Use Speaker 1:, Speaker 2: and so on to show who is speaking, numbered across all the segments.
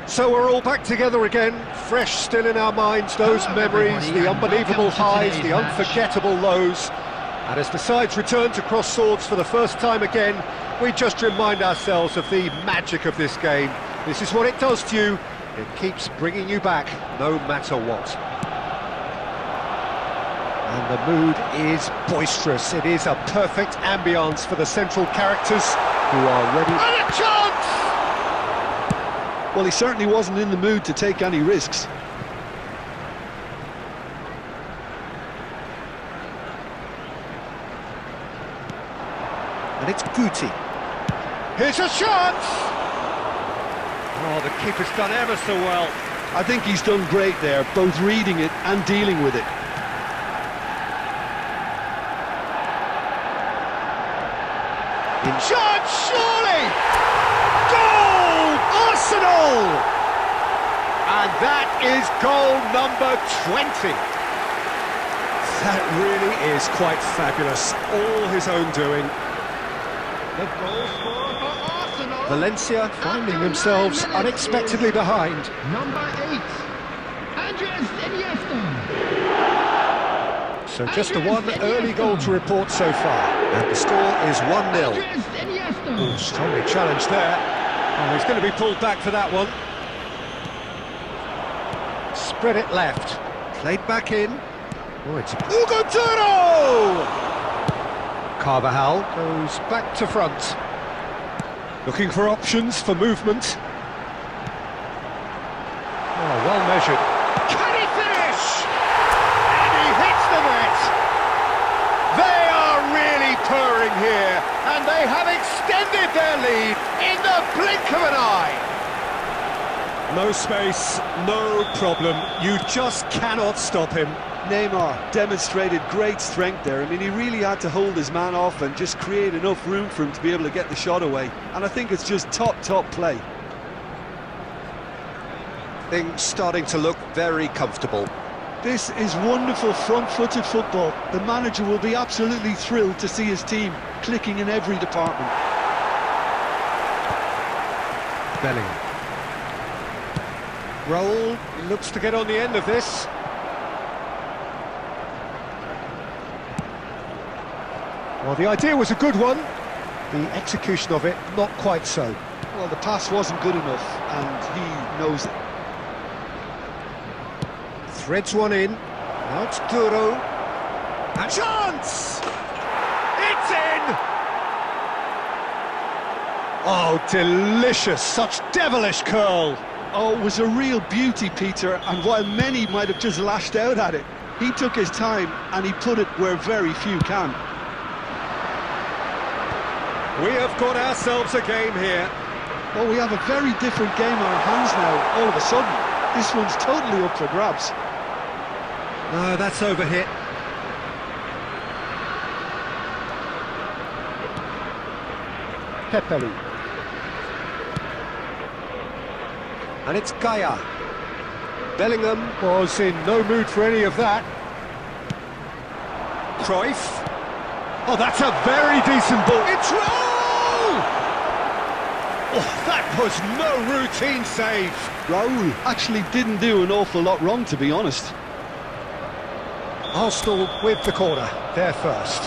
Speaker 1: So we're all back together again, fresh still in our minds, those memories, the unbelievable highs, the unforgettable lows. And as the sides return to cross swords for the first time again, we just remind ourselves of the magic of this game. This is what it does to you. It keeps bringing you back, no matter what. And the mood is boisterous. It is a perfect ambience for the central characters who are ready. And a chance!
Speaker 2: Well, he certainly wasn't in the mood to take any risks.
Speaker 1: And it's Guti. Here's a chance! Oh, the keeper's done ever so well.
Speaker 2: I think he's done great there, both reading it and dealing with it.
Speaker 1: Chance, surely! Goal! Arsenal! And that is goal number 20. That really is quite fabulous. All his own doing. The goal scorer for Arsenal. Valencia finding themselves unexpectedly behind.
Speaker 3: Number 8, Andres Iniesta.
Speaker 1: So just the one early goal to report so far. And the score is 1-0. Oh, strongly challenged there. Oh, he's going to be pulled back for that one. Spread it left. Played back in. Oh, it's Godzilla! Carvajal goes back to front. Looking for options for movement. Oh, well measured. Can he finish? And he hits the net! They are really purring here, and they have extended their lead in the blink of an eye. No space, no problem. You just cannot stop him.
Speaker 2: Neymar demonstrated great strength there. I mean, he really had to hold his man off and just create enough room for him to be able to get the shot away. And I think it's just top play.
Speaker 1: Things starting to look very comfortable.
Speaker 2: This is wonderful front-footed football. The manager will be absolutely thrilled to see his team clicking in every department.
Speaker 1: Bellingham. Roll looks to get on the end of this. Well, the idea was a good one. The execution of it, not quite so.
Speaker 2: Well, the pass wasn't good enough, and he knows it.
Speaker 1: Threads one in. Now it's Duro. A chance! It's in! Oh, delicious. Such devilish curl.
Speaker 2: Oh, it was a real beauty, Peter, and while many might have just lashed out at it, he took his time and he put it where very few can.
Speaker 1: We have got ourselves a game here.
Speaker 2: Well, we have a very different game on our hands now, all of a sudden. This one's totally up for grabs.
Speaker 1: No, that's overhit. Pepelu. And it's Gaia. Bellingham was in no mood for any of that. Cruyff. Oh, that's a very decent ball. It's Raul! Oh, that was no routine save.
Speaker 2: Raul actually didn't do an awful lot wrong, to be honest.
Speaker 1: Arsenal with the corner, there first.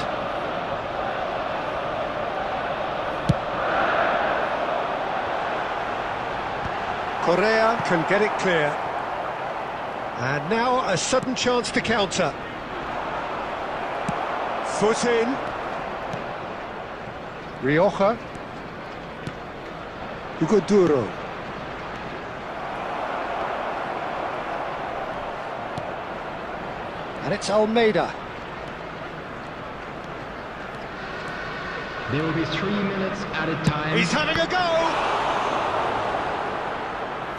Speaker 1: Correa can get it clear. And now a sudden chance to counter. Foot in. Rioja. Hugo Duro. And it's Almeida.
Speaker 3: There will be 3 minutes at a time.
Speaker 1: He's having a go!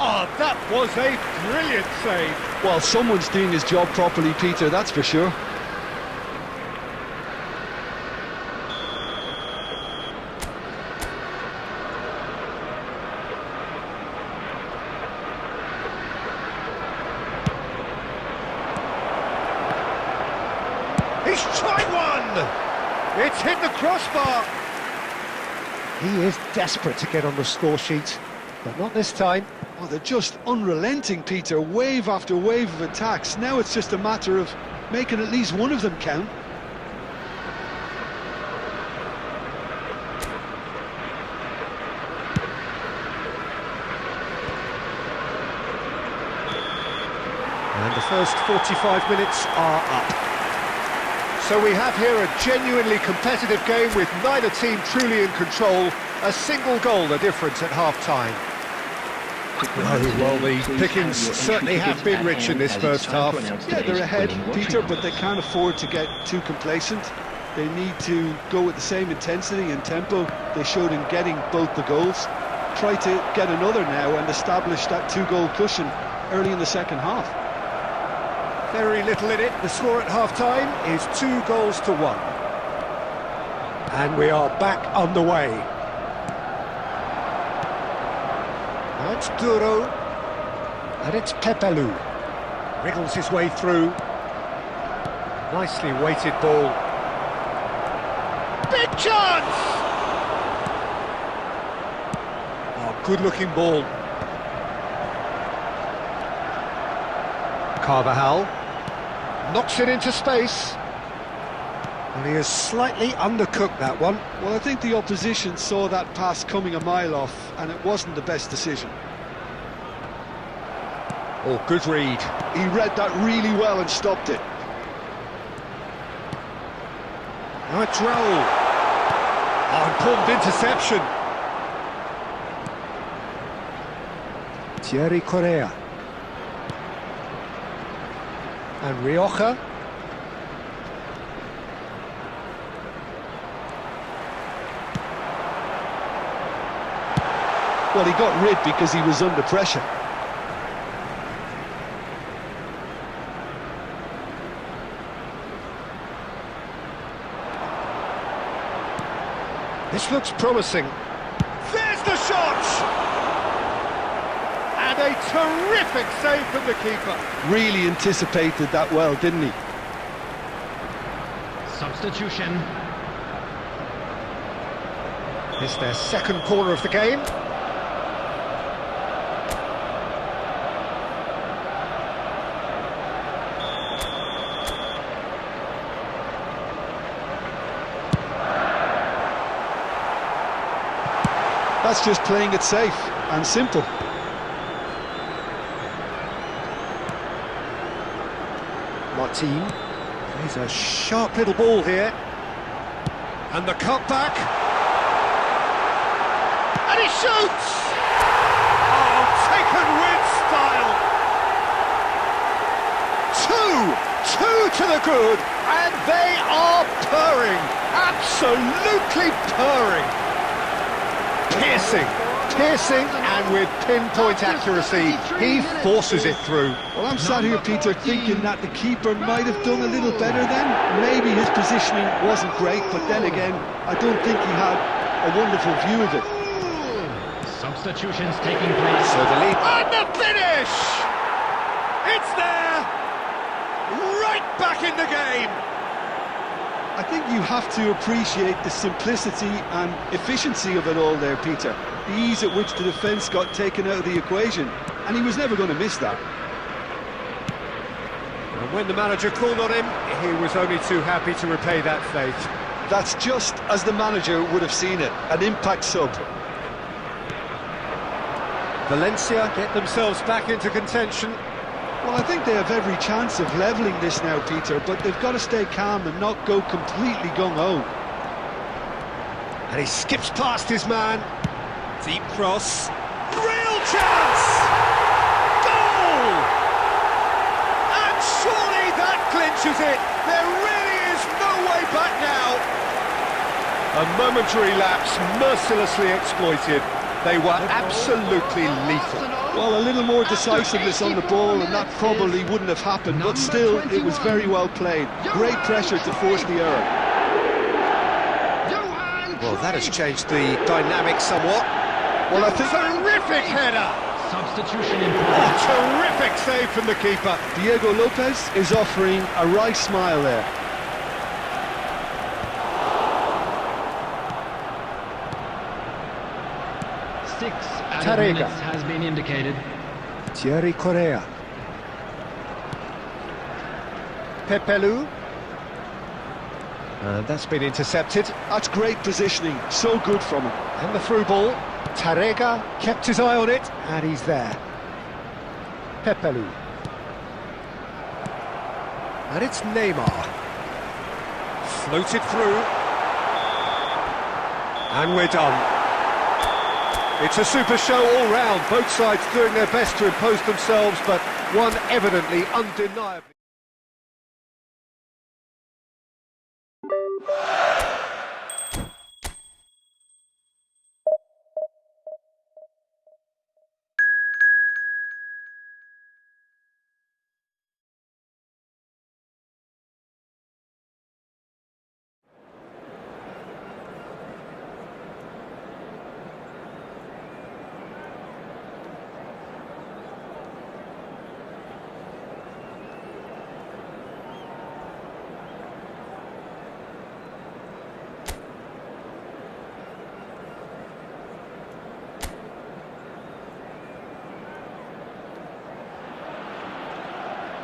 Speaker 1: Oh, that was a brilliant save.
Speaker 2: Well, someone's doing his job properly, Peter, that's for sure.
Speaker 1: He's tried one! It's hit the crossbar! He is desperate to get on the score sheet, but not this time.
Speaker 2: Oh, they're just unrelenting, Peter. Wave after wave of attacks. Now it's just a matter of making at least one of them count.
Speaker 1: And the first 45 minutes are up. So we have here a genuinely competitive game with neither team truly in control. A single goal the difference at half-time. Well, the pickings certainly have been rich in this first half.
Speaker 2: Yeah, they're ahead, Peter, but they can't afford to get too complacent. They need to go with the same intensity and tempo they showed in getting both the goals. Try to get another now and establish that two-goal cushion early in the second half.
Speaker 1: Very little in it. The score at half-time is 2-1. And we are back underway. That's Duro. And it's Pepelu. Wriggles his way through. Nicely weighted ball. Big chance! Oh, good-looking ball. Carvajal. Knocks it into space. And he has slightly undercooked that one.
Speaker 2: Well, I think the opposition saw that pass coming a mile off, and it wasn't the best decision.
Speaker 1: Oh, good read.
Speaker 2: He read that really well and stopped it.
Speaker 1: Now it's Raul. Oh, important interception. Thierry Correa. And Rioja.
Speaker 2: Well, he got rid because he was under pressure.
Speaker 1: This looks promising. There's the shot! And a terrific save from the keeper.
Speaker 2: Really anticipated that well, didn't he?
Speaker 3: Substitution.
Speaker 1: It's their second corner of the game.
Speaker 2: That's just playing it safe and simple.
Speaker 1: Martin plays a sharp little ball here. And the cutback. And he shoots! Oh, taken with style. Two to the good, and they are purring. Absolutely purring. Piercing, and with pinpoint accuracy, he forces it through.
Speaker 2: Well, I'm sat here, Peter, thinking that the keeper might have done a little better then. Maybe his positioning wasn't great, but then again, I don't think he had a wonderful view of it.
Speaker 3: Substitutions taking place.
Speaker 1: So the lead. And the finish! It's there! Right back in the game!
Speaker 2: I think you have to appreciate the simplicity and efficiency of it all there, Peter. The ease at which the defence got taken out of the equation, and he was never going to miss that.
Speaker 1: And when the manager called on him, he was only too happy to repay that fate.
Speaker 2: That's just as the manager would have seen it, an impact sub.
Speaker 1: Valencia get themselves back into contention.
Speaker 2: Well, I think they have every chance of levelling this now, Peter, but they've got to stay calm and not go completely gung-ho.
Speaker 1: And he skips past his man. Deep cross. Real chance! Goal! And surely that clinches it. There really is no way back now. A momentary lapse mercilessly exploited. They were absolutely lethal.
Speaker 2: Well, a little more decisiveness on the ball and that probably wouldn't have happened, but still, it was very well played. Great pressure to force the error.
Speaker 1: Well, that has changed the dynamic somewhat.
Speaker 2: Well, I think...
Speaker 1: Terrific header!
Speaker 3: Substitution in
Speaker 1: Oh,
Speaker 3: progress.
Speaker 1: terrific save from the keeper.
Speaker 2: Diego Lopez is offering a wry smile there.
Speaker 3: Six added
Speaker 1: Tarega.
Speaker 3: minutes has been indicated.
Speaker 1: Thierry Correa. Pepelu. And that's been intercepted.
Speaker 2: That's great positioning, so good from him.
Speaker 1: And the through ball. Tarega kept his eye on it, and he's there. Pepelu. And it's Neymar. Floated through. And we're done. It's a super show all round. Both sides doing their best to impose themselves, but one evidently undeniably.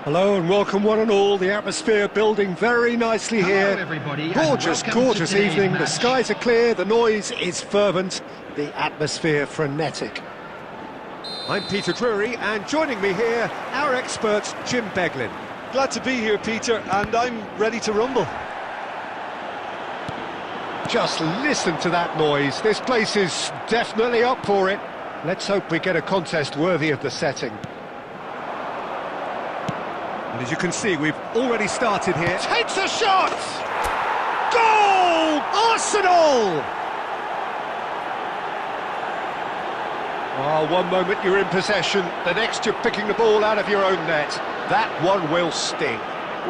Speaker 1: Hello and welcome one and all. The atmosphere building very nicely here.
Speaker 3: Hello everybody,
Speaker 1: Gorgeous,
Speaker 3: and welcome to
Speaker 1: gorgeous
Speaker 3: today's
Speaker 1: evening. The
Speaker 3: match.
Speaker 1: skies are clear, the noise is fervent, the atmosphere frenetic. I'm Peter Drury, and joining me here, our expert Jim Beglin.
Speaker 2: Glad to be here, Peter, and I'm ready to rumble.
Speaker 1: Just listen to that noise. This place is definitely up for it. Let's hope we get a contest worthy of the setting. And as you can see, we've already started here. Takes a shot! Goal! Arsenal! Oh, one moment you're in possession, the next you're picking the ball out of your own net. That one will sting.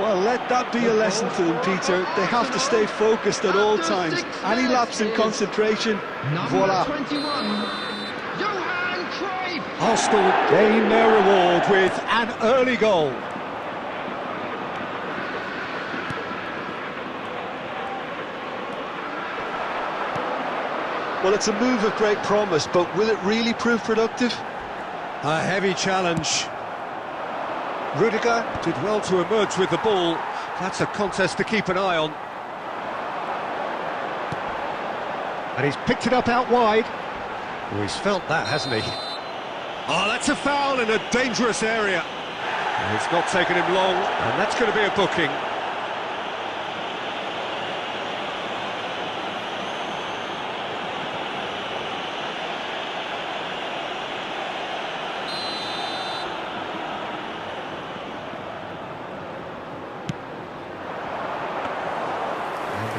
Speaker 2: Well, let that be a lesson to them, Peter. They have to stay focused at all times. Any lapse in concentration, voila.
Speaker 3: 21, Johan Cruyff.
Speaker 1: Arsenal gain their reward with an early goal.
Speaker 2: Well, it's a move of great promise, but will it really prove productive?
Speaker 1: A heavy challenge. Rudiger did well to emerge with the ball. That's a contest to keep an eye on. And he's picked it up out wide. Oh, he's felt that, hasn't he? Oh, that's a foul in a dangerous area. It's not taken him long, and that's going to be a booking.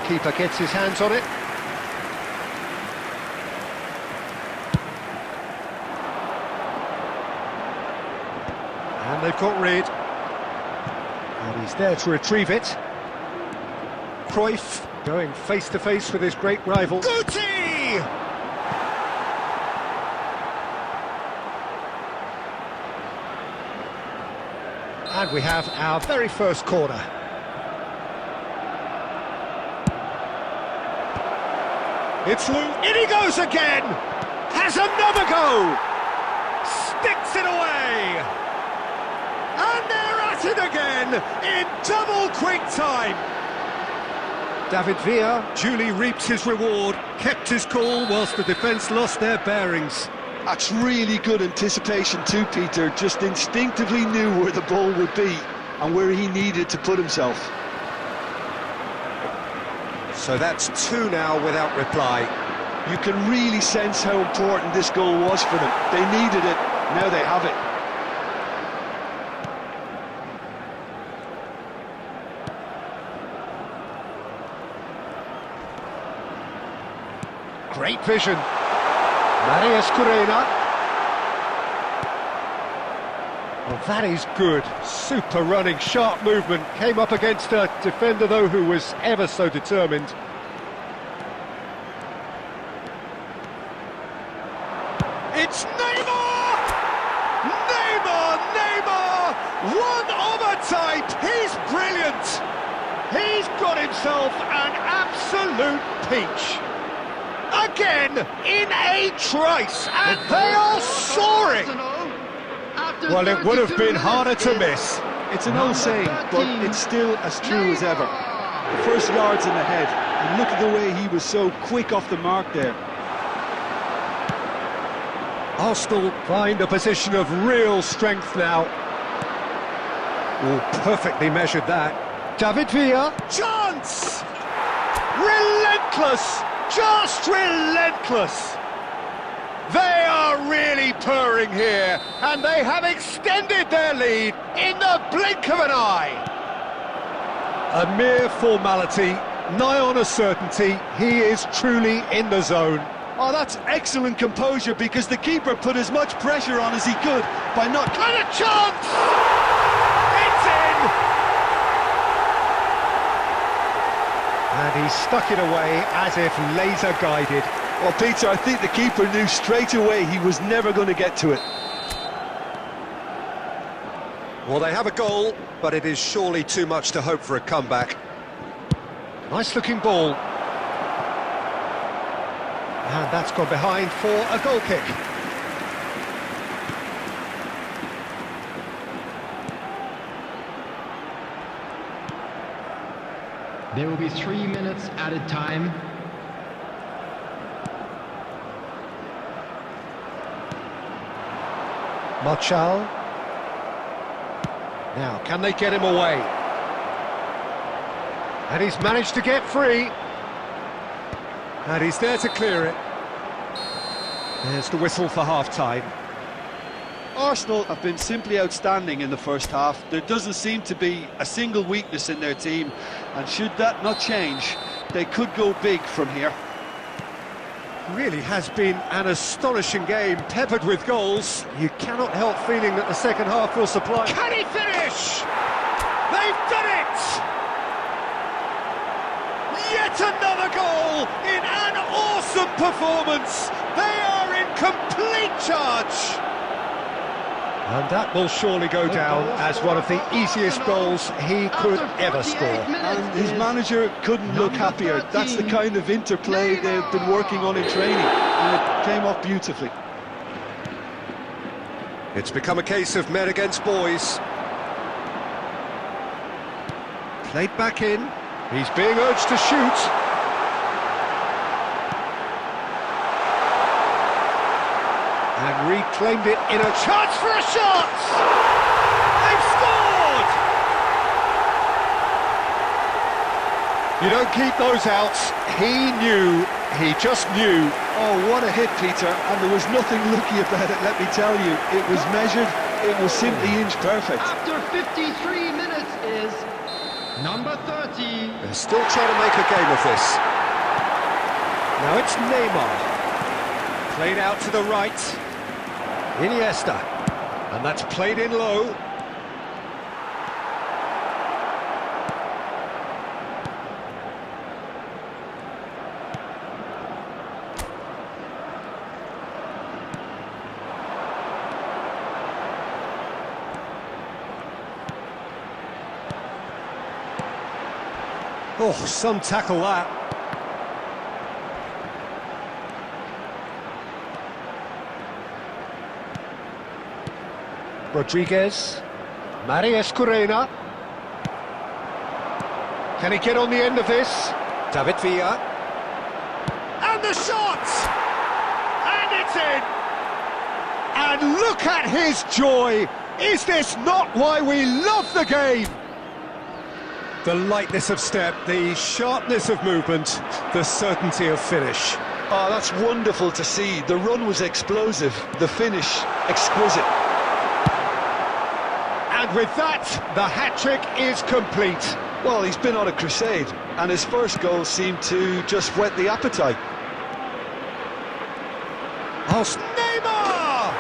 Speaker 1: Keeper gets his hands on it. And they've got rid. And he's there to retrieve it. Cruyff going face to face with his great rival. Guti! And we have our very first corner. It's loose. In he goes again! Has another go! Sticks it away! And they're at it again in double quick time! David Villa duly reaps his reward, kept his cool whilst the defence lost their bearings.
Speaker 2: That's really good anticipation too, Peter. Just instinctively knew where the ball would be and where he needed to put himself.
Speaker 1: So that's two now without reply.
Speaker 2: You can really sense how important this goal was for them. They needed it, now they have it.
Speaker 1: Great vision. Marius Correa. Well, that is good. Super running, sharp movement. Came up against a defender, though, who was ever so determined. It's Neymar! Neymar! Neymar! One of a type! He's brilliant! He's got himself an absolute peach. Again, in a trice, and they are soaring!
Speaker 3: At After
Speaker 1: Well, it would have
Speaker 3: 32
Speaker 1: been harder to
Speaker 3: minutes
Speaker 1: miss.
Speaker 2: It's an
Speaker 3: Number
Speaker 2: old saying, but
Speaker 3: 13,
Speaker 2: it's still as true as ever.
Speaker 3: Neymar.
Speaker 2: The first yard's in the head, and look at the way he was so quick off the mark there.
Speaker 1: Arsenal find a position of real strength now. Oh, perfectly measured that. David Villa. Chance! Relentless! Just relentless! They are really purring here, and they have extended their lead in the blink of an eye. A mere formality, nigh on a certainty, he is truly in the zone.
Speaker 2: Oh, that's excellent composure, because the keeper put as much pressure on as he could by not...
Speaker 1: And a chance! It's in! And he stuck it away as if laser-guided.
Speaker 2: Well, Peter, I think the keeper knew straight away he was never going to get to it.
Speaker 1: Well, they have a goal, but it is surely too much to hope for a comeback. Nice-looking ball. And that's gone behind for a goal kick.
Speaker 3: There will be 3 minutes added time.
Speaker 1: Martial. Now, can they get him away? And he's managed to get free. And he's there to clear it. There's the whistle for half-time.
Speaker 2: Arsenal have been simply outstanding in the first half. There doesn't seem to be a single weakness in their team, and should that not change, they could go big from here.
Speaker 1: Really has been an astonishing game, peppered with goals. You cannot help feeling that the second half will supply... Can he finish? They've done it! Yet another goal in an awesome performance! They are in complete charge! And that will surely go down as one of the easiest goals he could ever score.
Speaker 2: And his manager couldn't look happier. That's the kind of interplay they've been working on in training, and it came off beautifully.
Speaker 1: It's become a case of men against boys. Played back in. He's being urged to shoot. And reclaimed it in a chance for a shot! They've scored! You don't keep those outs. He just knew.
Speaker 2: Oh, what a hit, Peter, and there was nothing lucky about it, let me tell you. It was measured, it was simply inch perfect.
Speaker 3: After 53 minutes is number 30.
Speaker 1: They're still trying to make a game of this. Now it's Neymar. Played out to the right. Iniesta. And that's played in low. Oh, some tackle that. Rodriguez. Marius Corena. Can he get on the end of this? David Villa. And the shot! And it's in! And look at his joy! Is this not why we love the game? The lightness of step, the sharpness of movement, the certainty of finish.
Speaker 2: Oh, that's wonderful to see. The run was explosive, the finish exquisite.
Speaker 1: And with that, the hat-trick is complete.
Speaker 2: Well, he's been on a crusade, and his first goal seemed to just whet the appetite.
Speaker 1: Oh, Neymar!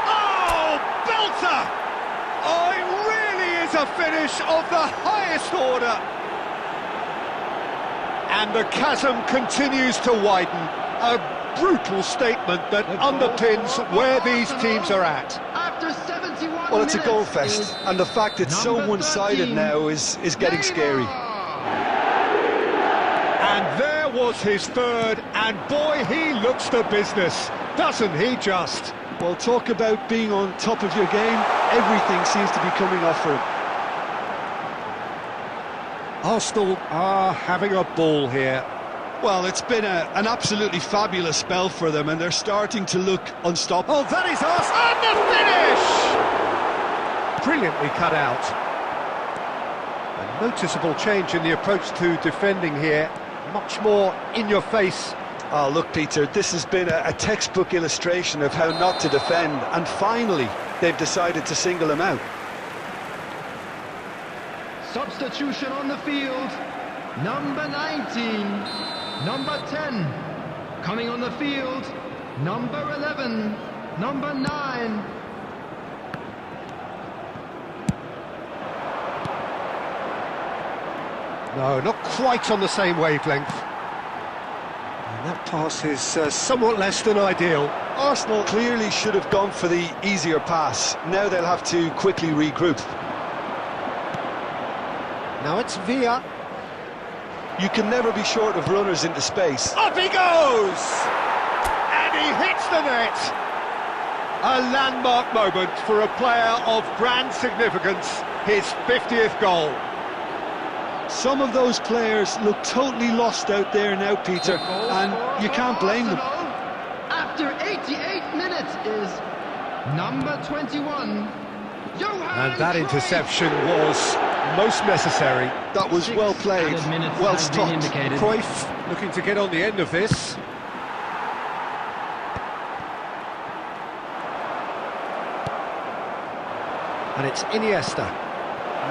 Speaker 1: Oh, belter! Oh, it really is a finish of the highest order. And the chasm continues to widen. A brutal statement that underpins where these teams are at.
Speaker 3: After 71
Speaker 2: Well, it's a goal
Speaker 3: minutes
Speaker 2: fest,
Speaker 3: is
Speaker 2: and the fact it's so
Speaker 3: number
Speaker 2: one-sided
Speaker 3: 13,
Speaker 2: now is getting scary.
Speaker 1: And there was his third, and boy, he looks the business, doesn't he just?
Speaker 2: Well, talk about being on top of your game. Everything seems to be coming off for him.
Speaker 1: Arsenal are having a ball here.
Speaker 2: Well, it's been an absolutely fabulous spell for them, and they're starting to look unstoppable.
Speaker 1: Oh, that is us, and the finish! Brilliantly cut out. A noticeable change in the approach to defending here. Much more in your face.
Speaker 2: Oh, look, Peter, this has been a textbook illustration of how not to defend, and finally, they've decided to single him out.
Speaker 3: Substitution on the field. Number 19. Number 10. Coming on the field. Number 11. Number 9.
Speaker 1: No, not quite on the same wavelength. And that pass is somewhat less than ideal.
Speaker 2: Arsenal clearly should have gone for the easier pass. Now they'll have to quickly regroup.
Speaker 1: Now it's Villa.
Speaker 2: You can never be short of runners into space.
Speaker 1: Up he goes! And he hits the net! A landmark moment for a player of grand significance, his 50th goal.
Speaker 2: Some of those players look totally lost out there now, Peter, and you can't blame them.
Speaker 3: After 88 minutes is number 21.
Speaker 1: And that interception was most necessary.
Speaker 2: That was well played, well stopped.
Speaker 1: Cruyff looking to get on the end of this. And it's Iniesta.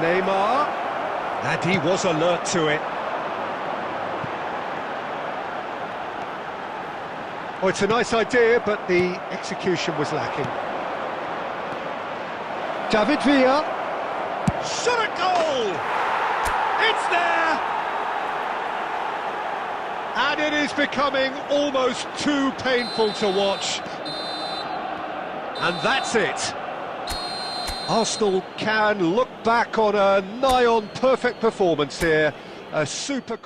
Speaker 1: Neymar. And he was alert to it. Oh, it's a nice idea, but the execution was lacking. David Villa. Shot a goal! It's there! And it is becoming almost too painful to watch. And that's it. Arsenal can look back on a nigh-on perfect performance here. A super...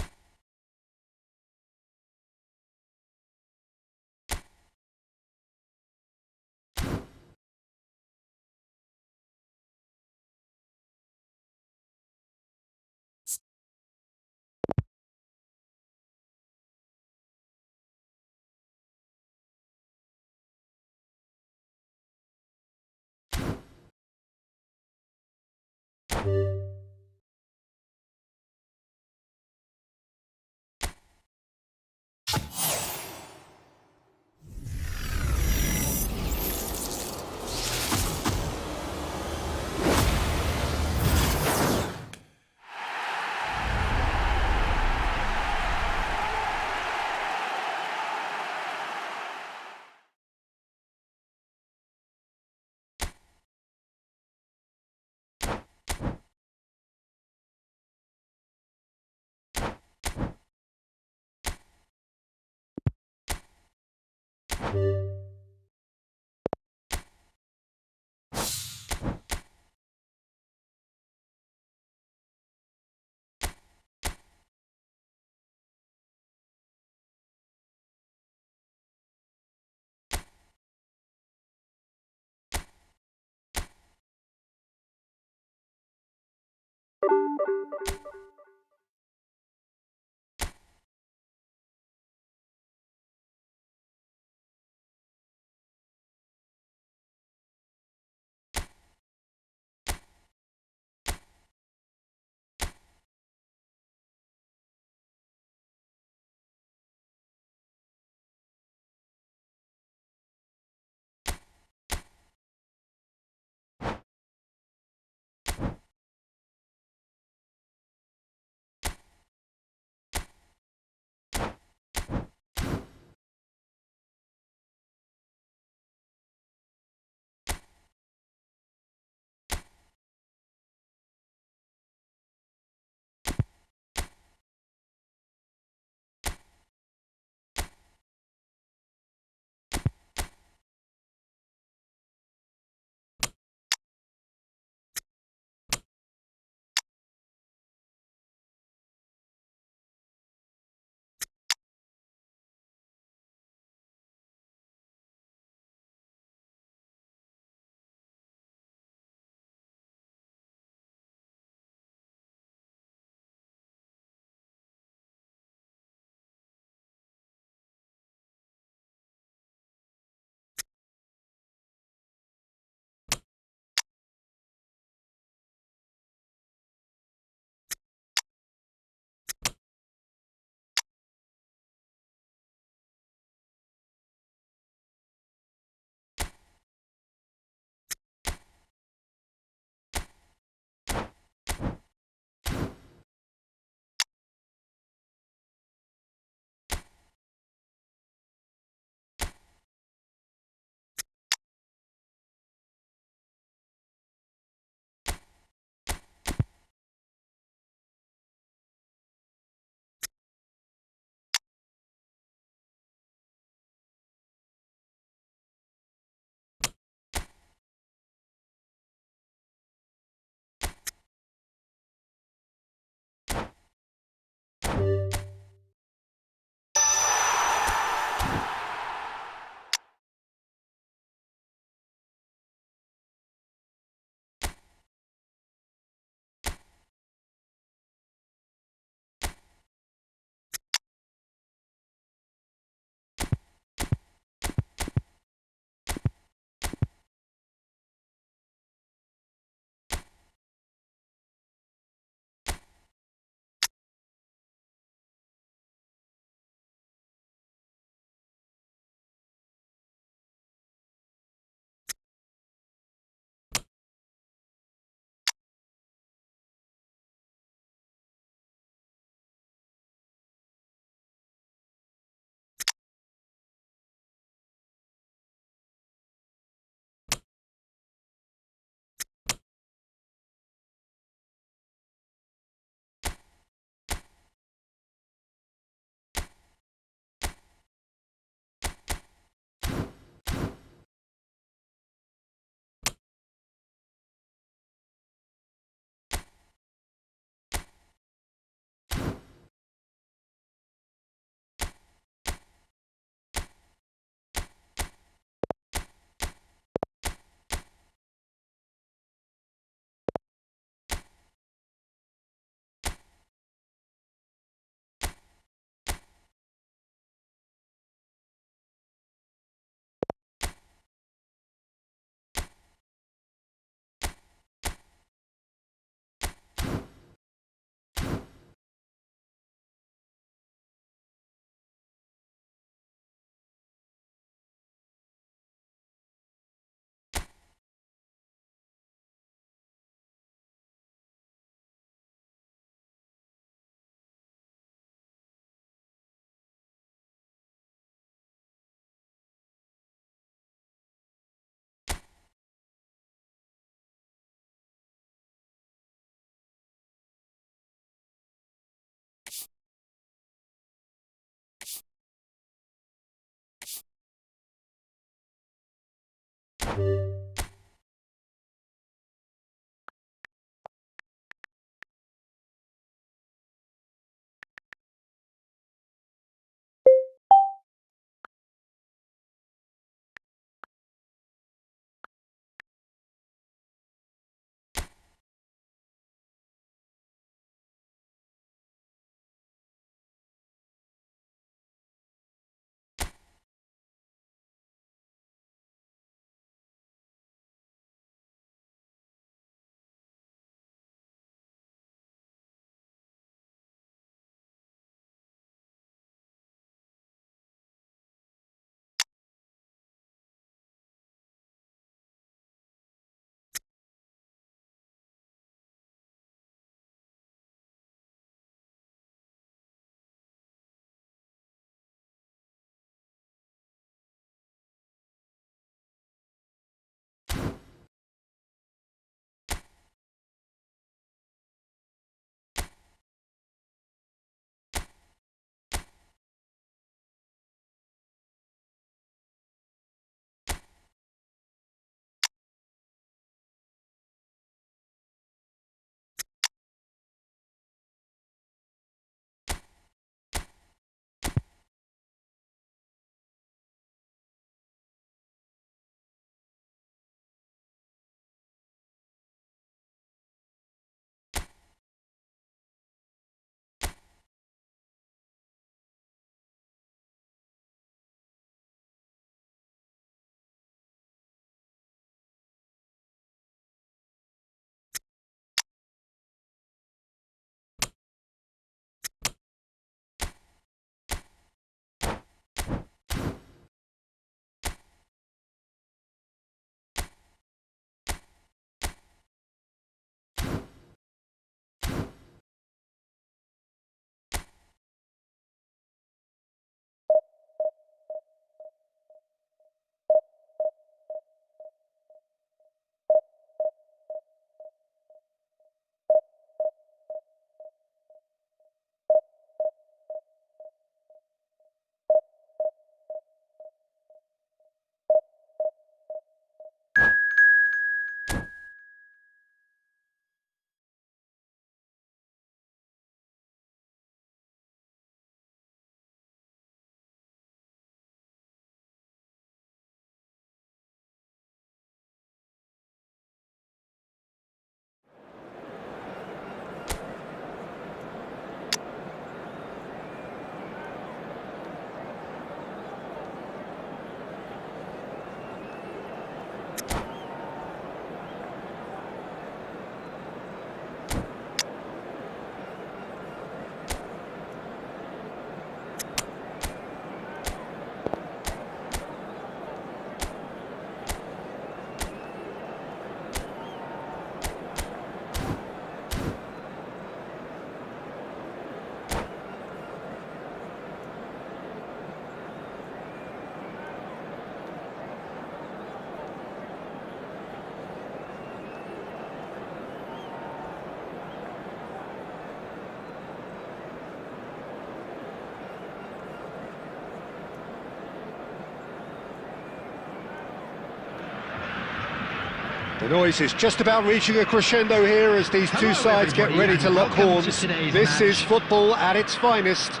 Speaker 1: The noise is just about reaching a crescendo here as these two sides get ready to lock horns. This is football at its finest.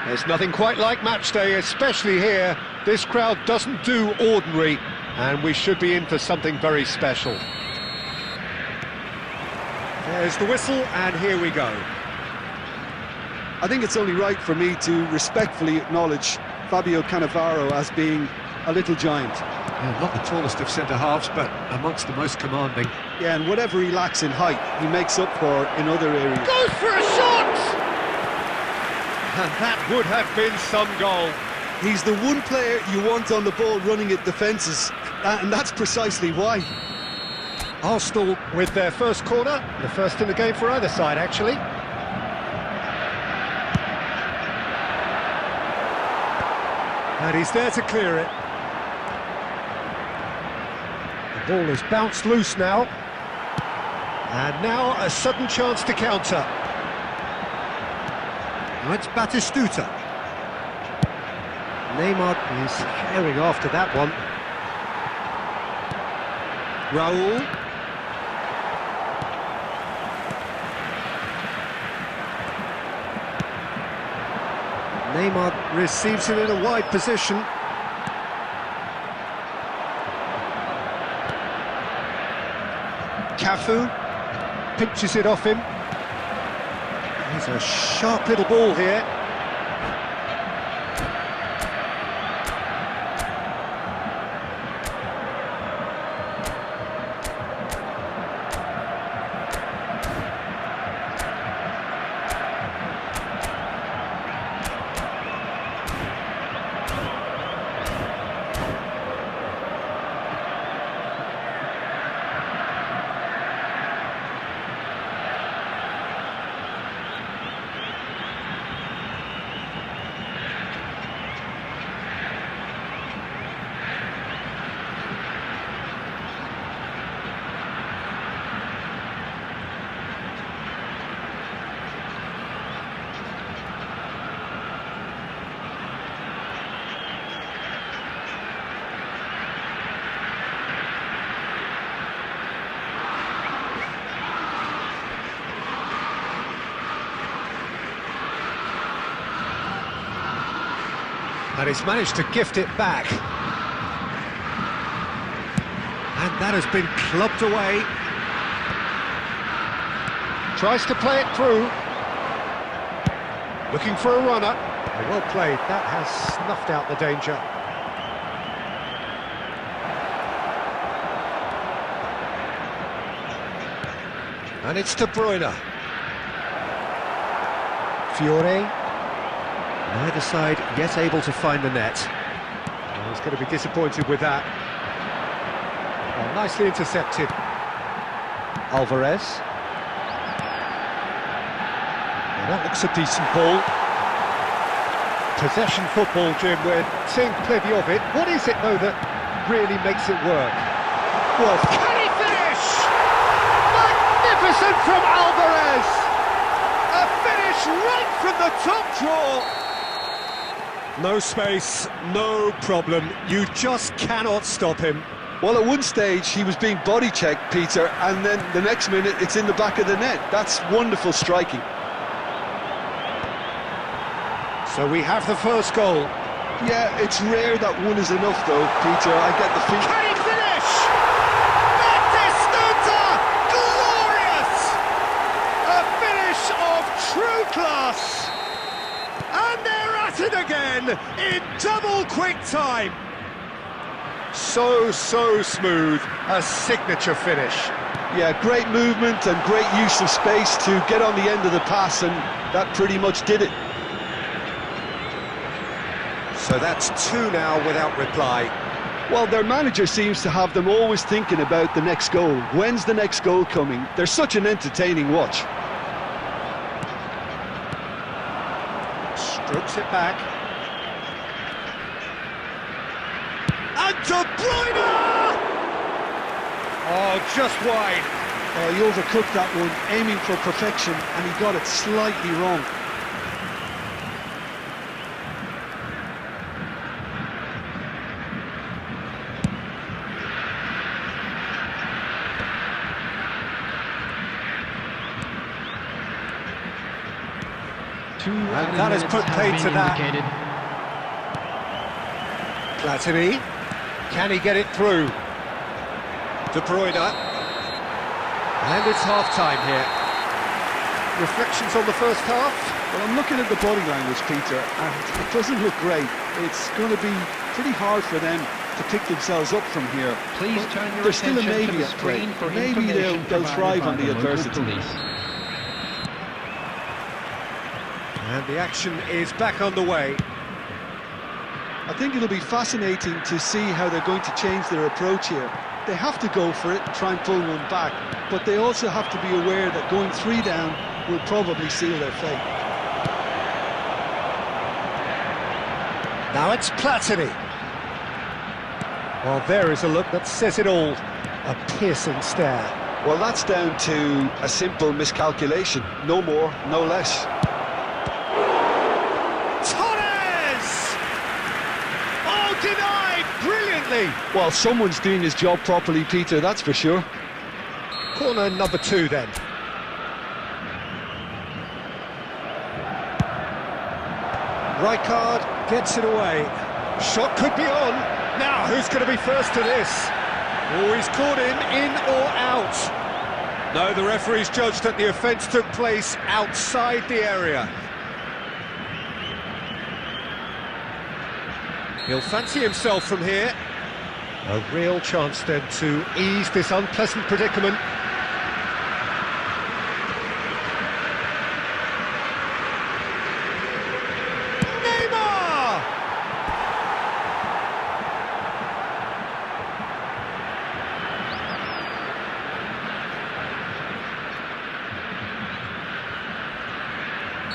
Speaker 1: There's nothing quite like match day, especially here. This crowd doesn't do ordinary, and we should be in for something very special. There's the whistle, and here we go.
Speaker 2: I think it's only right for me to respectfully acknowledge Fabio Cannavaro as being a little giant.
Speaker 4: Yeah, not the tallest of centre-halves, but amongst the most commanding.
Speaker 2: Yeah, and whatever he lacks in height, he makes up for in other areas.
Speaker 1: Goes for a shot! And that would have been some goal.
Speaker 2: He's the one player you want on the ball running at defences, and that's precisely why.
Speaker 1: Arsenal with their first corner, the first in the game for either side, actually. And he's there to clear it. The ball is bounced loose now. And now a sudden chance to counter. Now it's Batistuta.
Speaker 5: Neymar is herring after that one. Raul. Neymar receives it in a wide position. Cafu pinches it off him. He's a sharp little ball here. And he's managed to gift it back. And that has been clubbed away.
Speaker 1: Tries to play it through. Looking for a runner.
Speaker 5: Well played, that has snuffed out the danger. And it's De Bruyne. Fiore. Neither side yet able to find the net.
Speaker 1: Well, he's going to be disappointed with that. Well, nicely intercepted.
Speaker 5: Alvarez.
Speaker 1: Well, that looks a decent ball. Possession football, Jim, we're seeing plenty of it. What is it, though, that really makes it work? Well, can he finish? Magnificent from Alvarez! A finish right from the top draw!
Speaker 5: No space, no problem. You just cannot stop him.
Speaker 2: Well, at one stage he was being body checked, Peter, and then the next minute it's in the back of the net. That's wonderful striking.
Speaker 1: So we have the first goal.
Speaker 2: Yeah, it's rare that one is enough though, Peter. I get the feeling.
Speaker 1: Can he finish? Batistuta! Glorious! A finish of true class! And they're at it again in double quick time. So smooth, a signature finish.
Speaker 2: Yeah, great movement and great use of space to get on the end of the pass, and that pretty much did it.
Speaker 5: So that's two now without reply.
Speaker 2: Well, their manager seems to have them always thinking about the next goal. When's the next goal coming? They're such an entertaining watch.
Speaker 5: Strokes it back. And De Bruyne!
Speaker 1: Oh, just wide.
Speaker 2: Oh, he overcooked that one, aiming for perfection, and he got it slightly wrong.
Speaker 3: And
Speaker 5: that has put paid to that. Platini. Can he get it through? De Bruyne. And it's half-time here. Reflections on the first half?
Speaker 2: Well, I'm looking at the body language, Peter, and it doesn't look great. It's going to be pretty hard for them to pick themselves up from here.
Speaker 3: Please
Speaker 2: But
Speaker 3: turn your
Speaker 2: there's still a
Speaker 3: attention to
Speaker 2: maybe
Speaker 3: the
Speaker 2: at play.
Speaker 3: screen for
Speaker 2: Maybe
Speaker 3: information
Speaker 2: they'll thrive on the
Speaker 3: provided by local
Speaker 2: adversity.
Speaker 3: police.
Speaker 5: And the action is back on the way.
Speaker 2: I think it'll be fascinating to see how they're going to change their approach here. They have to go for it, try and pull one back, but they also have to be aware that going 3 down will probably seal their fate.
Speaker 5: Now it's Platini. Well, there is a look that says it all. A piercing stare.
Speaker 2: Well, that's down to a simple miscalculation. No more, no less.
Speaker 5: penalty.
Speaker 2: Well, someone's doing his job properly, Peter, that's for sure.
Speaker 5: Corner number 2 then. Rijkaard gets it away. Shot could be on. Now, who's going to be first to this? Oh, he's caught him in or out. No, the referee's judged that the offence took place outside the area. He'll fancy himself from here. A real chance then to ease this unpleasant predicament. Neymar!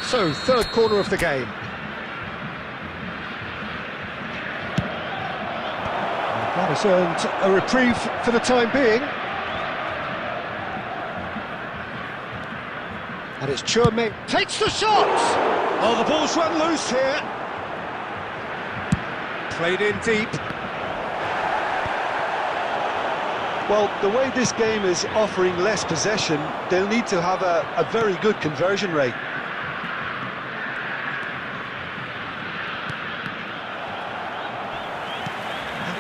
Speaker 5: So, third corner of the game. That has earned a reprieve for the time being. And it's Churme takes the shot! Oh, the ball's run loose here. Played in deep.
Speaker 2: Well, the way this game is offering less possession, they'll need to have a very good conversion rate.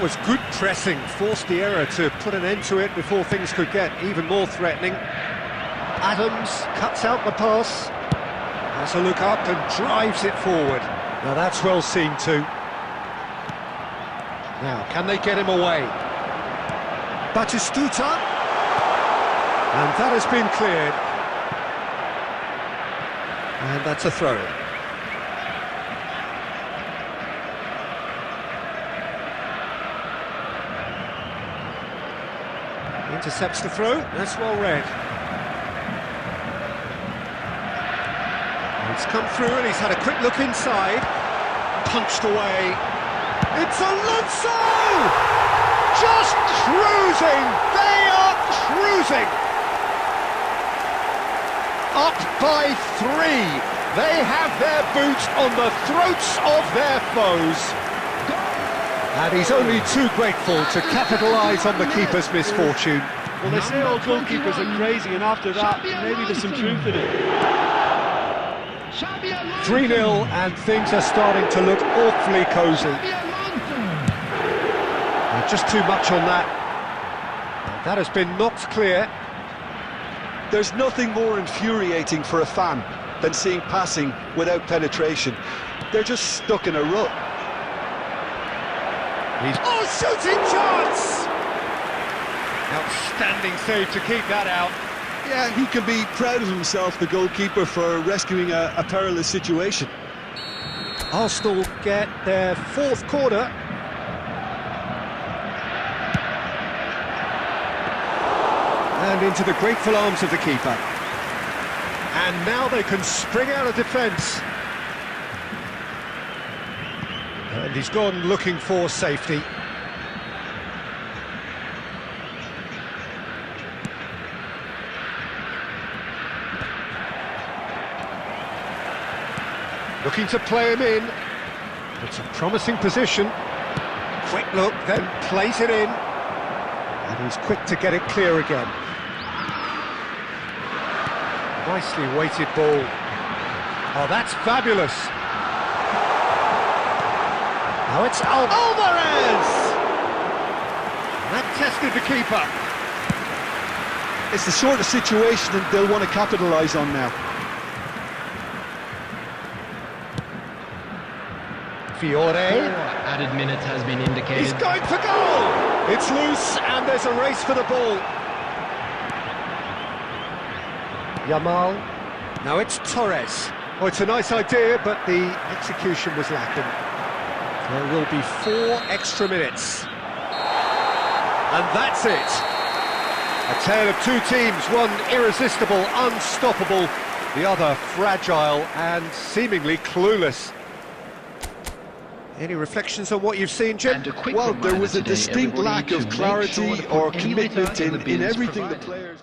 Speaker 5: Was good pressing, forced the error to put an end to it before things could get even more threatening. Adams cuts out the pass, has a look up and drives it forward. Now that's well seen too. Now, can they get him away? Batistuta, and that has been cleared. And that's a throw-in. Intercepts the throw, that's well read. It's come through and he's had a quick look inside. Punched away. It's Alonso! Just cruising! They are cruising! Up by 3. They have their boots on the throats of their foes. And he's only too grateful to capitalise on the keeper's misfortune.
Speaker 2: Well, they say all goalkeepers are crazy, and after that, maybe there's some truth in it.
Speaker 5: 3-0, and things are starting to look awfully cosy. Just too much on that. That has been knocked clear.
Speaker 2: There's nothing more infuriating for a fan than seeing passing without penetration. They're just stuck in a rut.
Speaker 5: Oh, shooting chance! Outstanding save to keep that out.
Speaker 2: Yeah, he can be proud of himself, the goalkeeper, for rescuing a perilous situation.
Speaker 5: Arsenal get their 4th corner. And into the grateful arms of the keeper. And now they can spring out of defence. And he's gone looking for safety. Looking to play him in. It's a promising position. Quick look, then plays it in. And he's quick to get it clear again. Nicely weighted ball. Oh, that's fabulous. Now it's Alvarez! That tested the keeper.
Speaker 2: It's the sort of situation that they'll want to capitalise on now.
Speaker 5: Fiore.
Speaker 3: Added minute has been indicated.
Speaker 5: He's going for goal! It's loose and there's a race for the ball. Yamal. Now it's Torres. Oh, it's a nice idea, but the execution was lacking. There will be 4 extra minutes. And that's it. A tale of 2 teams, one irresistible, unstoppable, the other fragile and seemingly clueless. Any reflections on what you've seen, Jim?
Speaker 2: Well, there was a distinct lack of clarity or commitment in everything the players...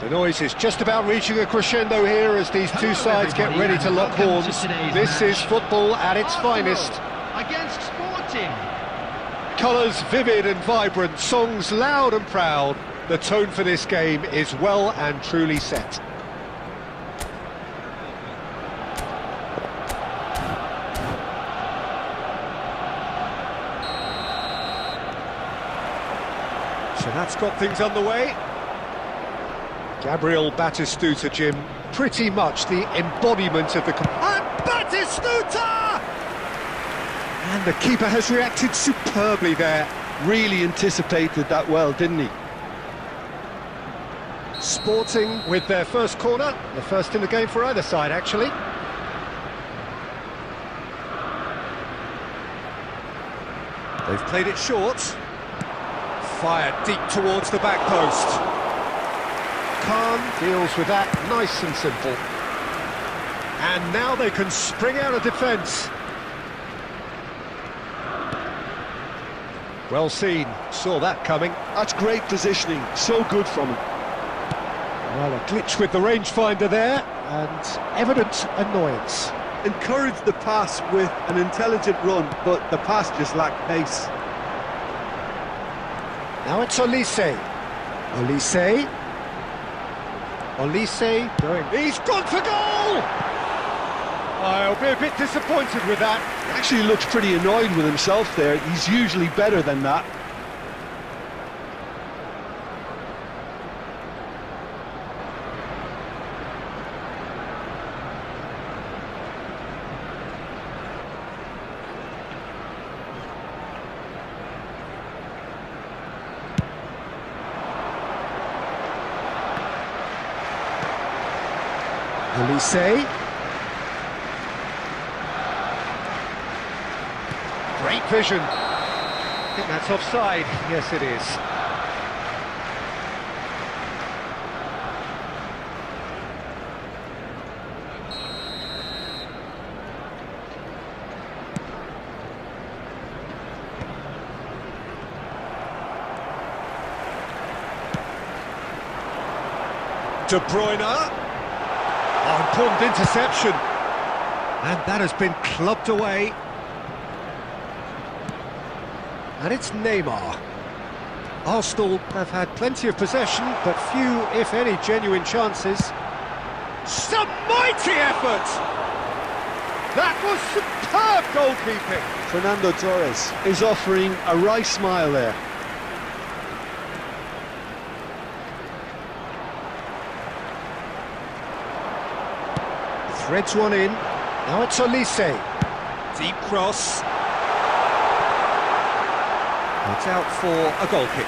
Speaker 5: The noise is just about reaching a crescendo here as these two sides get ready to lock horns. This is football at its finest.
Speaker 3: Against Sporting.
Speaker 5: Colours vivid and vibrant, songs loud and proud. The tone for this game is well and truly set. So that's got things underway. Gabriel Batistuta, Jim, pretty much the embodiment of the... And Batistuta! And the keeper has reacted superbly there.
Speaker 2: Really anticipated that well, didn't he?
Speaker 5: Sporting with their first corner, the first in the game for either side, actually. They've played it short. Fired deep towards the back post. Khan deals with that nice and simple. And now they can spring out of defence. Well seen, saw that coming.
Speaker 2: That's great positioning, so good from him.
Speaker 5: Well, a glitch with the rangefinder there, and evident annoyance.
Speaker 2: Encouraged the pass with an intelligent run, but the pass just lacked pace.
Speaker 5: Now it's Olise. Olise going. He's gone for goal! I'll be a bit disappointed with that.
Speaker 2: He actually looks pretty annoyed with himself there. He's usually better than that.
Speaker 5: Olise. Great vision. I think that's offside. Yes, it is. De Bruyne. Oh, important interception. And that has been clubbed away. And it's Neymar. Arsenal have had plenty of possession, but few, if any, genuine chances. Some mighty effort! That was superb goalkeeping.
Speaker 2: Fernando Torres is offering a wry smile there.
Speaker 5: Threads one in. Now it's Olise. Deep cross. It's out for a goal kick.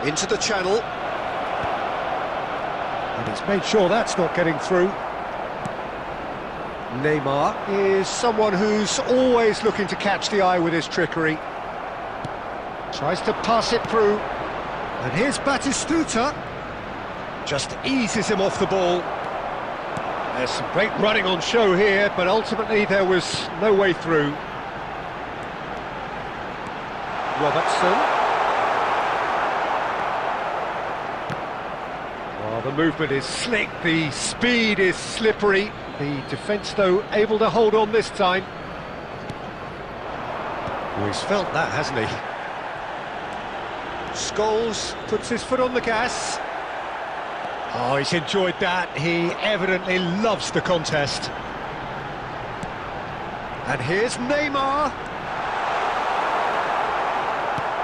Speaker 5: Into the channel. And he's made sure that's not getting through. Neymar is someone who's always looking to catch the eye with his trickery. Tries to pass it through. And here's Batistuta. Just eases him off the ball. There's some great running on show here, but ultimately there was no way through. Robertson. Well, the movement is slick, the speed is slippery. The defence, though, able to hold on this time. Well, he's felt that, hasn't he? Scholes puts his foot on the gas. Oh, he's enjoyed that. He evidently loves the contest. And here's Neymar.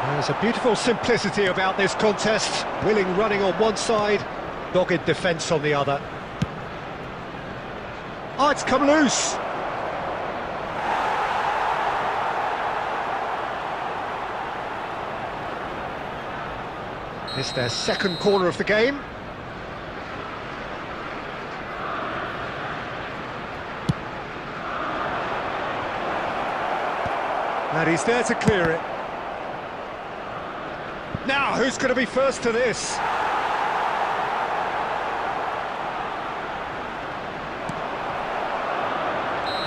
Speaker 5: There's a beautiful simplicity about this contest. Willing running on one side, dogged defence on the other. Oh, it's come loose. It's their second corner of the game. And he's there to clear it. Now, who's going to be first to this?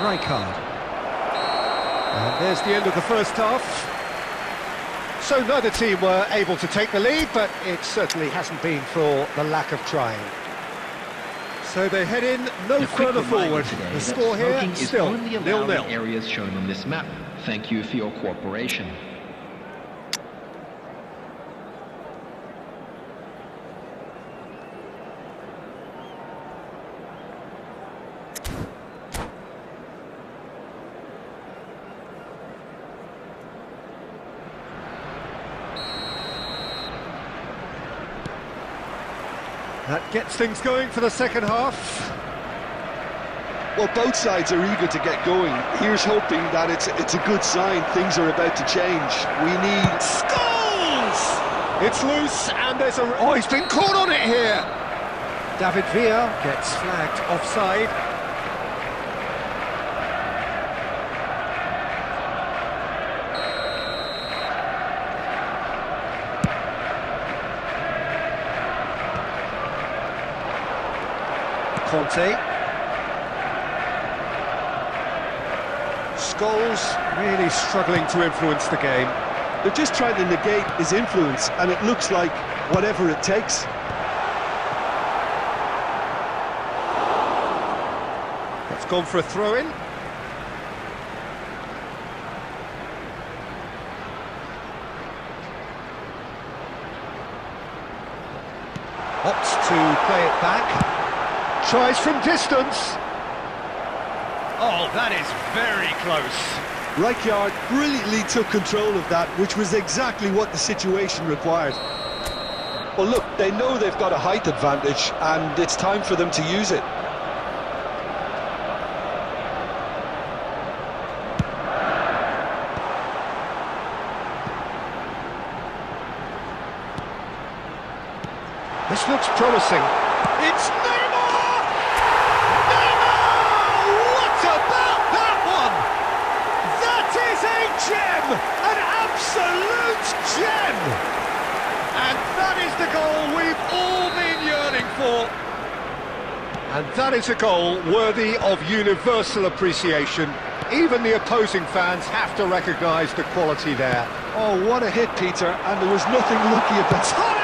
Speaker 5: Rijkaard. And there's the end of the first half. So neither team were able to take the lead, but it certainly hasn't been for the lack of trying. So they head in no further forward. The score here still 0-0.
Speaker 3: Areas shown on this map. Thank you for your cooperation.
Speaker 5: That gets things going for the second half.
Speaker 2: Well, both sides are eager to get going. Here's hoping that it's a good sign. Things are about to change. We need...
Speaker 5: Scores! It's loose and there's a... Oh, he's been caught on it here! David Villa gets flagged offside. Conte. Scholes really struggling to influence the game.
Speaker 2: They're just trying to negate his influence, and it looks like whatever it takes.
Speaker 5: It's gone for a throw-in. Opts to play it back. Tries from distance. Oh, that is very close.
Speaker 2: Rijkaard brilliantly took control of that, which was exactly what the situation required. Well, look, they know they've got a height advantage, and it's time for them to use it.
Speaker 5: This looks promising. It's Neymar! Neymar! What about that one? That is a gem! An absolute gem! And that is the goal we've all been yearning for. And that is a goal worthy of universal appreciation. Even the opposing fans have to recognise the quality there.
Speaker 2: Oh, what a hit, Peter, and there was nothing lucky about it.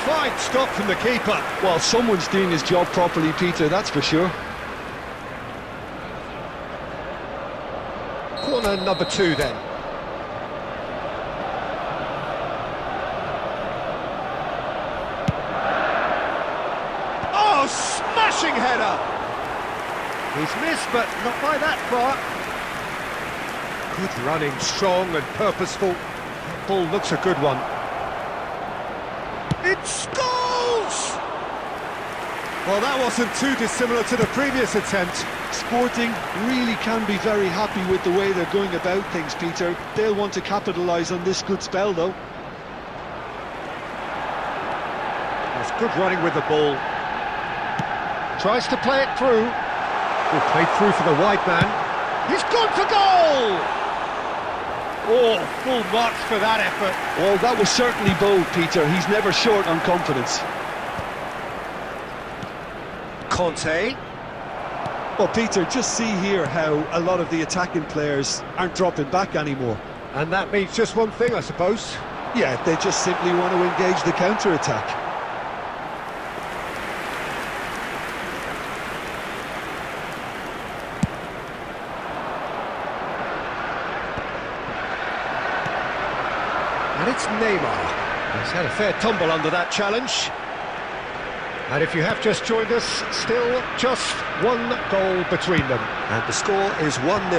Speaker 5: Fine stop from the keeper.
Speaker 2: Well, someone's doing his job properly, Peter, that's for sure.
Speaker 5: Corner number 2 then. Oh, smashing header! He's missed, but not by that far. Good running, strong and purposeful. That ball looks a good one. It scores! Well, that wasn't too dissimilar to the previous attempt.
Speaker 2: Sporting really can be very happy with the way they're going about things, Peter. They'll want to capitalise on this good spell, though.
Speaker 5: That's good running with the ball. Tries to play it through. Oh, played through for the wide man. He's gone for goal! Oh, full marks for that effort.
Speaker 2: Well, that was certainly bold, Peter. He's never short on confidence.
Speaker 5: Conte.
Speaker 2: Well, Peter, just see here how a lot of the attacking players aren't dropping back anymore.
Speaker 5: And that means just one thing, I suppose.
Speaker 2: Yeah, they just simply want to engage the counter-attack.
Speaker 5: And it's Neymar. He's had a fair tumble under that challenge. And if you have just joined us, still just one goal between them. And the score is 1-0.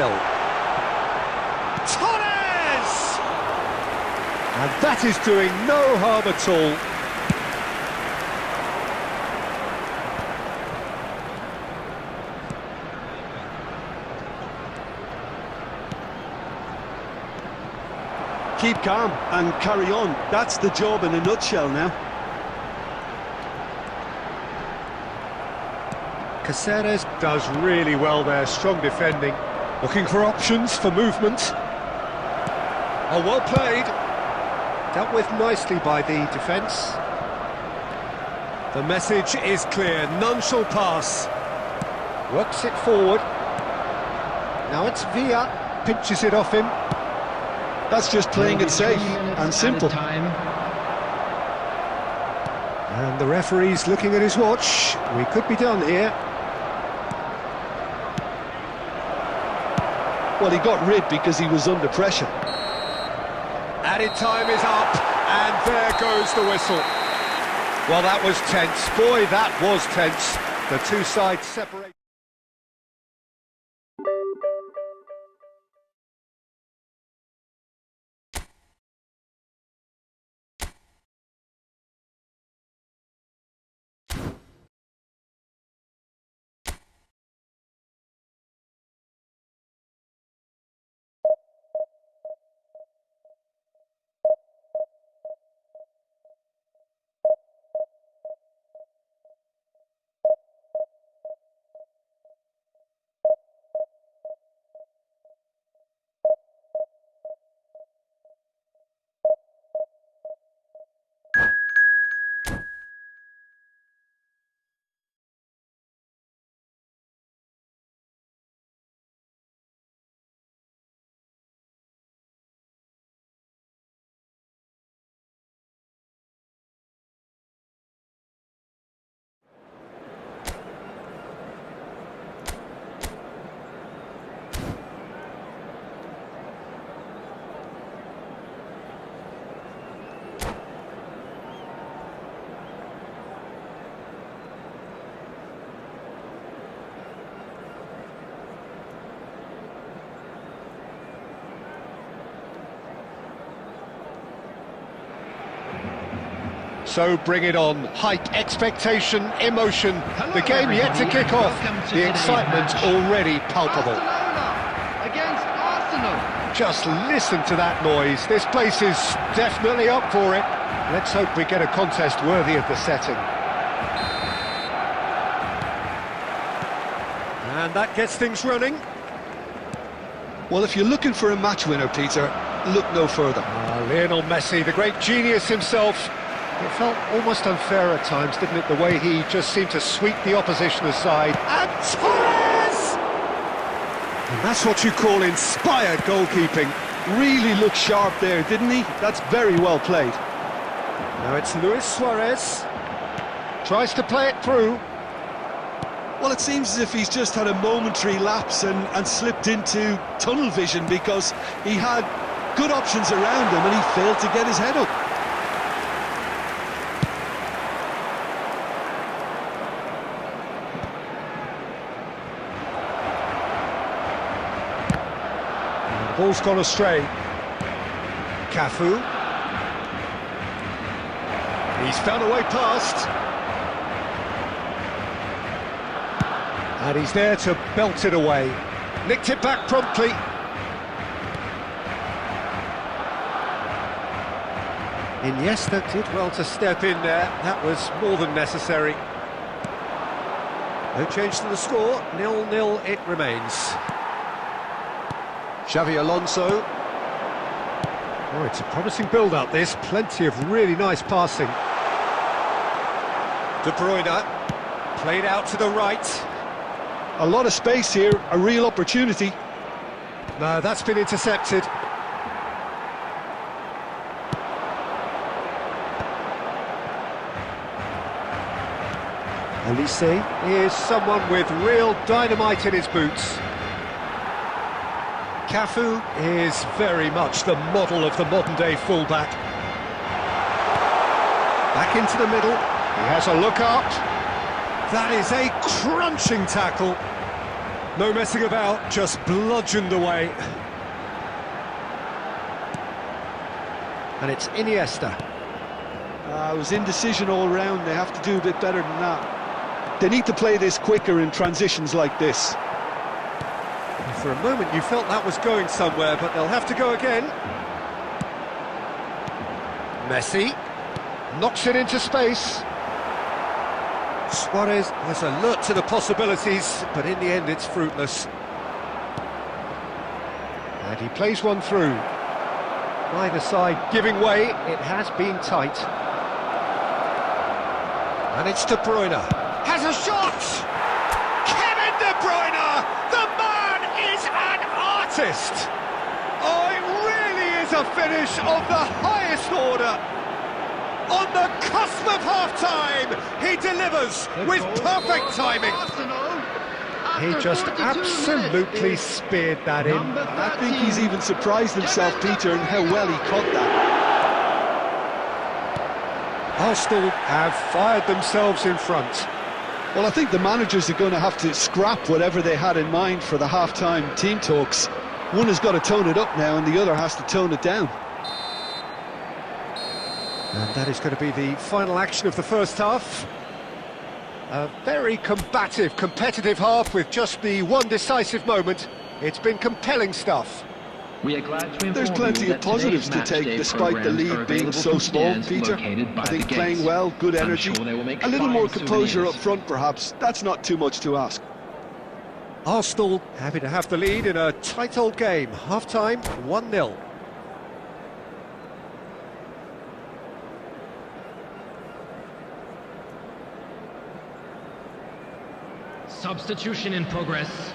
Speaker 5: Torres! And that is doing no harm at all.
Speaker 2: Keep calm and carry on. That's the job in a nutshell now.
Speaker 5: Caceres does really well there, strong defending. Looking for options for movement. Oh, well played. Dealt with nicely by the defence. The message is clear, none shall pass. Works it forward. Now it's Villa. Pinches it off him.
Speaker 2: That's just playing it safe and simple.
Speaker 5: And the referee's looking at his watch. We could be done here.
Speaker 2: Well, he got rid because he was under pressure.
Speaker 5: Added time is up, and there goes the whistle. Well, that was tense. Boy, that was tense. The two sides separate. So bring it on. Hype, expectation, emotion. The game yet to kick off. The excitement already palpable.
Speaker 3: Against Arsenal.
Speaker 5: Just listen to that noise. This place is definitely up for it. Let's hope we get a contest worthy of the setting. And that gets things running.
Speaker 2: Well, if you're looking for a match winner, Peter, look no further.
Speaker 5: Lionel Messi, the great genius himself. It felt almost unfair at times, didn't it, the way he just seemed to sweep the opposition aside. And Torres! And that's what you call inspired goalkeeping.
Speaker 2: Really looked sharp there, didn't he? That's very well played.
Speaker 5: Now it's Luis Suarez. Tries to play it through.
Speaker 2: Well, it seems as if he's just had a momentary lapse and slipped into tunnel vision because he had good options around him and he failed to get his head up.
Speaker 5: Ball's gone astray. Cafu. He's found a way past. And he's there to belt it away. Nicked it back promptly. Iniesta did well to step in there. That was more than necessary. No change to the score. 0-0 it remains. Xavi Alonso. Oh, it's a promising build-up, this. Plenty of really nice passing. De Bruyne. Played out to the right.
Speaker 2: A lot of space here, a real opportunity.
Speaker 5: No, that's been intercepted. Elise is someone with real dynamite in his boots. Cafu is very much the model of the modern-day fullback. Back into the middle. He has a look up. That is a crunching tackle. No messing about, just bludgeoned away. And it's Iniesta.
Speaker 2: It was indecision all round. They have to do a bit better than that. They need to play this quicker in transitions like this.
Speaker 5: For a moment you felt that was going somewhere, but they'll have to go again. Messi knocks it into space. Suarez was alert to the possibilities, but in the end it's fruitless. And he plays one through. Neither side giving way, it has been tight. And it's De Bruyne. Has a shot! Kevin De assist. Oh, it really is a finish of the highest order. On the cusp of half-time, he delivers with perfect timing. He just absolutely speared that in.
Speaker 2: I think he's even surprised himself, Peter, in how well he caught that.
Speaker 5: Arsenal have fired themselves in front.
Speaker 2: Well, I think the managers are going to have to scrap whatever they had in mind for the half-time team talks. One has got to tone it up now and the other has to tone it down.
Speaker 5: And that is going to be the final action of the first half. A very combative, competitive half with just the one decisive moment. It's been compelling stuff.
Speaker 3: We are glad to inform
Speaker 2: There's plenty
Speaker 3: you
Speaker 2: of
Speaker 3: that
Speaker 2: positives to
Speaker 3: today's
Speaker 2: take
Speaker 3: matchday
Speaker 2: despite the
Speaker 3: programs are
Speaker 2: lead being
Speaker 3: available
Speaker 2: so
Speaker 3: from
Speaker 2: small,
Speaker 3: stands
Speaker 2: Peter.
Speaker 3: located by
Speaker 2: I think
Speaker 3: the
Speaker 2: playing
Speaker 3: gates.
Speaker 2: well, good
Speaker 3: I'm
Speaker 2: energy.
Speaker 3: sure they will make
Speaker 2: A little
Speaker 3: fine
Speaker 2: more composure
Speaker 3: souvenirs.
Speaker 2: up front, perhaps. That's not too much to ask.
Speaker 5: Arsenal happy to have the lead in a tight old game. Half-time, 1-0.
Speaker 6: Substitution in progress.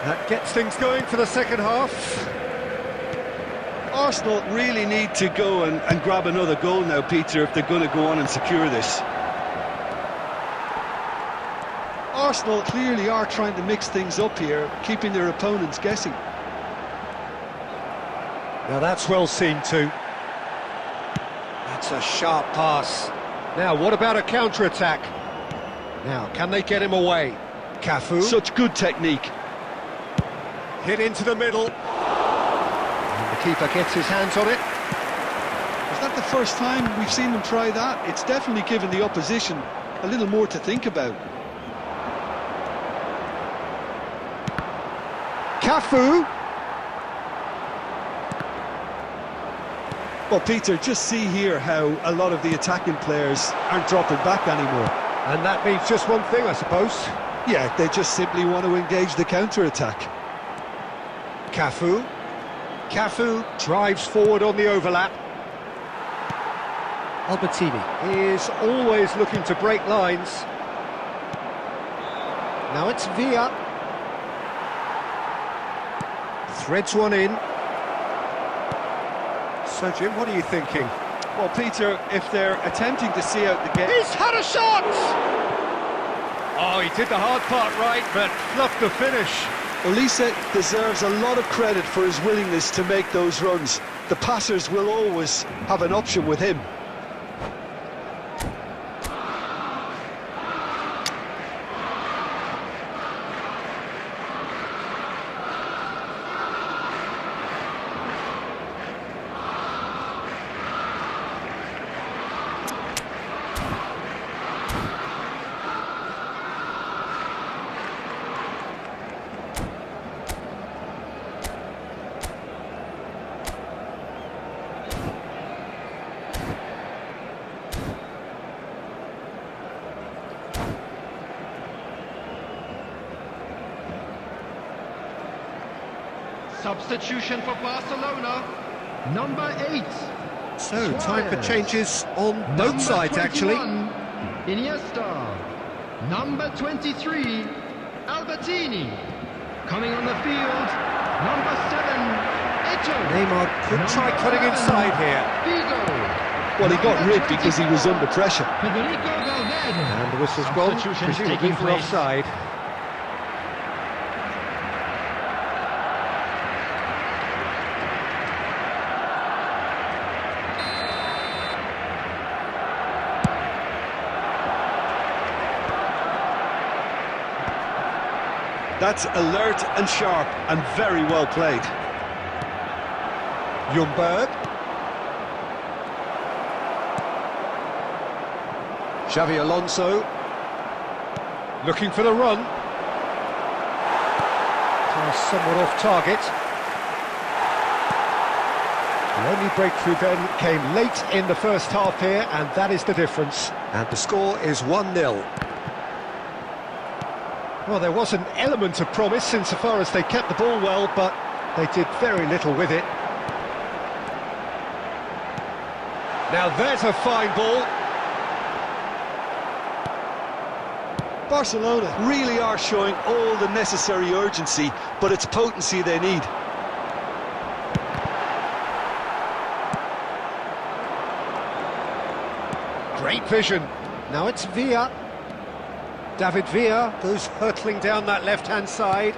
Speaker 5: That gets things going for the second half.
Speaker 2: Arsenal really need to go and grab another goal now, Peter, if they're going to go on and secure this. Arsenal clearly are trying to mix things up here, keeping their opponents guessing.
Speaker 5: Now that's well seen too. That's a sharp pass. Now what about a counter-attack? Now can they get him away? Cafu.
Speaker 2: Such good technique.
Speaker 5: Hit into the middle. And the keeper gets his hands on it.
Speaker 2: Is that the first time we've seen them try that? It's definitely given the opposition a little more to think about.
Speaker 5: Cafu.
Speaker 2: Well, Peter, just see here how a lot of the attacking players aren't dropping back anymore.
Speaker 5: And that means just one thing, I suppose.
Speaker 2: Yeah, they just simply want to engage the counter-attack.
Speaker 5: Cafu. Cafu drives forward on the overlap. Albertini is always looking to break lines. Now it's Villa. Threads one in. So, Jim, what are you thinking?
Speaker 2: Well, Peter, if they're attempting to see out the game...
Speaker 5: He's had a shot! Oh, he did the hard part right, but fluffed the finish.
Speaker 2: Olise deserves a lot of credit for his willingness to make those runs. The passers will always have an option with him.
Speaker 6: Substitution for Barcelona. Number 8.
Speaker 5: So, time for
Speaker 6: Suarez.
Speaker 5: changes on both
Speaker 6: Number
Speaker 5: sides, actually.
Speaker 6: 21, Iniesta. Number 23, Albertini. Coming on the field, number 7, Eto'o.
Speaker 5: Neymar could
Speaker 6: Number
Speaker 5: try cutting
Speaker 6: 11,
Speaker 5: inside here.
Speaker 6: Figo.
Speaker 2: Well, he got
Speaker 6: Number
Speaker 2: rid because he was
Speaker 6: 24,
Speaker 2: under pressure.
Speaker 6: Federico Valverde.
Speaker 5: And the whistle's gone,
Speaker 6: Substitution
Speaker 5: presumably
Speaker 6: taking
Speaker 5: for
Speaker 6: place.
Speaker 5: offside.
Speaker 2: That's alert and sharp and very well played.
Speaker 5: Ljungberg. Xavi Alonso. Looking for the run. Somewhat off target. The only breakthrough then came late in the first half here, and that is the difference. And the score is 1-0. Well, there was an element of promise insofar as they kept the ball well, but they did very little with it. Now there's a fine ball.
Speaker 2: Barcelona really are showing all the necessary urgency, but it's potency they need.
Speaker 5: Great vision. Now it's Villa. David Villa goes hurtling down that left-hand side.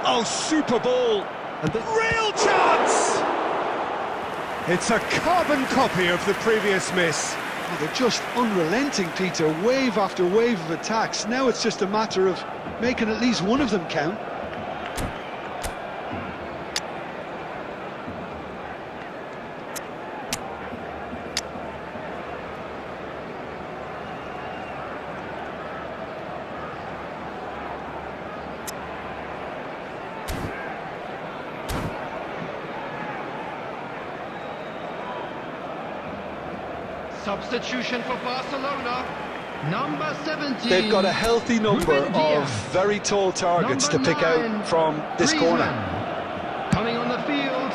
Speaker 5: Oh, super ball. And the real chance! It's a carbon copy of the previous miss.
Speaker 2: Oh, they're just unrelenting, Peter. Wave after wave of attacks. Now it's just a matter of making at least one of them count.
Speaker 6: Substitution for Barcelona. Number 17.
Speaker 2: They've got a healthy number
Speaker 6: Ruben
Speaker 2: of
Speaker 6: Diaz.
Speaker 2: very tall targets
Speaker 6: Number
Speaker 2: to pick
Speaker 6: 9,
Speaker 2: out from this
Speaker 6: Griezmann.
Speaker 2: corner.
Speaker 6: Coming on the field.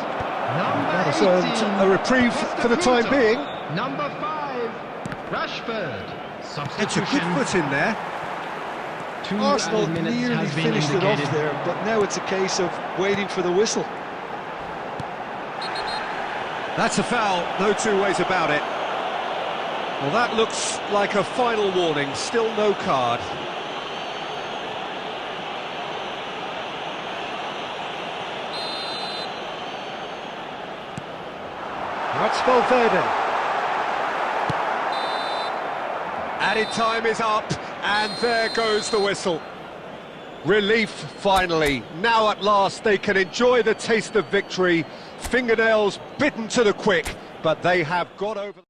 Speaker 6: Number
Speaker 5: That's
Speaker 6: 18.
Speaker 5: a reprieve for the time
Speaker 6: Costa.
Speaker 5: being.
Speaker 6: Number 5. Rashford.
Speaker 5: It's a
Speaker 6: Substitution.
Speaker 5: good foot in there.
Speaker 3: 2
Speaker 2: Arsenal
Speaker 3: added minutes
Speaker 2: nearly
Speaker 3: has been
Speaker 2: finished it
Speaker 3: indicated.
Speaker 2: off there, but now it's a case of waiting for the whistle.
Speaker 5: That's a foul, no two ways about it. Well, that looks like a final warning, still no card. That's Valverde. Added time is up, and there goes the whistle. Relief, finally. Now at last they can enjoy the taste of victory. Fingernails bitten to the quick, but they have got over...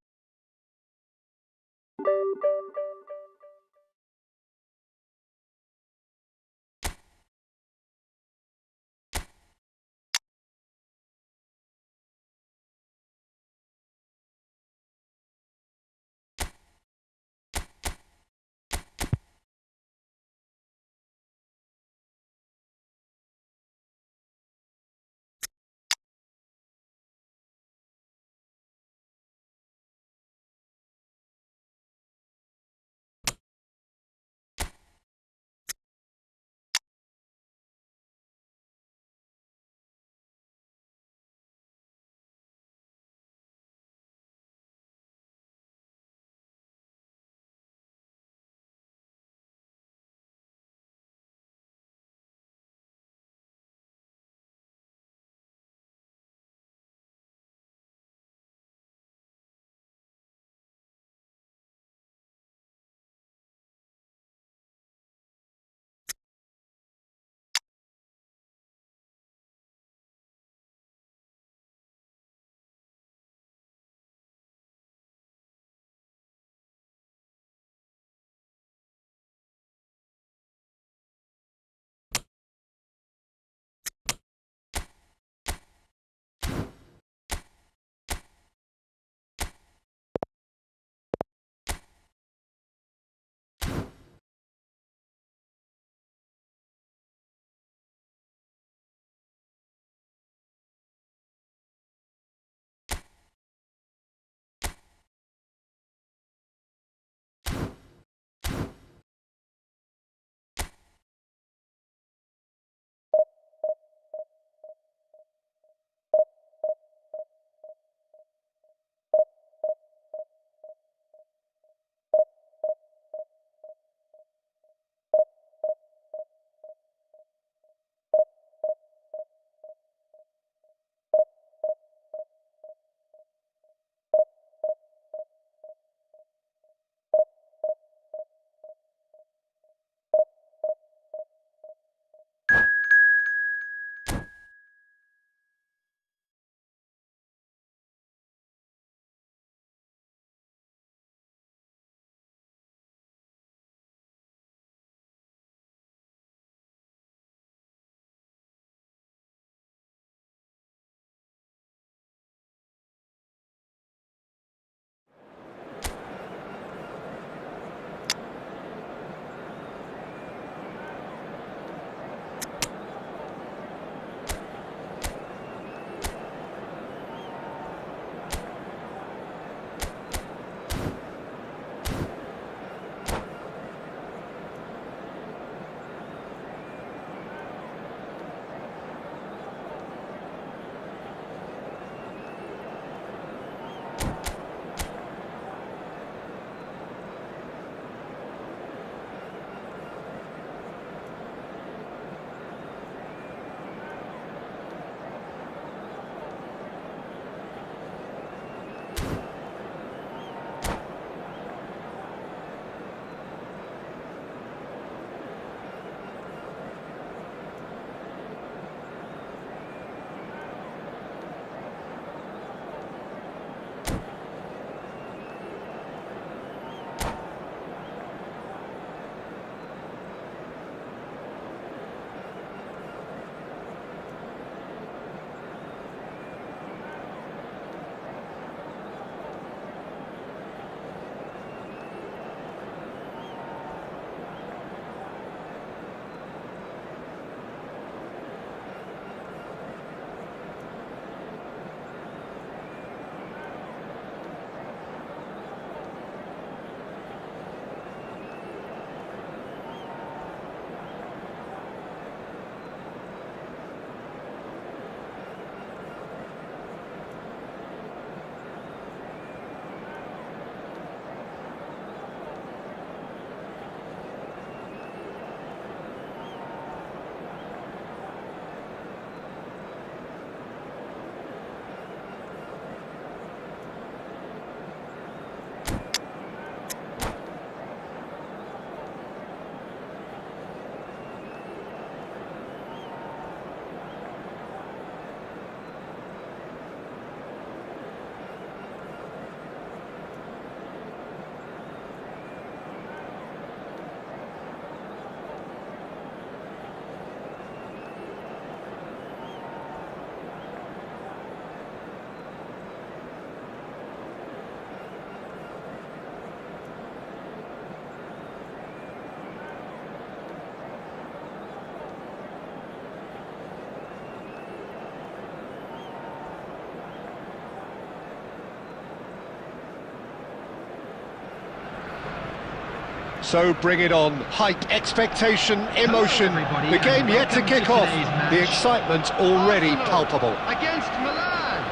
Speaker 5: So bring it on. Hype, expectation, emotion.
Speaker 6: Hello, everybody,
Speaker 5: The game
Speaker 6: and
Speaker 5: yet to
Speaker 6: welcome
Speaker 5: kick
Speaker 6: to
Speaker 5: off.
Speaker 6: today's match.
Speaker 5: The excitement already
Speaker 6: Arsenal
Speaker 5: palpable.
Speaker 6: Against Milan.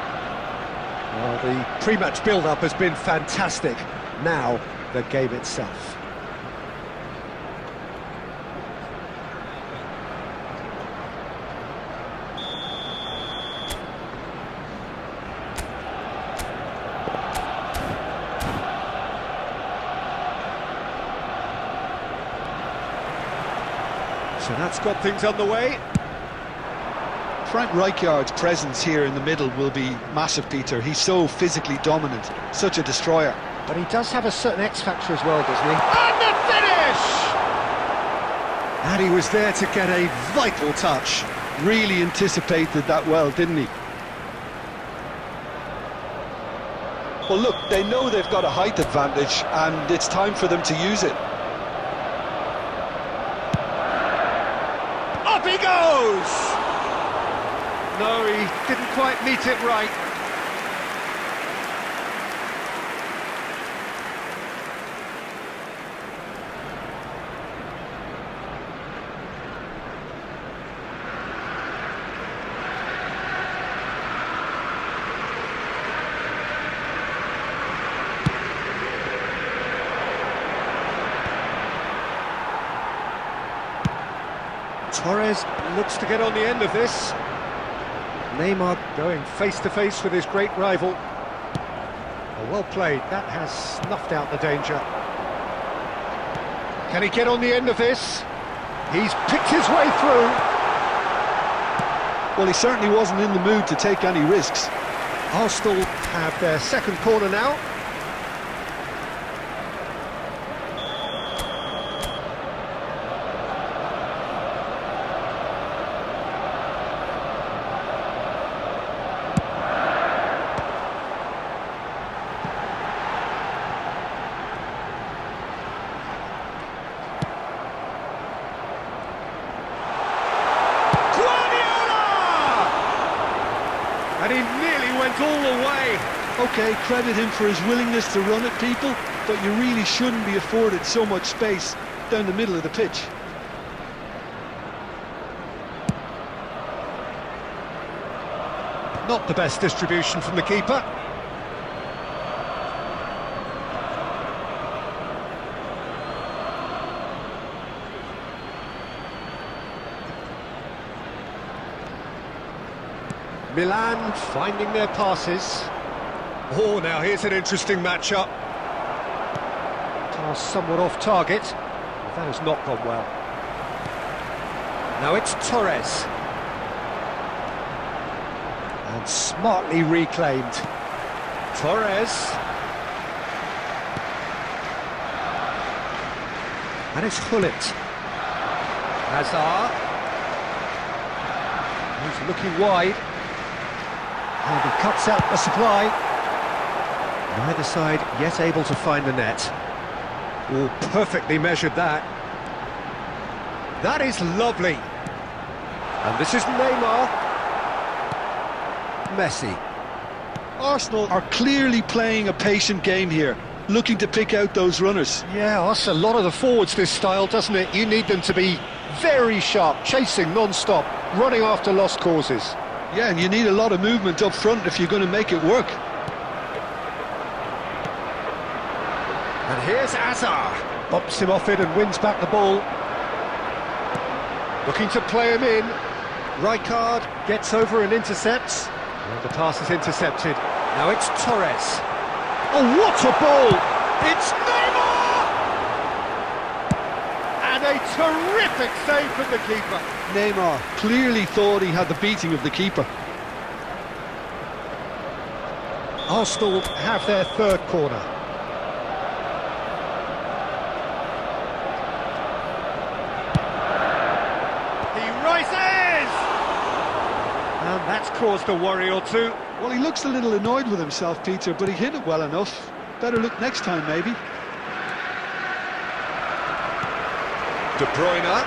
Speaker 5: Well, the pre-match build-up has been fantastic. Now, the game itself. So that's got things underway.
Speaker 2: Frank Rijkaard's presence here in the middle will be massive, Peter. He's so physically dominant, such a destroyer.
Speaker 5: But he does have a certain X-factor as well, doesn't he?
Speaker 1: And the finish!
Speaker 5: And he was there to get a vital touch.
Speaker 2: Really anticipated that well, didn't he? Well, look, they know they've got a height advantage, and it's time for them to use it.
Speaker 1: Up he goes!
Speaker 5: No, he didn't quite meet it right. Torres looks to get on the end of this. Neymar going face-to-face with his great rival. Oh, well played, that has snuffed out the danger. Can he get on the end of this? He's picked his way through.
Speaker 2: Well, he certainly wasn't in the mood to take any risks.
Speaker 5: Arsenal have their second corner now. And he nearly went all the way.
Speaker 2: OK, credit him for his willingness to run at people, but you really shouldn't be afforded so much space down the middle of the pitch.
Speaker 5: Not the best distribution from the keeper. Milan finding their passes. Oh, now here's an interesting matchup. Pass somewhat off target. That has not gone well. Now it's Torres. And smartly reclaimed. Torres. And it's Hullet. Hazard. He's looking wide. And he cuts out the supply. Neither side yet able to find the net. Oh, perfectly measured that. That is lovely. And this is Neymar. Messi.
Speaker 2: Arsenal are clearly playing a patient game here, looking to pick out those runners.
Speaker 5: Yeah, that's a lot of the forwards, this style, doesn't it? You need them to be very sharp, chasing non-stop, running after lost causes.
Speaker 2: Yeah, and you need a lot of movement up front if you're going to make it work.
Speaker 5: And here's Hazard. Bumps him off it and wins back the ball. Looking to play him in. Rijkaard gets over and intercepts. And the pass is intercepted. Now it's Torres. Oh, what a ball! It's Neymar! And a terrific save from the keeper.
Speaker 2: Neymar clearly thought he had the beating of the keeper.
Speaker 5: Arsenal have their third corner. He rises! And that's caused a worry or two.
Speaker 2: Well, he looks a little annoyed with himself, Peter, but he hit it well enough. Better look next time, maybe.
Speaker 5: De Bruyne.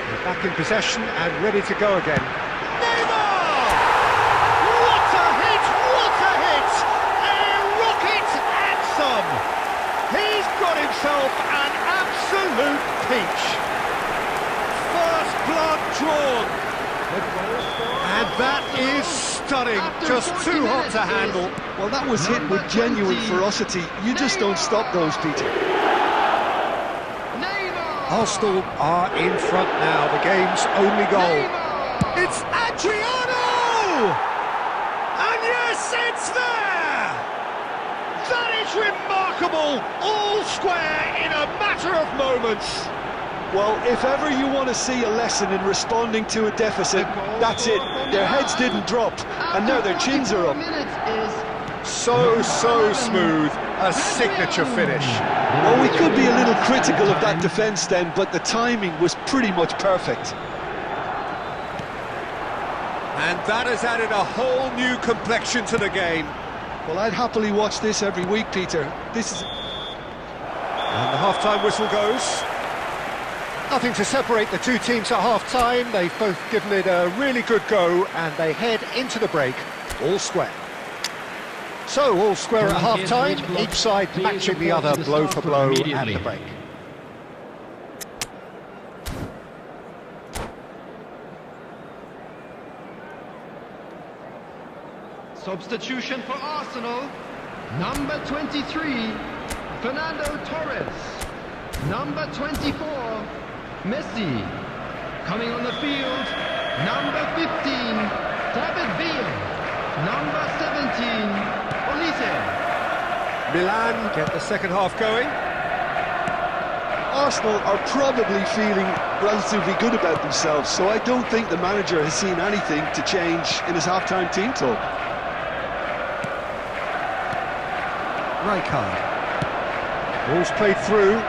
Speaker 5: They're back in possession and ready to go again.
Speaker 1: Neymar! What a hit! What a hit! A rocket and some! He's
Speaker 5: absolute peach. First blood drawn. And that is stunning, just too hot to handle.
Speaker 2: Well, that was hit with genuine ferocity. You just don't stop those, Peter.
Speaker 5: Arsenal are in front now, the game's only goal. It's Adriano! And yes, it's there!
Speaker 1: That is remarkable! All square in a matter of moments.
Speaker 2: Well, if ever you want to see a lesson in responding to a deficit, that's it. Their heads didn't drop, and now their chins are up.
Speaker 5: So smooth, a signature finish.
Speaker 2: Well, we could be a little critical of that defence then, but the timing was pretty much perfect.
Speaker 5: And that has added a whole new complexion to the game.
Speaker 2: Well, I'd happily watch this every week, Peter. This is...
Speaker 5: And the half-time whistle goes. Nothing to separate the two teams at half-time. They've both given it a really good go, and they head into the break, all square. So, all square at half-time, each side matching the other blow for blow at the break.
Speaker 6: Substitution for Arsenal. Number 23, Fernando Torres. Number 24, Messi. Coming on the field, number 15, David Villa. Number 17, Olise.
Speaker 5: Milan get the second half going.
Speaker 2: Arsenal are probably feeling relatively good about themselves, so I don't think the manager has seen anything to change in his half-time team talk.
Speaker 5: Rijkaard. Ball's played through.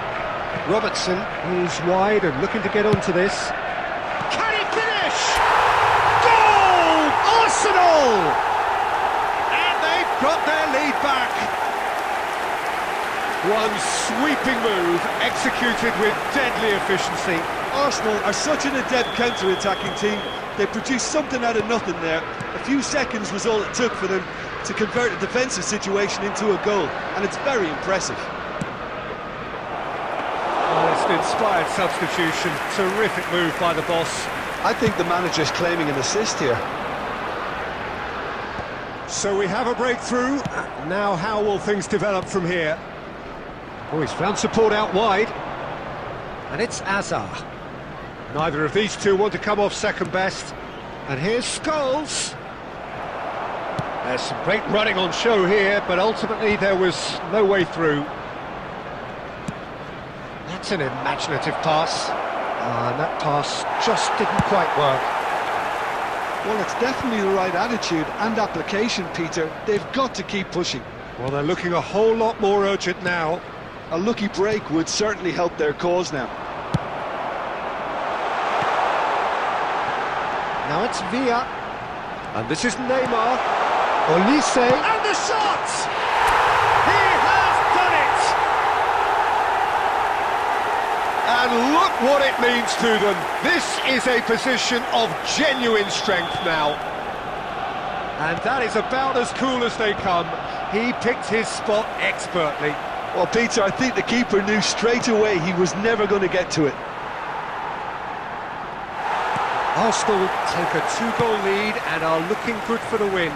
Speaker 5: Robertson is wide and looking to get onto this.
Speaker 1: Can he finish? Goal! Arsenal!
Speaker 5: And they've got their lead back. One sweeping move, executed with deadly efficiency.
Speaker 2: Arsenal are such an adept counter-attacking team. They produced something out of nothing there. A few seconds was all it took for them to convert a defensive situation into a goal, and it's very impressive.
Speaker 5: Well, it's an inspired substitution. Terrific move by the boss.
Speaker 2: I think the manager's claiming an assist here.
Speaker 5: So we have a breakthrough. Now how will things develop from here? Oh, he's found support out wide. And it's Azar. Neither of these two want to come off second best. And here's Scholes. There's some great running on show here, but ultimately there was no way through. That's an imaginative pass. And that pass just didn't quite work.
Speaker 2: Well, it's definitely the right attitude and application, Peter. They've got to keep pushing.
Speaker 5: Well, they're looking a whole lot more urgent now.
Speaker 2: A lucky break would certainly help their cause now.
Speaker 5: Now it's Villa. And this is Neymar. Olise.
Speaker 1: And the shot! He has done it!
Speaker 5: And look what it means to them. This is a position of genuine strength now. And that is about as cool as they come. He picked his spot expertly.
Speaker 2: Well, Peter, I think the keeper knew straight away he was never going to get to it.
Speaker 5: Arsenal take a two-goal lead and are looking good for the win.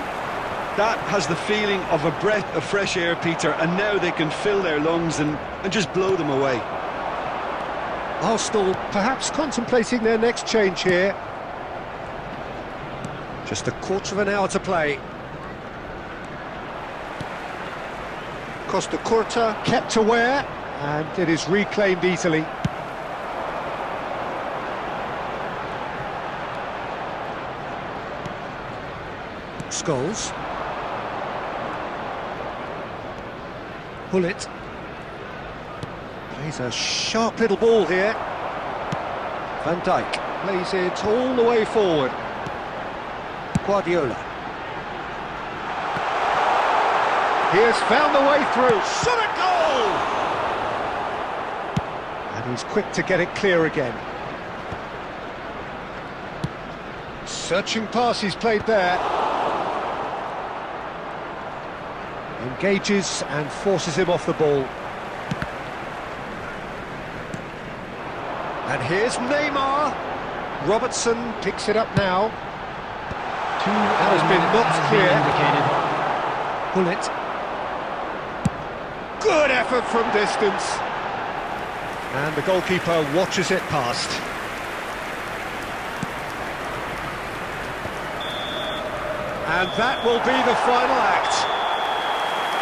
Speaker 2: That has the feeling of a breath of fresh air, Peter, and now they can fill their lungs and just blow them away.
Speaker 5: Arsenal perhaps contemplating their next change here. Just a quarter of an hour to play. Costa Curta kept aware, and it is reclaimed easily. Scholes. Hullet. Plays a sharp little ball here. Van Dijk plays it all the way forward. Guardiola. He has found the way through.
Speaker 1: Shot a goal!
Speaker 5: And he's quick to get it clear again. Searching pass he's played there. Engages and forces him off the ball. Here's Neymar. Robertson picks it up now.
Speaker 3: That
Speaker 5: has been knocked clear.
Speaker 3: Indicated.
Speaker 5: Bullet. Good effort from distance. And the goalkeeper watches it past. And that will be the final act.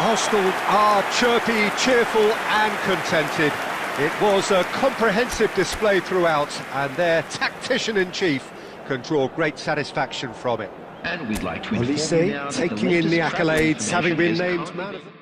Speaker 5: Arsenal are chirpy, cheerful and contented. It was a comprehensive display throughout, and their tactician-in-chief can draw great satisfaction from it.
Speaker 3: And we'd like to inform you
Speaker 5: Olise
Speaker 3: now that
Speaker 5: taking in the
Speaker 3: latest travel
Speaker 5: accolades, having been
Speaker 3: information
Speaker 5: named
Speaker 3: is
Speaker 5: man of the...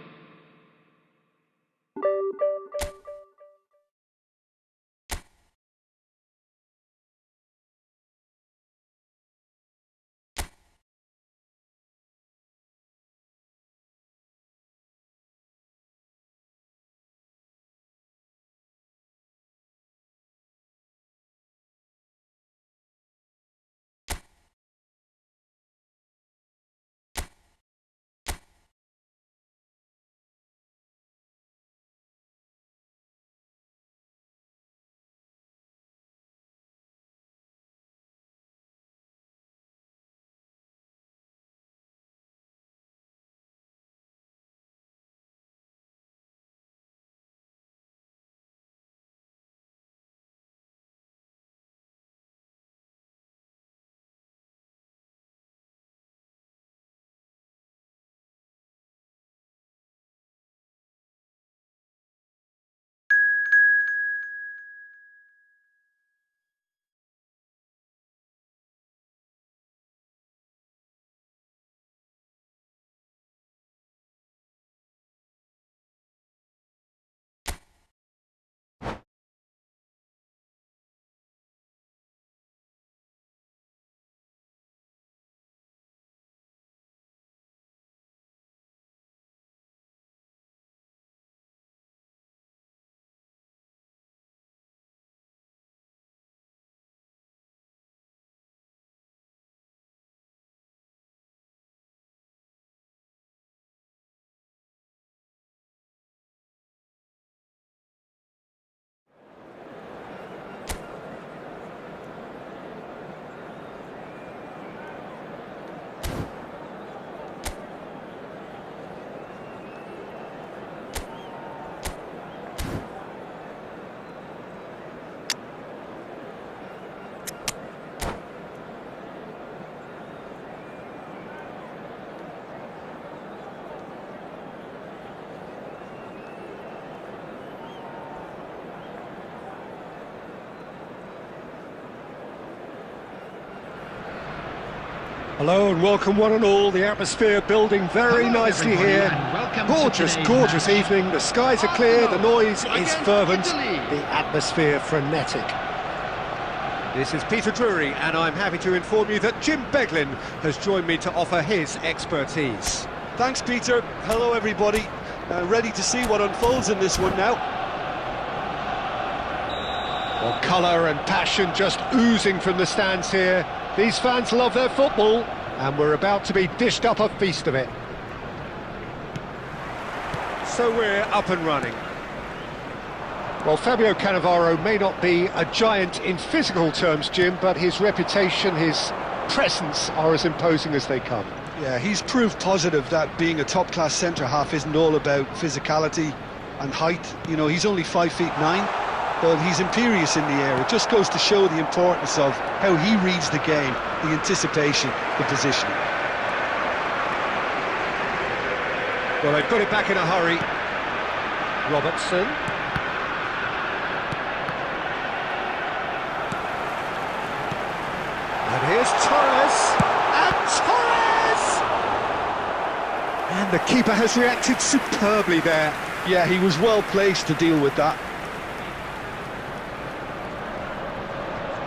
Speaker 5: Hello and welcome one and all. The atmosphere building very
Speaker 6: Hello,
Speaker 5: nicely
Speaker 6: everybody,
Speaker 5: here.
Speaker 6: and welcome to
Speaker 5: Gorgeous,
Speaker 6: today's
Speaker 5: gorgeous
Speaker 6: match.
Speaker 5: evening. The skies are clear, the noise is
Speaker 6: Against
Speaker 5: fervent,
Speaker 6: Italy.
Speaker 5: the atmosphere frenetic. This is Peter Drury, and I'm happy to inform you that Jim Beglin has joined me to offer his expertise.
Speaker 2: Thanks, Peter. Hello, everybody. Ready to see what unfolds in this one now.
Speaker 5: Well, colour and passion just oozing from the stands here. These fans love their football, and we're about to be dished up a feast of it. So we're up and running. Well, Fabio Cannavaro may not be a giant in physical terms, Jim, but his reputation, his presence are as imposing as they come.
Speaker 2: Yeah, he's proof positive that being a top-class centre-half isn't all about physicality and height. You know, he's only 5'9", but he's imperious in the air. It just goes to show the importance of how he reads the game, the anticipation, the positioning.
Speaker 5: Well, they put it back in a hurry. Robertson. And here's Torres. And Torres! And the keeper has reacted superbly there.
Speaker 2: Yeah, he was well placed to deal with that.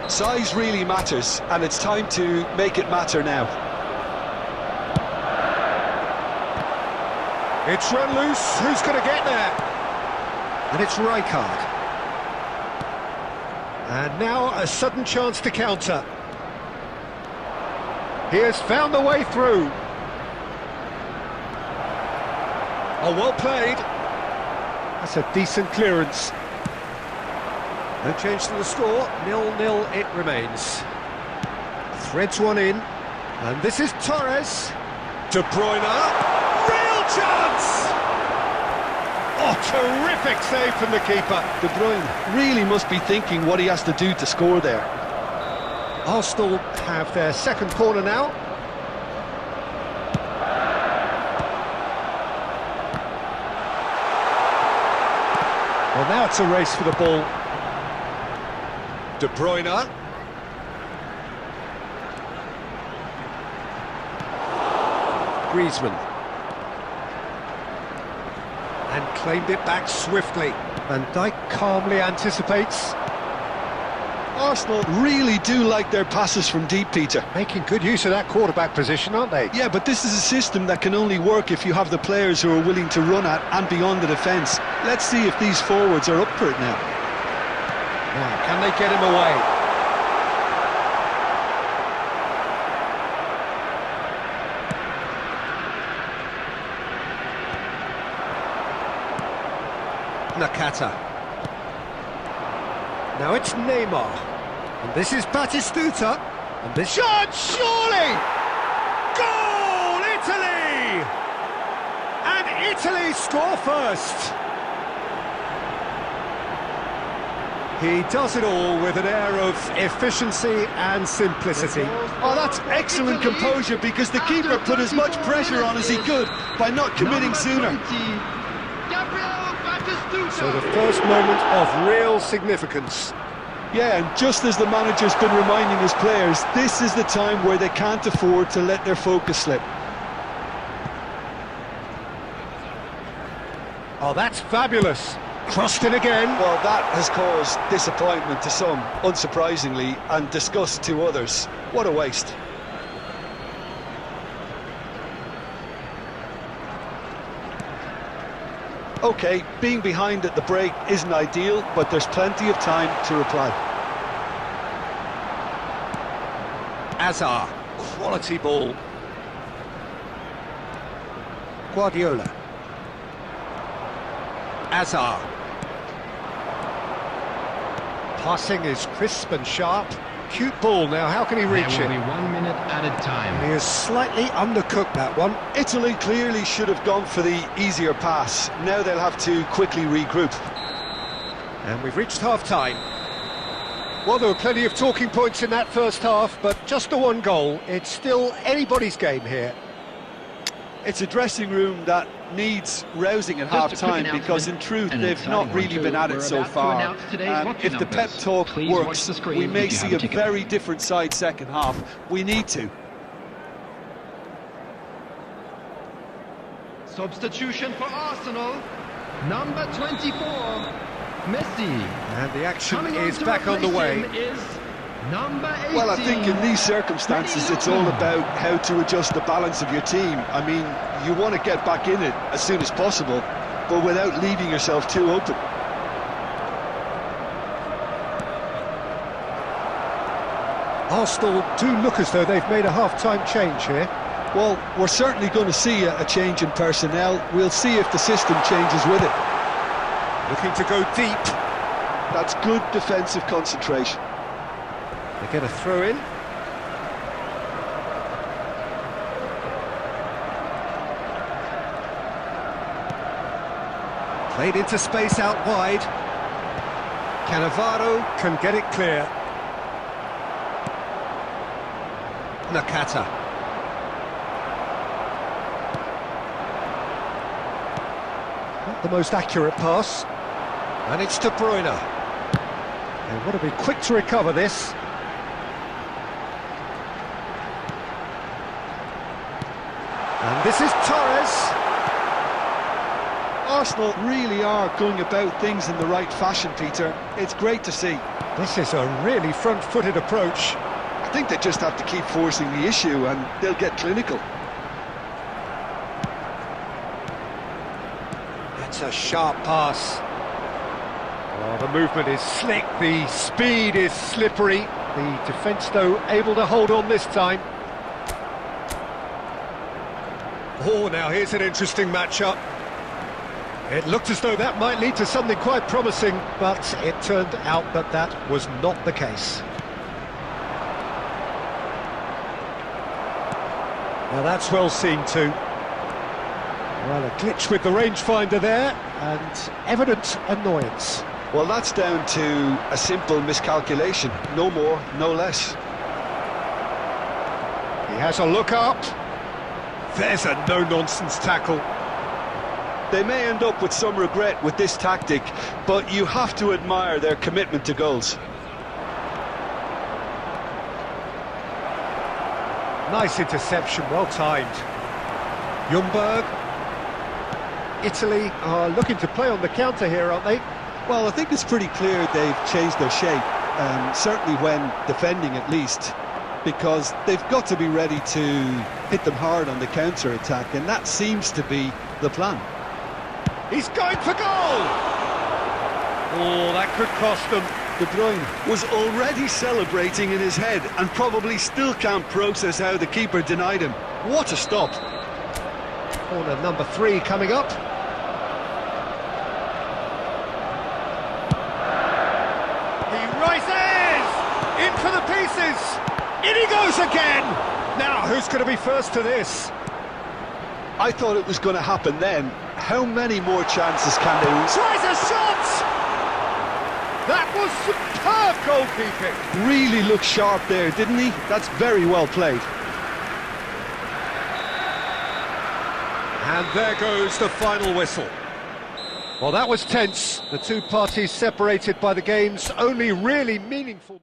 Speaker 2: Size really matters, and it's time to make it matter now.
Speaker 5: It's run loose. Who's going to get there? And it's Rijkaard. And now a sudden chance to counter. He has found the way through. Oh, well played. That's a decent clearance. No change to the score, 0-0 it remains. Threads one in, and this is Torres. De Bruyne, real chance!
Speaker 1: Oh, terrific save from the keeper.
Speaker 2: De Bruyne really must be thinking what he has to do to score there.
Speaker 5: Arsenal have their second corner now. Well, now it's a race for the ball. De Bruyne. Griezmann. And claimed it back swiftly. Van Dijk calmly anticipates.
Speaker 2: Arsenal really do like their passes from deep, Peter.
Speaker 5: Making good use of that quarterback position, aren't they?
Speaker 2: Yeah, but this is a system that can only work if you have the players who are willing to run at and beyond the defence. Let's see if these forwards are up for it now.
Speaker 5: Now, can they get him away? Nakata. Now it's Neymar. And this is Batistuta. And this
Speaker 1: Shot, surely! Goal, Italy!
Speaker 5: And Italy score first. He does it all with an air of efficiency and simplicity.
Speaker 2: Oh, that's excellent composure because the keeper put as much pressure on as he could by not committing sooner.
Speaker 5: So the first moment of real significance.
Speaker 2: Yeah, and just as the manager's been reminding his players, this is the time where they can't afford to let their focus slip.
Speaker 5: Oh, that's fabulous. Crossed in again.
Speaker 2: Well, that has caused disappointment to some, unsurprisingly, and disgust to others. What a waste. OK, being behind at the break isn't ideal, but there's plenty of time to reply.
Speaker 5: Azar, quality ball. Guardiola. Azar. Passing is crisp and sharp. Cute ball now, how can he reach
Speaker 3: There
Speaker 5: it?
Speaker 3: will be 1 minute at a time.
Speaker 5: He is slightly undercooked, that one.
Speaker 2: Italy clearly should have gone for the easier pass. Now they'll have to quickly regroup.
Speaker 5: And we've reached half-time. Well, there were plenty of talking points in that first half, but just the one goal. It's still anybody's game here.
Speaker 2: It's a dressing room that needs rousing at
Speaker 3: Just a quick
Speaker 2: half-time because in truth
Speaker 3: An
Speaker 2: they've
Speaker 3: exciting
Speaker 2: not
Speaker 3: one
Speaker 2: really
Speaker 3: too.
Speaker 2: been at it
Speaker 3: We're
Speaker 2: so
Speaker 3: about to
Speaker 2: far.
Speaker 3: announce today's watch
Speaker 2: If the pep
Speaker 3: numbers.
Speaker 2: talk
Speaker 3: Please watch
Speaker 2: works,
Speaker 3: the screen
Speaker 2: we may
Speaker 3: if you have
Speaker 2: see
Speaker 3: a
Speaker 2: a
Speaker 3: ticket.
Speaker 2: very different side second half. We need to.
Speaker 6: Substitution for Arsenal. Number 24, Messi.
Speaker 5: And the action
Speaker 6: Coming
Speaker 5: is
Speaker 6: to
Speaker 5: back on the way.
Speaker 6: replace him is number 18.
Speaker 2: Well, I think in these circumstances it's all about how to adjust the balance of your team. I mean, you want to get back in it as soon as possible, but without leaving yourself too open.
Speaker 5: Arsenal do look as though they've made a half-time change here.
Speaker 2: Well, we're certainly going to see a change in personnel. We'll see if the system changes with it.
Speaker 5: Looking to go deep.
Speaker 2: That's good defensive concentration.
Speaker 5: They get a throw in. Played into space out wide. Cannavaro can get it clear. Nakata. Not the most accurate pass. And it's De Bruyne. They want to be quick to recover this. And this is Torres.
Speaker 2: Arsenal really are going about things in the right fashion, Peter. It's great to see.
Speaker 5: This is a really front-footed approach.
Speaker 2: I think they just have to keep forcing the issue and they'll get clinical.
Speaker 5: It's a sharp pass. Oh, the movement is slick, the speed is slippery. The defence, though, able to hold on this time. Oh, now here's an interesting matchup. It looked as though that might lead to something quite promising, but it turned out that that was not the case. Now that's well seen too. Well, a glitch with the rangefinder there, and evident annoyance.
Speaker 2: Well, that's down to a simple miscalculation. No more, no less.
Speaker 5: He has a look up. There's a no-nonsense tackle.
Speaker 2: They may end up with some regret with this tactic, but you have to admire their commitment to goals.
Speaker 5: Nice interception, well timed. Ljungberg. Italy are looking to play on the counter here, aren't they?
Speaker 2: Well, I think it's pretty clear they've changed their shape, certainly when defending at least, because they've got to be ready to hit them hard on the counter-attack, and that seems to be the plan.
Speaker 5: He's going for goal! Oh, that could cost them.
Speaker 2: De Bruyne was already celebrating in his head and probably still can't process how the keeper denied him. What a stop!
Speaker 5: Corner number 3 coming up. He rises! In for the pieces! In he goes again! Now, who's going to be first to this?
Speaker 2: I thought it was going to happen then. How many more chances can they lose?
Speaker 5: Tries a shot! That was superb goalkeeping!
Speaker 2: Really looked sharp there, didn't he? That's very well played.
Speaker 5: And there goes the final whistle. Well, that was tense. The two parties separated by the game's only really meaningful...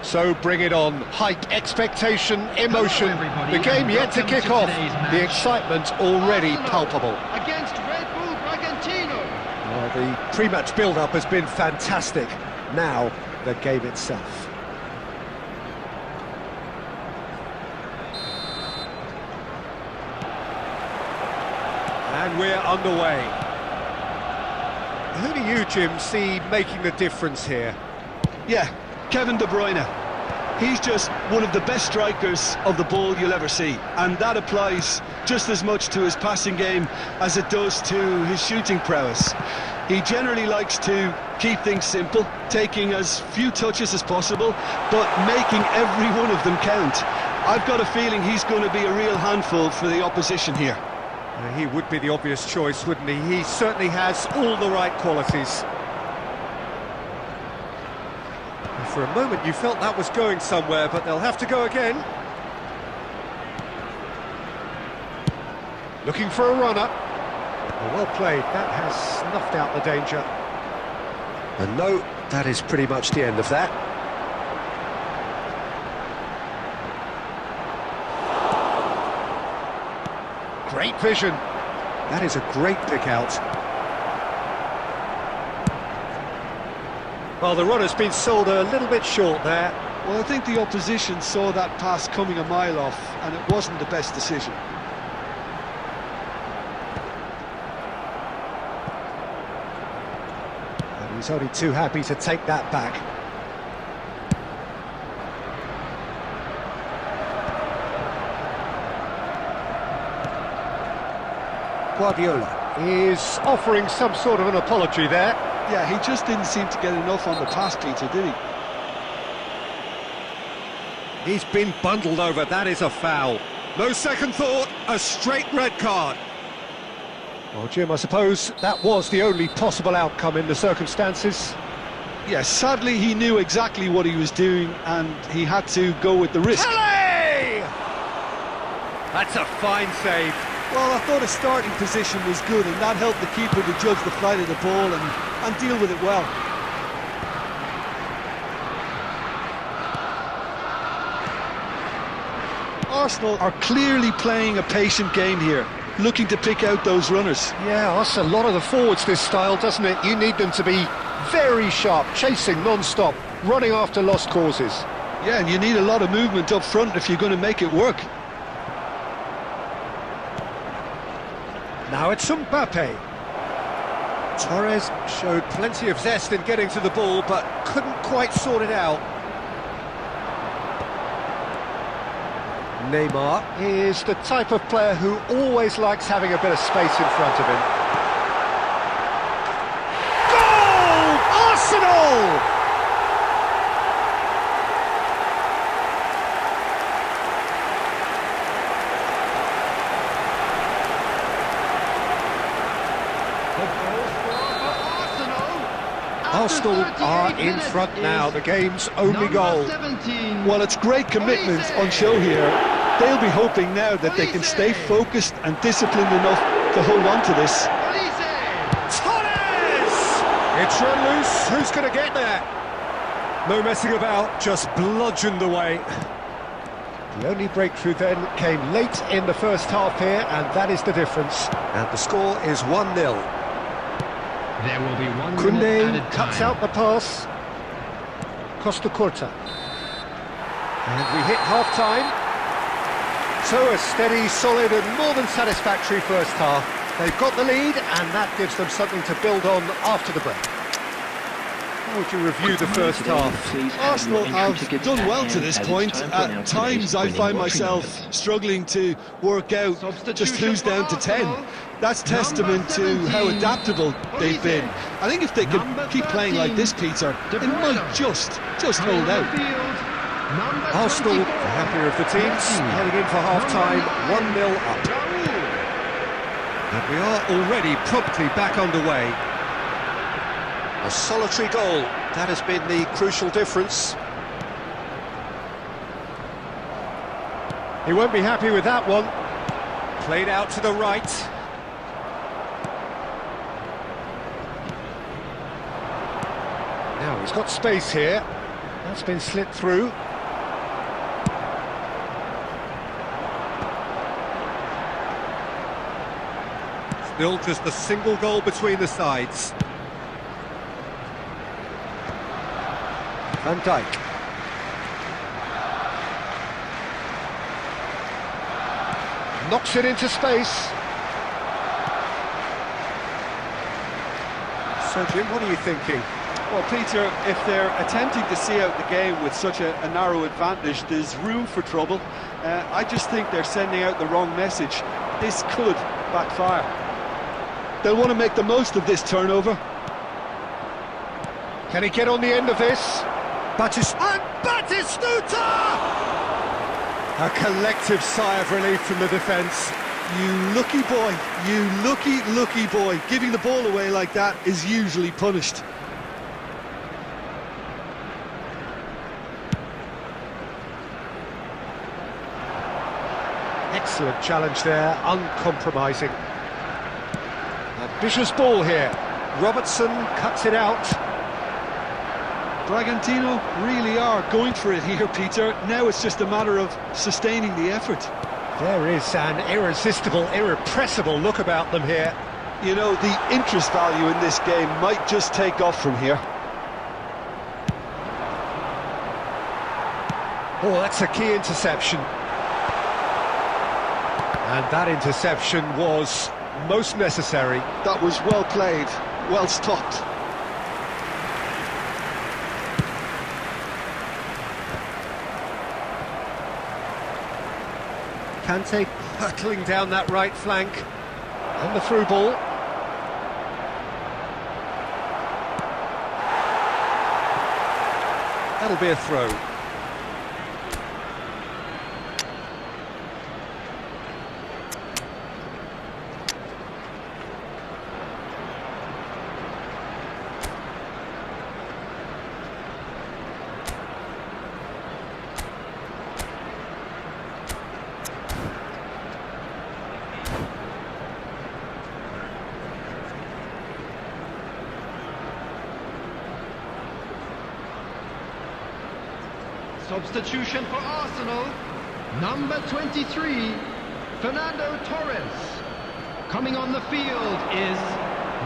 Speaker 5: So bring it on. Hype, expectation, emotion.
Speaker 6: Hello,
Speaker 5: The game yet to
Speaker 6: welcome
Speaker 5: kick
Speaker 6: to
Speaker 5: off.
Speaker 6: today's match.
Speaker 5: The excitement already palpable.
Speaker 6: Against Red Bull Bragantino.
Speaker 5: Well, the pre-match build-up has been fantastic. Now, the game itself. And we're underway. Who do you, Jim, see making the difference here?
Speaker 2: Yeah, Kevin De Bruyne. He's just one of the best strikers of the ball you'll ever see, and that applies just as much to his passing game as it does to his shooting prowess. He generally likes to keep things simple, taking as few touches as possible, but making every one of them count. I've got a feeling he's going to be a real handful for the opposition here.
Speaker 5: He would be the obvious choice, wouldn't he? He certainly has all the right qualities. For a moment you felt that was going somewhere, but they'll have to go again. Looking for a runner. Well played, that has snuffed out the danger. And no, that is pretty much the end of that. Great vision. That is a great pick out. Well, the runner's been sold a little bit short there.
Speaker 2: Well, I think the opposition saw that pass coming a mile off, and it wasn't the best decision.
Speaker 5: And he's only too happy to take that back. Guardiola is offering some sort of an apology there.
Speaker 2: Yeah, he just didn't seem to get enough on the pass, Peter, did he?
Speaker 5: He's been bundled over, that is a foul. No second thought, a straight red card. Well, Jim, I suppose that was the only possible outcome in the circumstances.
Speaker 2: Yes, sadly he knew exactly what he was doing and he had to go with the risk.
Speaker 5: Kelly! That's a fine save.
Speaker 2: Well, I thought his starting position was good and that helped the keeper to judge the flight of the ball and deal with it well. Arsenal are clearly playing a patient game here, looking to pick out those runners.
Speaker 5: Yeah, that's a lot of the forwards, this style, doesn't it? You need them to be very sharp, chasing non-stop, running after lost causes.
Speaker 2: Yeah, and you need a lot of movement up front if you're going to make it work.
Speaker 5: Now it's Mbappe. Torres showed plenty of zest in getting to the ball, but couldn't quite sort it out. Neymar is the type of player who always likes having a bit of space in front of him. Goal! Arsenal! Arsenal are in front now, the game's only goal.
Speaker 2: Well, it's great commitment on show here. They'll be hoping now that they can stay focused and disciplined enough to hold on to this.
Speaker 5: Torres! It's run loose, who's going to get there? No messing about, just bludgeoned away. The only breakthrough then came late in the first half here, and that is the difference. And the score is 1-0.
Speaker 3: There will be 1 minute
Speaker 5: Koundé
Speaker 3: added
Speaker 5: cuts
Speaker 3: time.
Speaker 5: out the pass. Costa Curta. And we hit half-time. So a steady, solid and more than satisfactory first half. They've got the lead and that gives them something to build on after the break. How would you review the first half?
Speaker 2: Arsenal have done well to this point. At times I find myself struggling to work out just who's down to 10. That's testament to how adaptable they've been. I think if they could keep playing like this, Peter, they might just hold out.
Speaker 5: Arsenal, the happier of the teams, heading in for half-time, 1-0 up. And we are already promptly back underway. A solitary goal, that has been the crucial difference. He won't be happy with that one. Played out to the right. Now he's got space here. That's been slit through. Still just a single goal between the sides. Van Dijk. Knocks it into space. So, Jim, what are you thinking?
Speaker 2: Well, Peter, if they're attempting to see out the game with such a narrow advantage, there's room for trouble. I just think they're sending out the wrong message. This could backfire. They'll want to make the most of this turnover.
Speaker 5: Can he get on the end of this? Batistuta! A collective sigh of relief from the defence.
Speaker 2: You lucky boy, you lucky boy. Giving the ball away like that is usually punished.
Speaker 5: Excellent challenge there, uncompromising. Ambitious ball here. Robertson cuts it out.
Speaker 2: Bragantino really are going for it here, Peter. Now it's just a matter of sustaining the effort.
Speaker 5: There is an irresistible, irrepressible look about them here.
Speaker 2: You know, the interest value in this game might just take off from here.
Speaker 5: Oh, that's a key interception. And that interception was most necessary.
Speaker 2: That was well played, well stopped.
Speaker 5: Kante hurtling down that right flank. And the through ball. That'll be a throw.
Speaker 6: Substitution for Arsenal. Number 23, Fernando Torres. Coming on the field is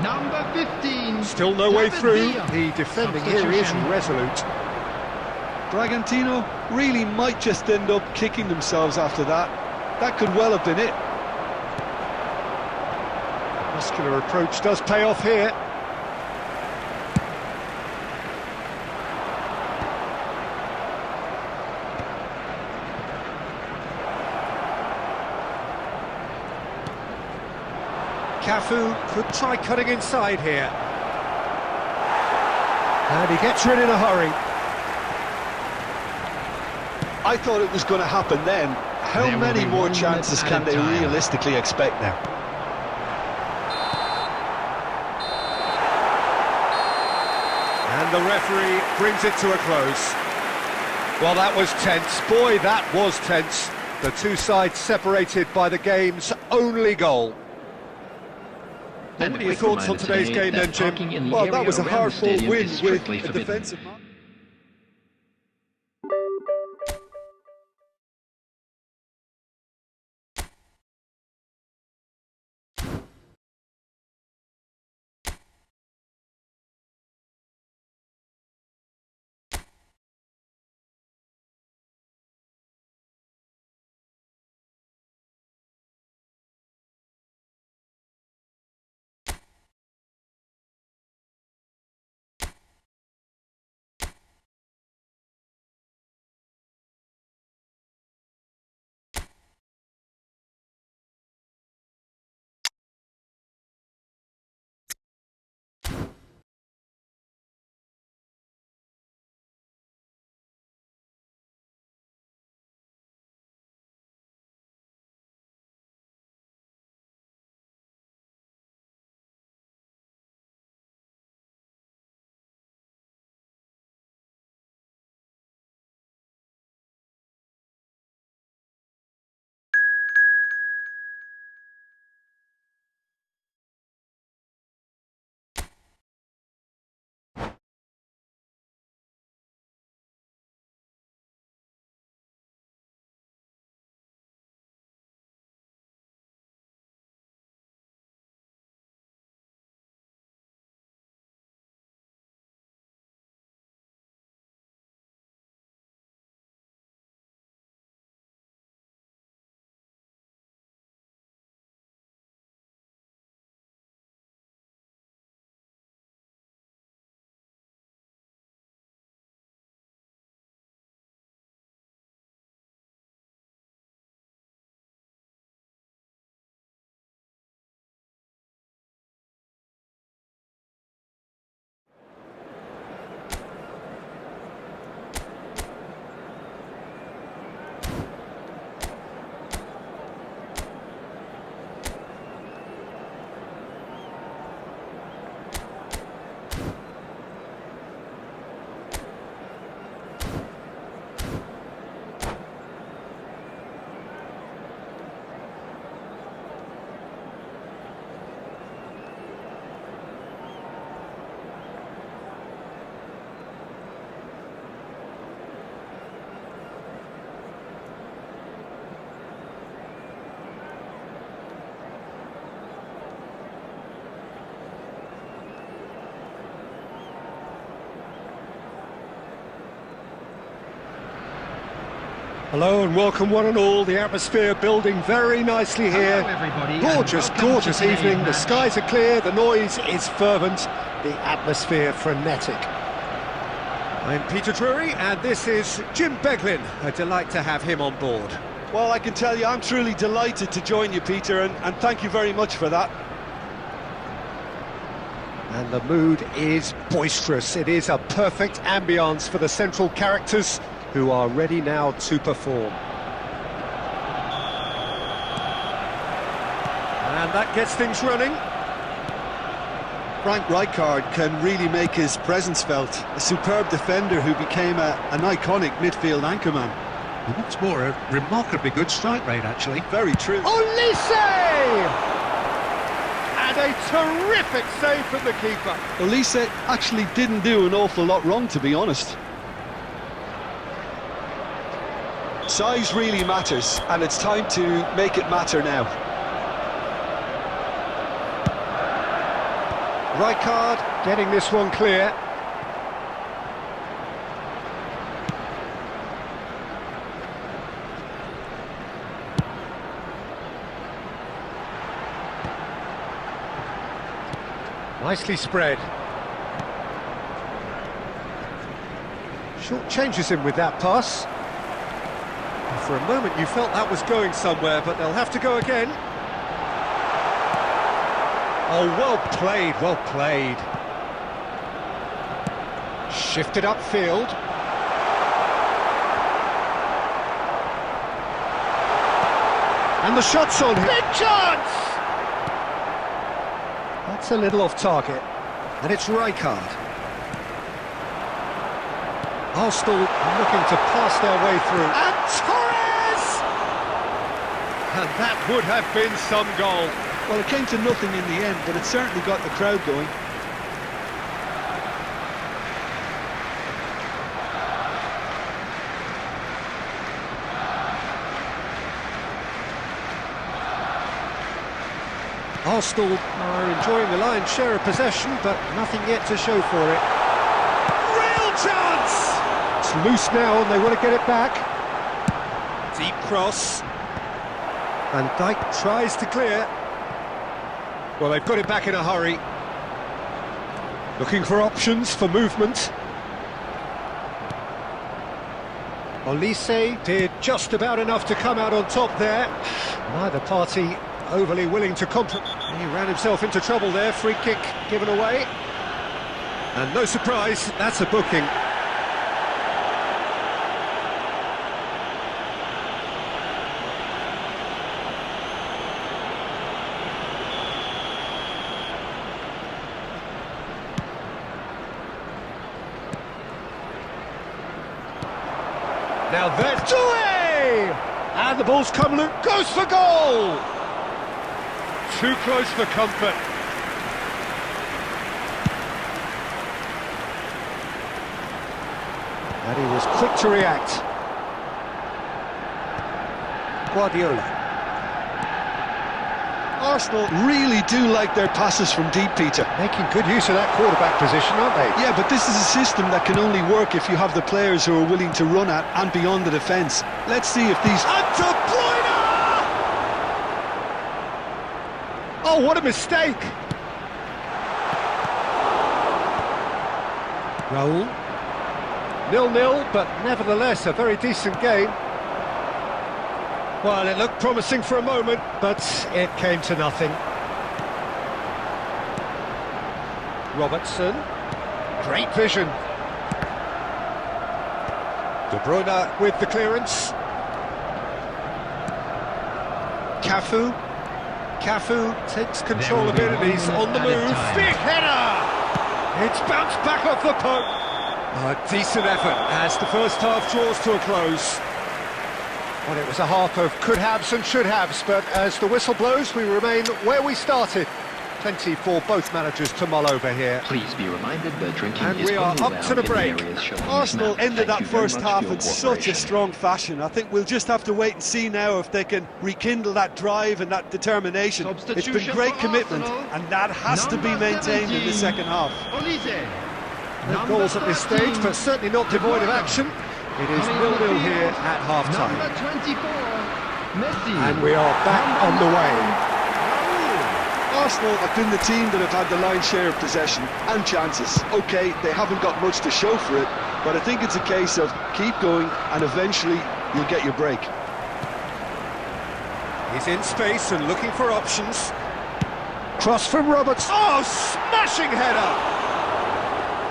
Speaker 6: number 15.
Speaker 5: Still no way
Speaker 6: David
Speaker 5: through.
Speaker 6: Villa.
Speaker 5: The defending here is
Speaker 6: Substitution.
Speaker 5: resolute.
Speaker 2: Bragantino really might just end up kicking themselves after that. That could well have been it.
Speaker 5: Muscular approach does pay off here. Cafu could try cutting inside here. And he gets rid in a hurry.
Speaker 2: I thought it was going to happen then. How
Speaker 3: There will
Speaker 2: many
Speaker 3: be
Speaker 2: more
Speaker 3: 1 minute
Speaker 2: chances can
Speaker 3: added
Speaker 2: they
Speaker 3: time.
Speaker 2: realistically expect now?
Speaker 5: And the referee brings it to a close. Well, that was tense. Boy, that was tense. The two sides separated by the game's only goal.
Speaker 3: And
Speaker 5: What
Speaker 3: a
Speaker 5: are your
Speaker 3: quick
Speaker 5: thoughts on
Speaker 3: reminder
Speaker 5: today's
Speaker 3: today
Speaker 5: game then,
Speaker 3: that
Speaker 5: Jim?
Speaker 3: parking in the
Speaker 2: Well,
Speaker 3: area
Speaker 2: that was a
Speaker 3: around the
Speaker 2: hard-fought
Speaker 3: stadium
Speaker 2: win
Speaker 3: is
Speaker 2: with
Speaker 3: strictly
Speaker 2: a
Speaker 3: forbidden.
Speaker 2: defensive mark.
Speaker 5: Hello and welcome one and all. The atmosphere building very nicely here.
Speaker 6: Hello, everybody,
Speaker 5: Gorgeous,
Speaker 6: and welcome
Speaker 5: gorgeous
Speaker 6: to today's
Speaker 5: evening. The
Speaker 6: match.
Speaker 5: skies are clear, the noise is fervent, the atmosphere frenetic. I'm Peter Drury and this is Jim Beglin. A delight to have him on board.
Speaker 2: Well, I can tell you, I'm truly delighted to join you, Peter, and thank you very much for that.
Speaker 5: And the mood is boisterous. It is a perfect ambience for the central characters who are ready now to perform. And that gets things running.
Speaker 2: Frank Rijkaard can really make his presence felt. A superb defender who became an iconic midfield anchorman.
Speaker 4: And what's more, a remarkably good strike rate, actually.
Speaker 2: Very true.
Speaker 1: Olise! And a terrific save from the keeper.
Speaker 2: Olise actually didn't do an awful lot wrong, to be honest. Size really matters, and it's time to make it matter now.
Speaker 5: Rijkaard getting this one clear. Nicely spread. Short changes him with that pass. For a moment you felt that was going somewhere, but they'll have to go again. Oh, well played, well played. Shifted upfield. And the shot's on him.
Speaker 1: Big chance!
Speaker 5: That's a little off target. And it's Rijkaard. Arsenal looking to pass their way through.
Speaker 1: And Torres! And that would have been some goal.
Speaker 2: Well, it came to nothing in the end, but it certainly got the crowd going.
Speaker 5: Arsenal are enjoying the lion's share of possession, but nothing yet to show for it.
Speaker 1: Real chance!
Speaker 5: It's loose now and they want to get it back. Deep cross. And Dijk tries to clear. Well, they've got it back in a hurry. Looking for options for movement. Olise did just about enough to come out on top there. Neither party overly willing to compromise. He ran himself into trouble there. Free kick given away. And no surprise, that's a booking. Now there's Doué! And the ball's come loose.
Speaker 1: Goes for goal! Too close for comfort.
Speaker 5: And he was quick to react. Guardiola.
Speaker 2: Arsenal really do like their passes from deep, Peter.
Speaker 5: Making good use of that quarterback position, aren't they?
Speaker 2: Yeah, but this is a system that can only work if you have the players who are willing to run at and beyond the defence. Let's see if these...
Speaker 1: And De Bruyne!
Speaker 5: Oh, what a mistake! Raul. 0-0, but nevertheless a very decent game. Well, it looked promising for a moment, but it came to nothing. Robertson. Great vision. De Bruyne with the clearance. Cafu. Cafu takes control of it and he's on the move.
Speaker 1: Big header!
Speaker 5: It's bounced back off the post. A decent effort as the first half draws to a close. Well, it was a half of could-haves and should-haves, but as the whistle blows, we remain where we started. Plenty for both managers to mull over here.
Speaker 3: Please be reminded that drinking
Speaker 5: And
Speaker 3: is
Speaker 5: we are
Speaker 3: only
Speaker 5: up
Speaker 3: allowed
Speaker 5: to the
Speaker 3: in
Speaker 5: break.
Speaker 3: areas shown on this
Speaker 2: Arsenal
Speaker 3: map.
Speaker 2: ended
Speaker 3: Thank
Speaker 2: that
Speaker 3: you very
Speaker 2: first
Speaker 3: much
Speaker 2: half
Speaker 3: for your
Speaker 2: in such a
Speaker 3: cooperation.
Speaker 2: strong fashion. I think we'll just have to wait and see now if they can rekindle that drive and that determination. It's been
Speaker 6: Substitution
Speaker 2: great
Speaker 6: for
Speaker 2: commitment,
Speaker 6: Arsenal.
Speaker 2: and that has to be
Speaker 6: Number
Speaker 2: maintained in the
Speaker 6: 17,
Speaker 2: second half.
Speaker 6: Olise.
Speaker 5: No
Speaker 6: Number
Speaker 5: goals at this
Speaker 6: 13,
Speaker 5: stage, but certainly not devoid of action. It is
Speaker 6: Coming on the
Speaker 5: 0-0
Speaker 6: field,
Speaker 5: here at half-time.
Speaker 6: Number 24, Messi.
Speaker 5: And we are back on the way.
Speaker 2: Arsenal have been the team that have had the lion's share of possession and chances. OK, they haven't got much to show for it, but I think it's a case of keep going and eventually you'll get your break.
Speaker 5: He's in space and looking for options. Cross from Roberts. Oh, smashing header!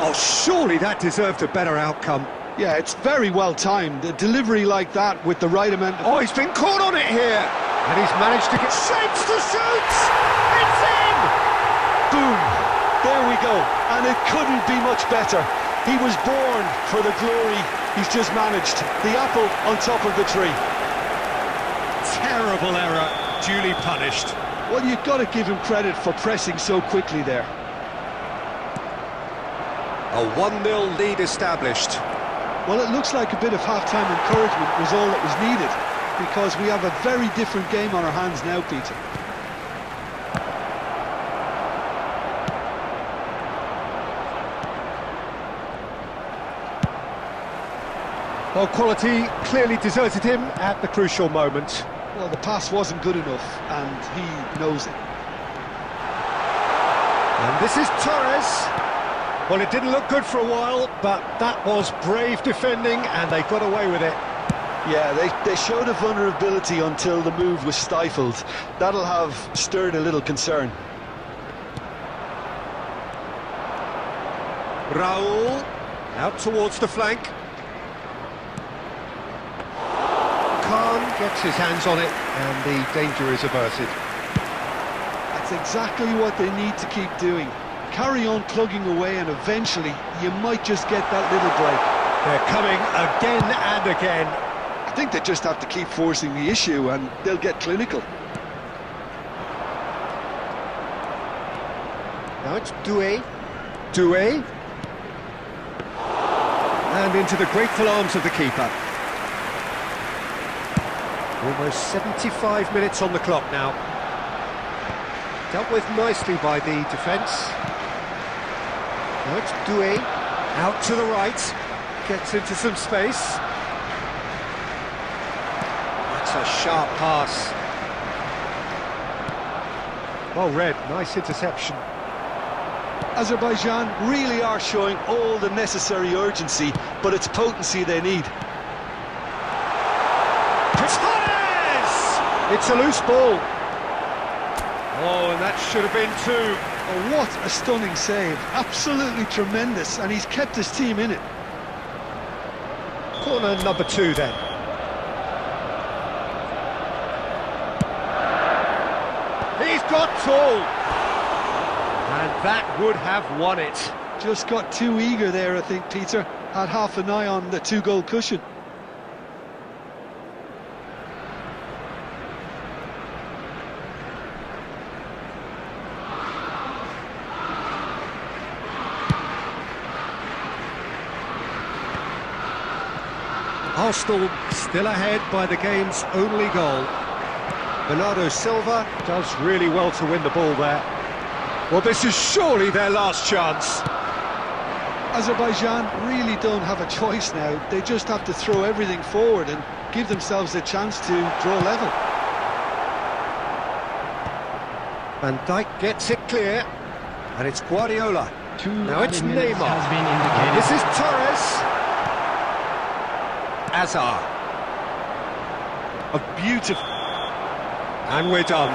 Speaker 5: Oh, surely that deserved a better outcome.
Speaker 2: Yeah, it's very well timed. A delivery like that with the right amount of...
Speaker 5: Oh, he's been caught on it here! And he's managed to get... Shapes to shoot! It's in!
Speaker 2: Boom! There we go. And it couldn't be much better. He was born for the glory he's just managed. The apple on top of the tree.
Speaker 5: Terrible error, duly punished.
Speaker 2: Well, you've got to give him credit for pressing so quickly there.
Speaker 5: A 1-0 lead established.
Speaker 2: Well, it looks like a bit of half-time encouragement was all that was needed, because we have a very different game on our hands now, Peter.
Speaker 5: Well, quality clearly deserted him at the crucial moment.
Speaker 2: Well, the pass wasn't good enough, and he knows it.
Speaker 5: And this is Torres. Well, it didn't look good for a while, but that was brave defending, and they got away with it.
Speaker 2: Yeah, they showed a vulnerability until the move was stifled. That'll have stirred a little concern.
Speaker 5: Raul, out towards the flank. Khan gets his hands on it, and the danger is averted.
Speaker 2: That's exactly what they need to keep doing. Carry on plugging away, and eventually you might just get that little break.
Speaker 5: They're coming again and again.
Speaker 2: I think they just have to keep forcing the issue, and they'll get clinical.
Speaker 5: Now it's Doué. Doué. And into the grateful arms of the keeper. Almost 75 minutes on the clock now. Dealt with nicely by the defence. Now it's Doué, out to the right, gets into some space. That's a sharp pass. Well read, nice interception.
Speaker 2: Azerbaijan really are showing all the necessary urgency, but it's potency they need.
Speaker 5: It's a loose ball. Oh, and that should have been two.
Speaker 2: Oh, what a stunning save. Absolutely tremendous, and he's kept his team in it.
Speaker 5: Corner number 2 then. He's got tall. And that would have won it.
Speaker 2: Just got too eager there, I think, Peter. Had half an eye on the 2-goal cushion.
Speaker 5: Arsenal still ahead by the game's only goal. Bernardo Silva does really well to win the ball there. Well, this is surely their last chance.
Speaker 2: Azerbaijan really don't have a choice now. They just have to throw everything forward and give themselves a chance to draw level. Van Dijk gets it clear, and it's Guardiola. Now it's Neymar.
Speaker 3: Has been indicated.
Speaker 5: This is Torres. Azar. A beautiful... And we're done.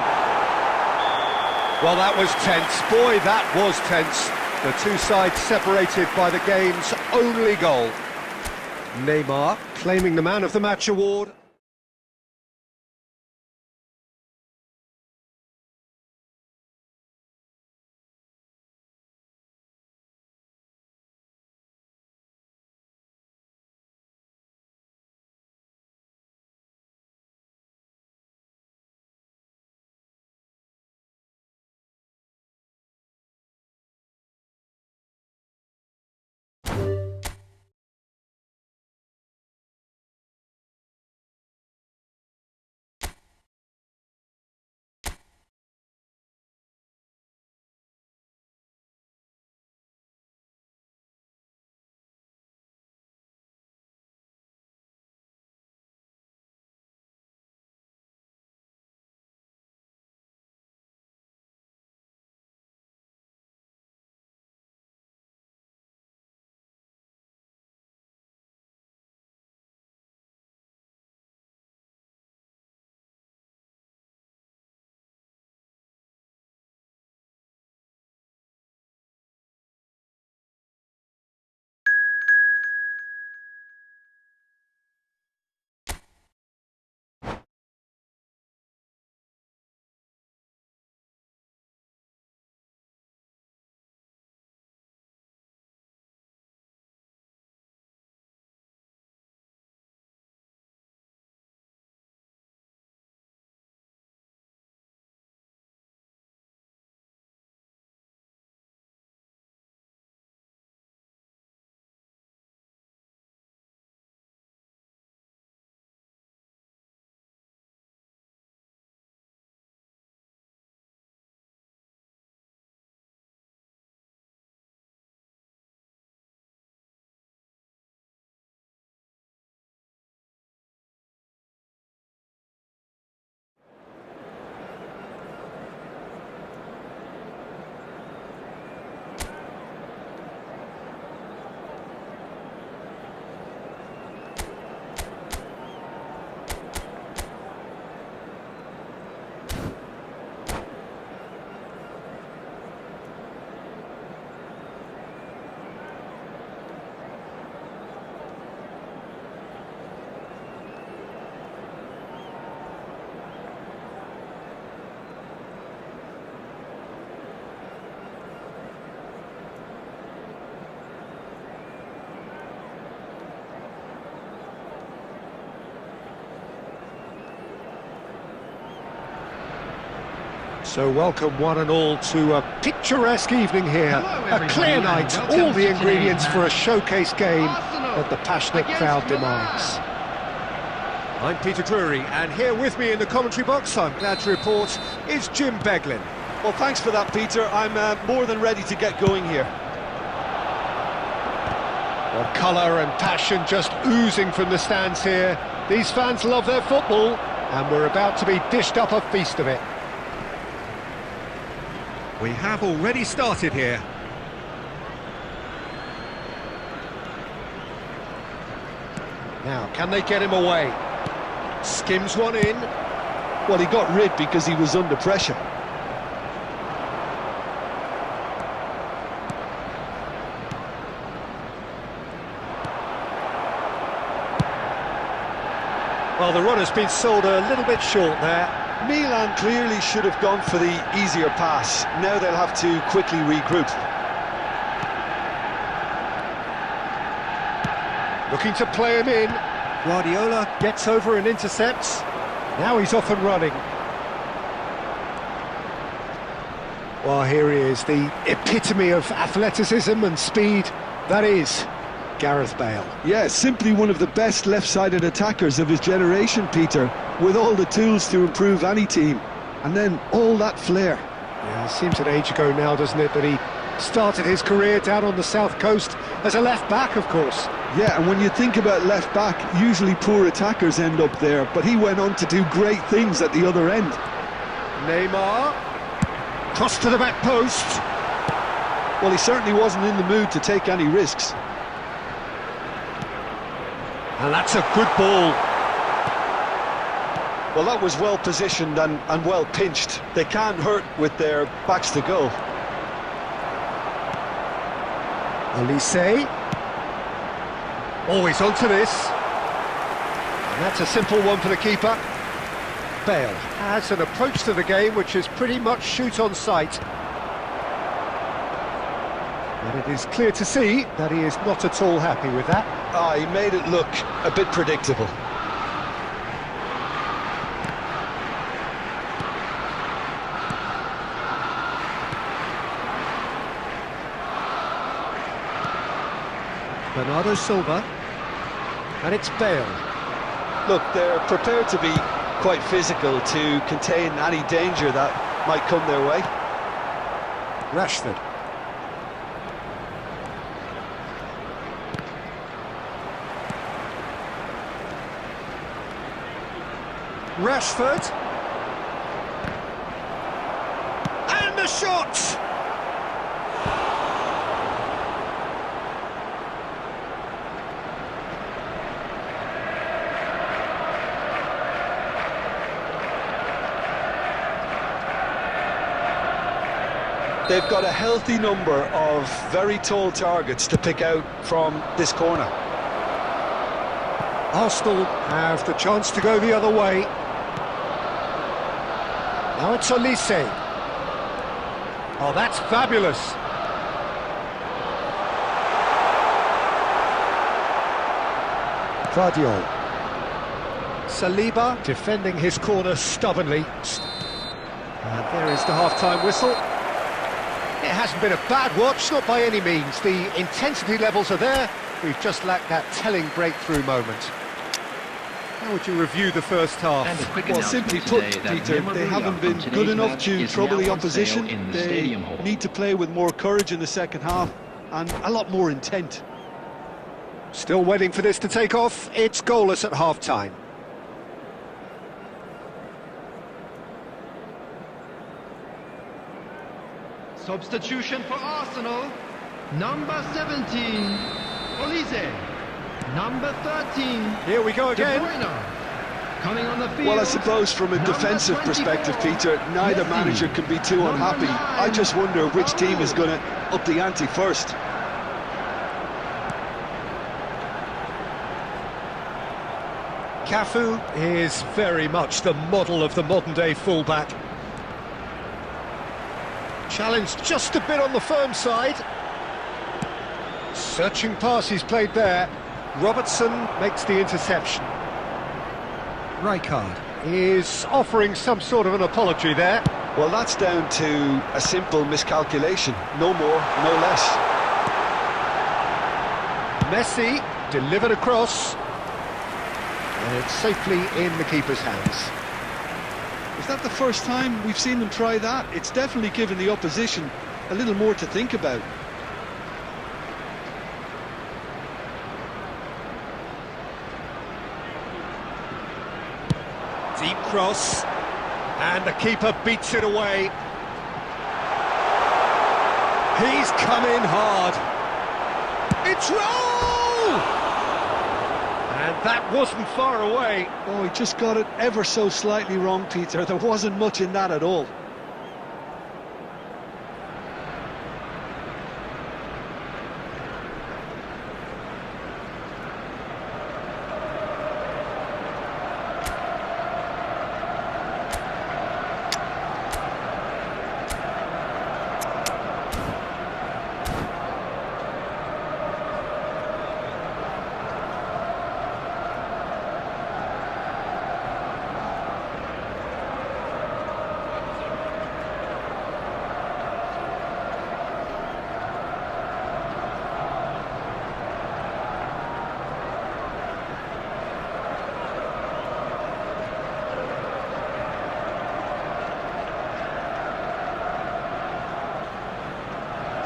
Speaker 5: Well, that was tense. Boy, that was tense. The two sides separated by the game's only goal. Neymar claiming the Man of the Match award. So welcome one and all to a picturesque evening here.
Speaker 6: Hello,
Speaker 5: A clear
Speaker 6: everybody,
Speaker 5: night,
Speaker 6: and welcome
Speaker 5: all the
Speaker 6: to
Speaker 5: ingredients
Speaker 6: today's
Speaker 5: for a
Speaker 6: match.
Speaker 5: showcase game
Speaker 6: Arsenal
Speaker 5: that the passionate
Speaker 6: against
Speaker 5: crowd
Speaker 6: Milan.
Speaker 5: demands. I'm Peter Drury, and here with me in the commentary box, I'm glad to report, is Jim Beglin.
Speaker 2: Well, thanks for that, Peter. I'm more than ready to get going here.
Speaker 5: Well, colour and passion just oozing from the stands here. These fans love their football, and we're about to be dished up a feast of it. We have already started here. Now, can they get him away? Skims one in.
Speaker 2: Well, he got rid because he was under pressure.
Speaker 5: Well, the run has been sold a little bit short there.
Speaker 2: Milan clearly should have gone for the easier pass. Now they'll have to quickly regroup.
Speaker 5: Looking to play him in. Guardiola gets over and intercepts. Now he's off and running. Well, here he is, the epitome of athleticism and speed. That is Gareth Bale.
Speaker 2: Yeah, simply one of the best left-sided attackers of his generation, Peter, with all the tools to improve any team. And then all that flair.
Speaker 5: Yeah, it seems an age ago now, doesn't it, that he started his career down on the south coast as a left-back, of course.
Speaker 2: Yeah, and when you think about left-back, usually poor attackers end up there, but he went on to do great things at the other end.
Speaker 5: Neymar. Cross to the back post.
Speaker 2: Well, he certainly wasn't in the mood to take any risks.
Speaker 5: And that's a good ball.
Speaker 2: Well, that was well positioned and well pinched. They can't hurt with their backs to goal.
Speaker 5: Olise. Always onto this. And that's a simple one for the keeper. Bale has an approach to the game which is pretty much shoot on sight. And it is clear to see that he is not at all happy with that.
Speaker 2: Ah, he made it look a bit predictable.
Speaker 5: Bernardo Silva. And it's Bale.
Speaker 2: Look, they're prepared to be quite physical to contain any danger that might come their way.
Speaker 5: Rashford. Rashford. And the shot!
Speaker 2: They've got a healthy number of very tall targets to pick out from this corner.
Speaker 5: Arsenal have the chance to go the other way. Now it's Olise. Oh, that's fabulous. Guardiola. Saliba defending his corner stubbornly. And there is the half-time whistle. It hasn't been a bad watch, not by any means. The intensity levels are there. We've just lacked that telling breakthrough moment. How would you review the first half?
Speaker 3: And a quick
Speaker 2: Well,
Speaker 3: announcement
Speaker 2: simply put,
Speaker 3: today that
Speaker 2: Peter, they
Speaker 3: memorabilia
Speaker 2: haven't been
Speaker 3: from
Speaker 2: good
Speaker 3: today's
Speaker 2: enough
Speaker 3: match
Speaker 2: to
Speaker 3: is
Speaker 2: trouble
Speaker 3: now
Speaker 2: the
Speaker 3: on sale
Speaker 2: opposition.
Speaker 3: in the
Speaker 2: They
Speaker 3: Stadium Hall.
Speaker 2: need to play with more courage in the second half and a lot more intent.
Speaker 5: Still waiting for this to take off. It's goalless at half-time.
Speaker 6: Substitution for Arsenal. Number 17, Olise. Number 13,
Speaker 5: Here we go
Speaker 6: De
Speaker 5: again.
Speaker 6: Bruyne. Coming on the field.
Speaker 2: Well, I suppose from a
Speaker 6: number
Speaker 2: defensive
Speaker 6: 24,
Speaker 2: perspective, Peter, neither
Speaker 6: Messi.
Speaker 2: manager can be too
Speaker 6: Number
Speaker 2: unhappy.
Speaker 6: 9,
Speaker 2: I just wonder which team is going to up the ante first.
Speaker 5: Cafu is very much the model of the modern-day fullback. Challenged just a bit on the firm side. Searching pass he's played there. Robertson makes the interception. Rijkaard is offering some sort of an apology there.
Speaker 2: Well, that's down to a simple miscalculation. No more, no less.
Speaker 5: Messi delivered across. And it's safely in the keeper's hands.
Speaker 2: Is that the first time we've seen them try that? It's definitely given the opposition a little more to think about.
Speaker 5: Deep cross. And the keeper beats it away. He's come in hard. It's roll! And that wasn't far away.
Speaker 2: Oh, he just got it ever so slightly wrong, Peter. There wasn't much in that at all.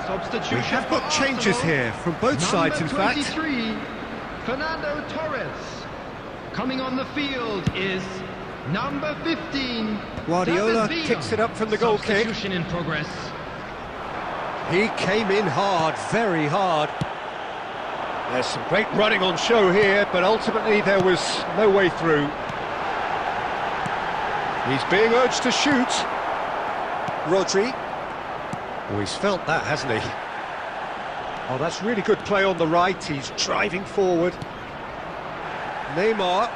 Speaker 6: Substitution.
Speaker 5: We have
Speaker 6: for
Speaker 5: got changes
Speaker 6: Arsenal.
Speaker 5: here from both sides, in fact.
Speaker 6: Number 23, Fernando Torres. Coming on the field is number 15,
Speaker 5: Guardiola
Speaker 6: David Villa.
Speaker 5: picks it up from the goal kick.
Speaker 6: Substitution in progress.
Speaker 5: He came in hard, very hard. There's some great running on show here, but ultimately there was no way through. He's being urged to shoot. Rodri. Oh, he's felt that, hasn't he? Oh, that's really good play on the right. He's driving forward. Neymar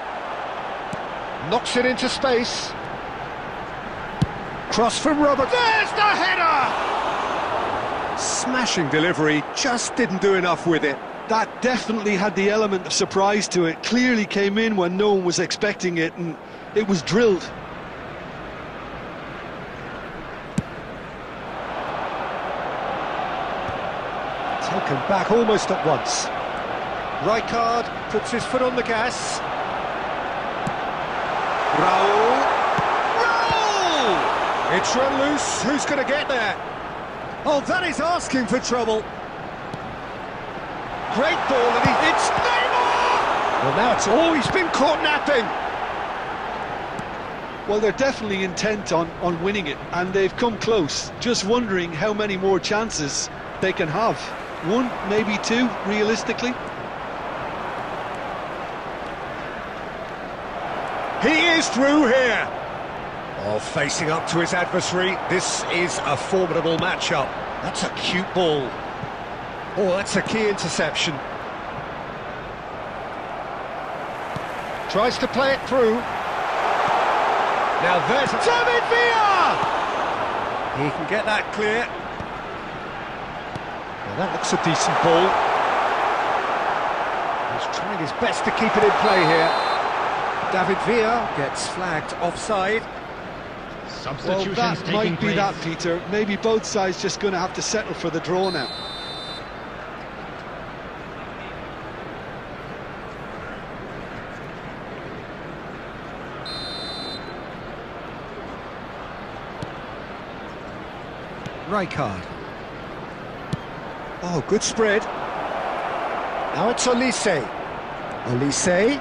Speaker 5: knocks it into space. Cross from Robert. There's the header! Smashing delivery, just didn't do enough with it.
Speaker 2: That definitely had the element of surprise to it. Clearly came in when no one was expecting it, and it was drilled.
Speaker 5: Taken back almost at once. Rijkaard puts his foot on the gas. Raul. Raul! It's run loose. Who's going to get there? Oh, that is asking for trouble. Great ball, and it's Neymar! Well, now it's he's been caught napping.
Speaker 2: Well, they're definitely intent on winning it, and they've come close. Just wondering how many more chances they can have. One, maybe two, realistically.
Speaker 5: He is through here. Oh, facing up to his adversary. This is a formidable matchup. That's a cute ball. Oh, that's a key interception. Tries to play it through. Now there's David Villa! He can get that clear. Well, that looks a decent ball. He's trying his best to keep it in play here. David Villa gets flagged offside.
Speaker 2: Well,
Speaker 6: Substitutions
Speaker 2: that
Speaker 6: taking
Speaker 2: might be
Speaker 6: place.
Speaker 2: that, Peter. Maybe both sides just going to have to settle for the draw now.
Speaker 5: Rijkaard. Oh, good spread. Now it's Olise. Olise.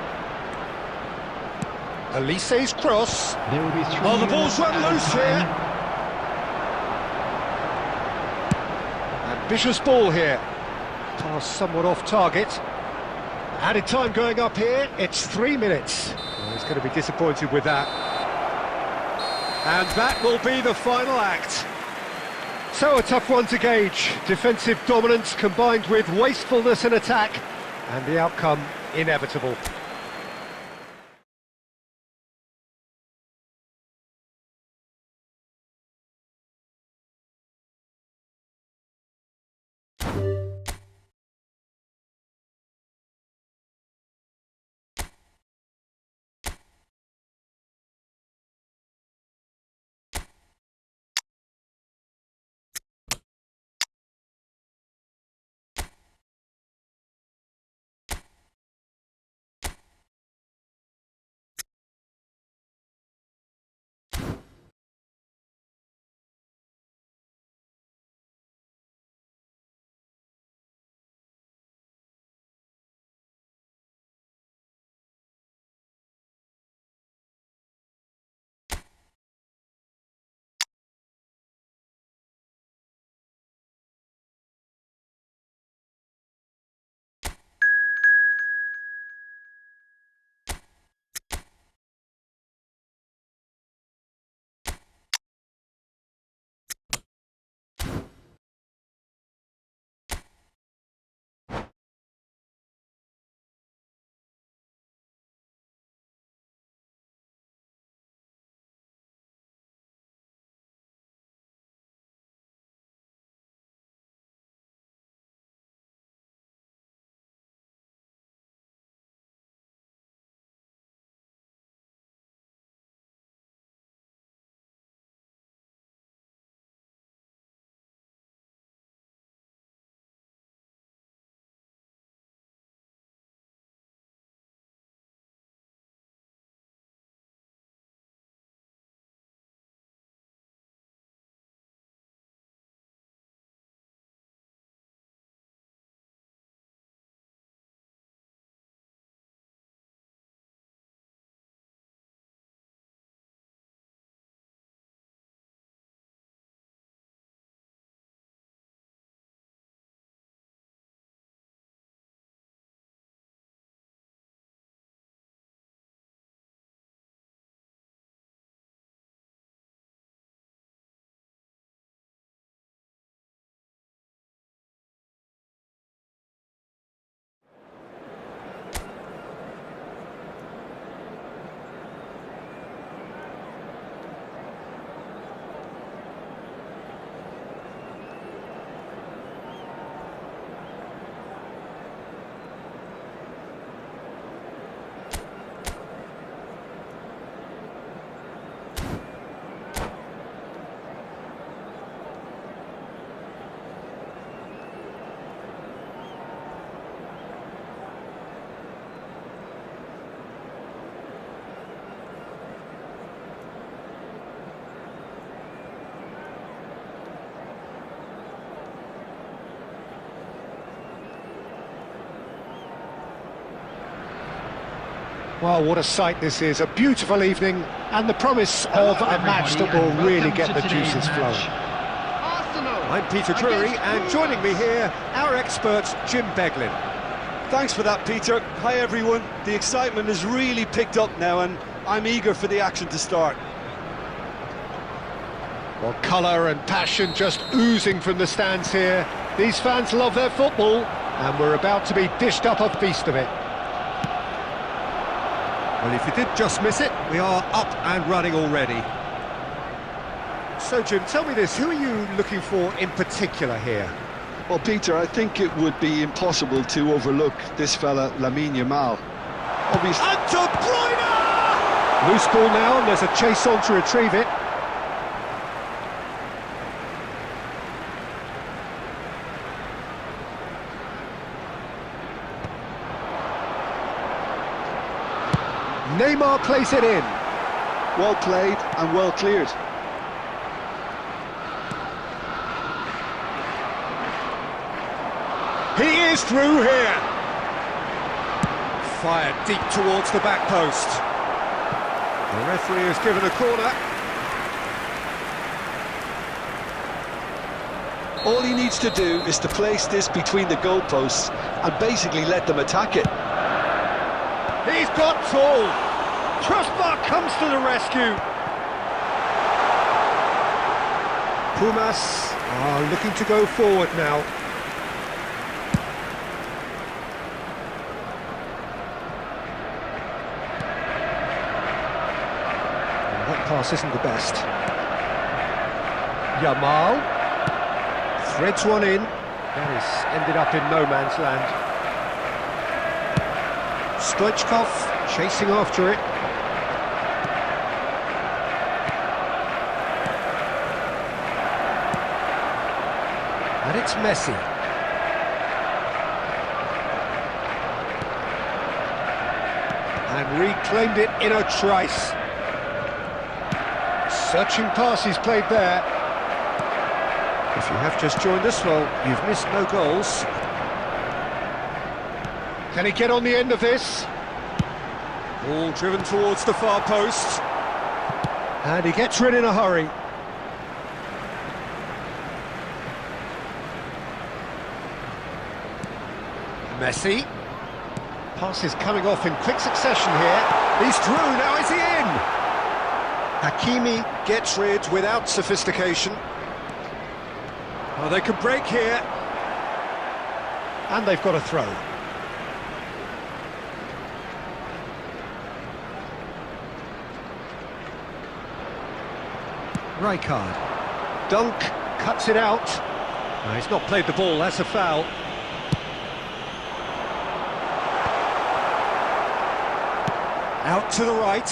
Speaker 5: Olise's cross.
Speaker 6: There will be three.
Speaker 5: Oh, the ball's run
Speaker 6: at a
Speaker 5: loose
Speaker 6: time.
Speaker 5: here. Ambitious ball here. Pass somewhat off target. Added time going up here. It's 3 minutes. Well, he's going to be disappointed with that. And that will be the final act. So a tough one to gauge. Defensive dominance combined with wastefulness in attack, and the outcome inevitable. Well, what a sight this is. A beautiful evening and the promise of a match that will really get the juices flowing. I'm Peter Drury, and joining me here, our expert, Jim Beglin.
Speaker 2: Thanks for that, Peter. Hi, everyone. The excitement has really picked up now, and I'm eager for the action to start.
Speaker 5: Well, colour and passion just oozing from the stands here. These fans love their football, and we're about to be dished up a feast of it. Well, if you did just miss it, we are up and running already. So, Jim, tell me this, who are you looking for in particular here?
Speaker 2: Well, Peter, I think it would be impossible to overlook this fella, Lamine Yamal. Obviously.
Speaker 5: And De Bruyne! Loose ball now, and there's a chase on to retrieve it. Neymar plays it in.
Speaker 2: Well played and well cleared.
Speaker 5: He is through here. Fired deep towards the back post. The referee has given a corner.
Speaker 2: All he needs to do is to place this between the goalposts and basically let them attack it.
Speaker 5: He's got tall. Crossbar comes to the rescue. Pumas are looking to go forward now. That pass isn't the best. Yamal threads one in. That has ended up in no man's land. Stoichkov chasing after it. And it's Messi. And reclaimed it in a trice. Searching pass he's played there. If you have just joined us, well, you've missed no goals. Can he get on the end of this? Ball driven towards the far post. And he gets rid in a hurry. Messi. Pass is coming off in quick succession here. He's through, now is he in? Hakimi gets rid without sophistication. Oh, they could break here. And they've got a throw. Rijkaard. Dunk cuts it out. No, he's not played the ball, that's a foul. Out to the right.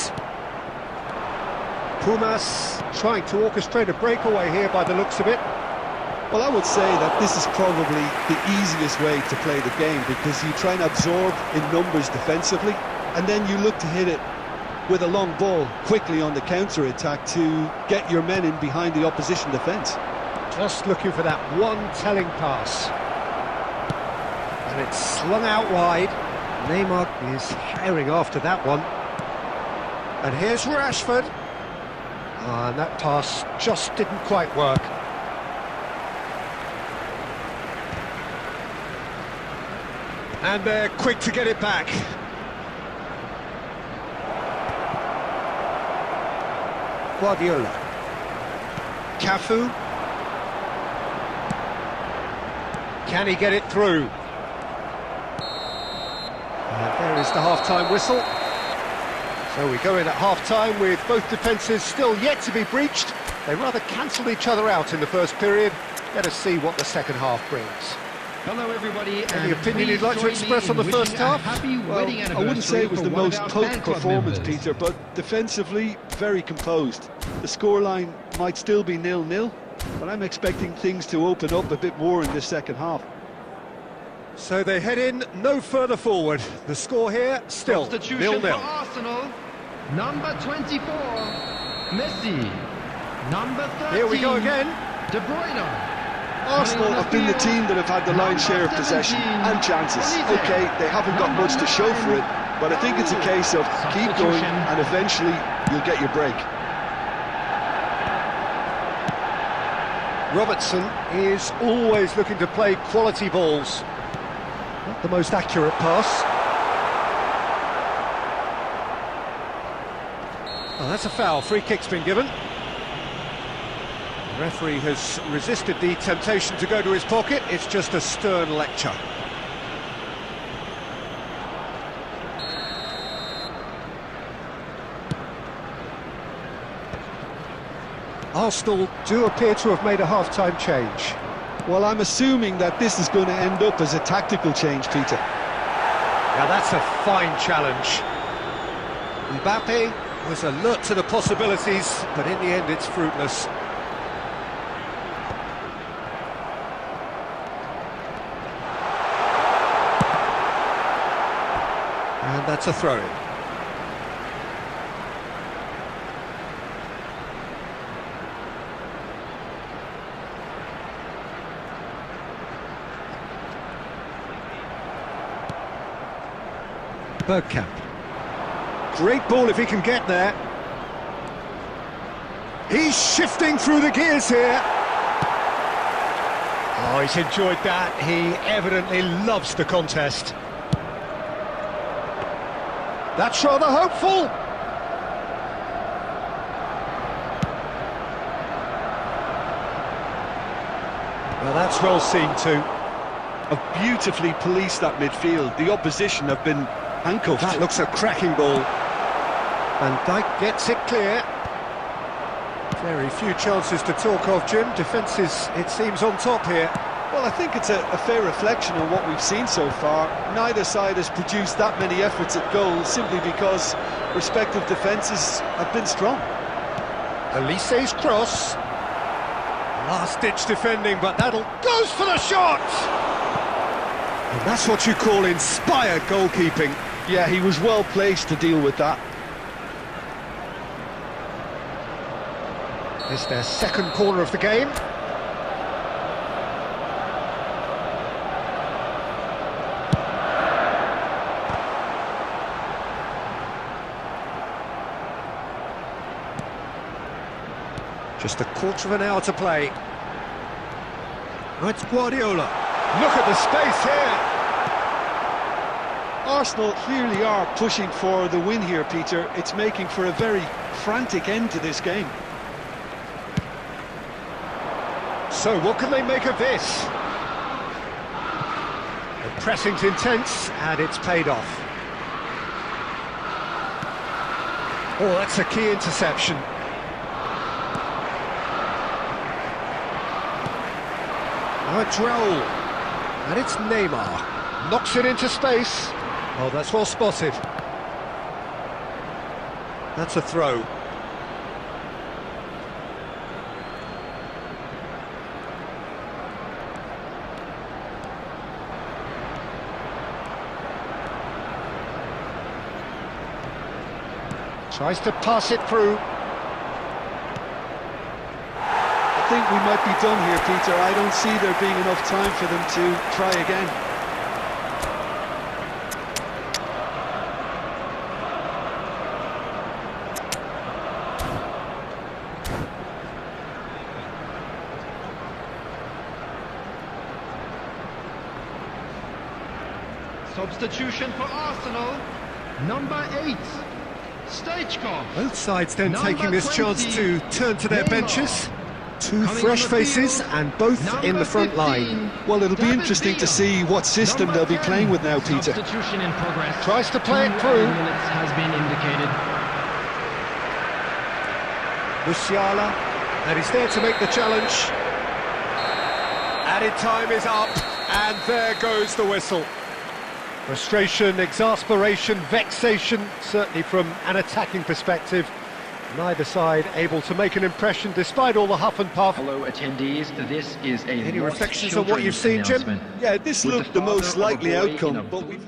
Speaker 5: Pumas trying to orchestrate a breakaway here by the looks of it.
Speaker 2: Well, I would say that this is probably the easiest way to play the game, because you try and absorb in numbers defensively, and then you look to hit it with a long ball quickly on the counter-attack to get your men in behind the opposition defence.
Speaker 5: Just looking for that one telling pass. And it's slung out wide. Neymar is herring after that one. And here's Rashford. And that pass just didn't quite work. And they're quick to get it back. Guardiola. Cafu. Can he get it through? And there is the half-time whistle. So we go in at half-time with both defences still yet to be breached. They rather cancelled each other out in the first period. Let us see what the second half brings.
Speaker 6: Hello, everybody.
Speaker 5: Any opinion you'd like to express on the first half?
Speaker 2: Well, I wouldn't say it was the most potent performance, Peter, but defensively, very composed. The scoreline might still be 0-0, but I'm expecting things to open up a bit more in this second half.
Speaker 5: So they head in no further forward. The score here, still 0-0.
Speaker 6: For Arsenal, number 24, Messi. Number 13,
Speaker 5: Here we go again.
Speaker 6: De Bruyne.
Speaker 2: Arsenal have been the team that have had the lion's share of possession and chances. OK, they haven't got much to show for it, But I think it's a case of keep going
Speaker 6: Substitution.
Speaker 2: and eventually you'll get your break.
Speaker 5: Robertson is always looking to play quality balls. Not the most accurate pass. Oh, that's a foul. Free kick's been given. The referee has resisted the temptation to go to his pocket. It's just a stern lecture. Arsenal do appear to have made a half-time change.
Speaker 2: Well, I'm assuming that this is going to end up as a tactical change, Peter.
Speaker 5: Now that's a fine challenge. Mbappe was alert to the possibilities, but in the end it's fruitless. And that's a throw-in. Bergkamp. Great ball if he can get there. He's shifting through the gears here. Oh, he's enjoyed that. He evidently loves the contest. That's rather hopeful. Well, that's well seen too.
Speaker 2: Have beautifully policed that midfield. The opposition have been handcuffed.
Speaker 5: That looks a cracking ball. Van Dijk gets it clear. Very few chances to talk of, Jim. Defence is, it seems, on top here.
Speaker 2: Well, I think it's a fair reflection on what we've seen so far. Neither side has produced that many efforts at goal simply because respective defences have been strong.
Speaker 5: Elise's cross. Last-ditch defending, but that'll... Goes for the shot! And that's what you call inspired goalkeeping.
Speaker 2: Yeah, he was well placed to deal with that.
Speaker 5: It's their second corner of the game. Just a quarter of an hour to play. Oh, it's Guardiola. Look at the space here.
Speaker 2: Arsenal clearly are pushing for the win here, Peter. It's making for a very frantic end to this game.
Speaker 5: So what can they make of this? The pressing's intense and it's paid off. Oh, that's a key interception. Now it's Raul. And it's Neymar. Knocks it into space. Oh, that's well spotted. That's a throw. Tries to pass it through.
Speaker 2: I think we might be done here, Peter. I don't see there being enough time for them to try again.
Speaker 6: Substitution for Arsenal, number 8, Stoichkov.
Speaker 5: Both sides then
Speaker 6: Number
Speaker 5: taking this
Speaker 6: 20,
Speaker 5: chance to turn to their
Speaker 6: Neymar.
Speaker 5: benches. Two
Speaker 6: Coming
Speaker 5: fresh
Speaker 6: on the
Speaker 5: faces
Speaker 6: field,
Speaker 5: and both in
Speaker 6: number
Speaker 5: the front
Speaker 6: 15,
Speaker 5: line.
Speaker 2: Well, it'll be
Speaker 6: David
Speaker 2: interesting to
Speaker 6: Villa.
Speaker 2: see what system
Speaker 6: Number
Speaker 2: they'll be
Speaker 6: 10.
Speaker 2: playing with now, Peter.
Speaker 6: Substitution in progress.
Speaker 5: Tries to play it
Speaker 6: 2
Speaker 5: through.
Speaker 6: minutes has been indicated.
Speaker 5: Musiala, and he's there to make the challenge. Added time is up, and there goes the whistle. Frustration, exasperation, vexation, certainly from an attacking perspective. Neither side able to make an impression despite all the huff and puff.
Speaker 3: Hello, attendees. This is a
Speaker 5: Any
Speaker 3: lost
Speaker 5: reflections on what you've
Speaker 3: children's
Speaker 5: seen, Jim?
Speaker 3: announcement.
Speaker 2: Yeah, this
Speaker 3: With the
Speaker 2: looked the most
Speaker 3: father of a
Speaker 2: likely
Speaker 3: boy in
Speaker 2: outcome,
Speaker 3: a
Speaker 2: but we've...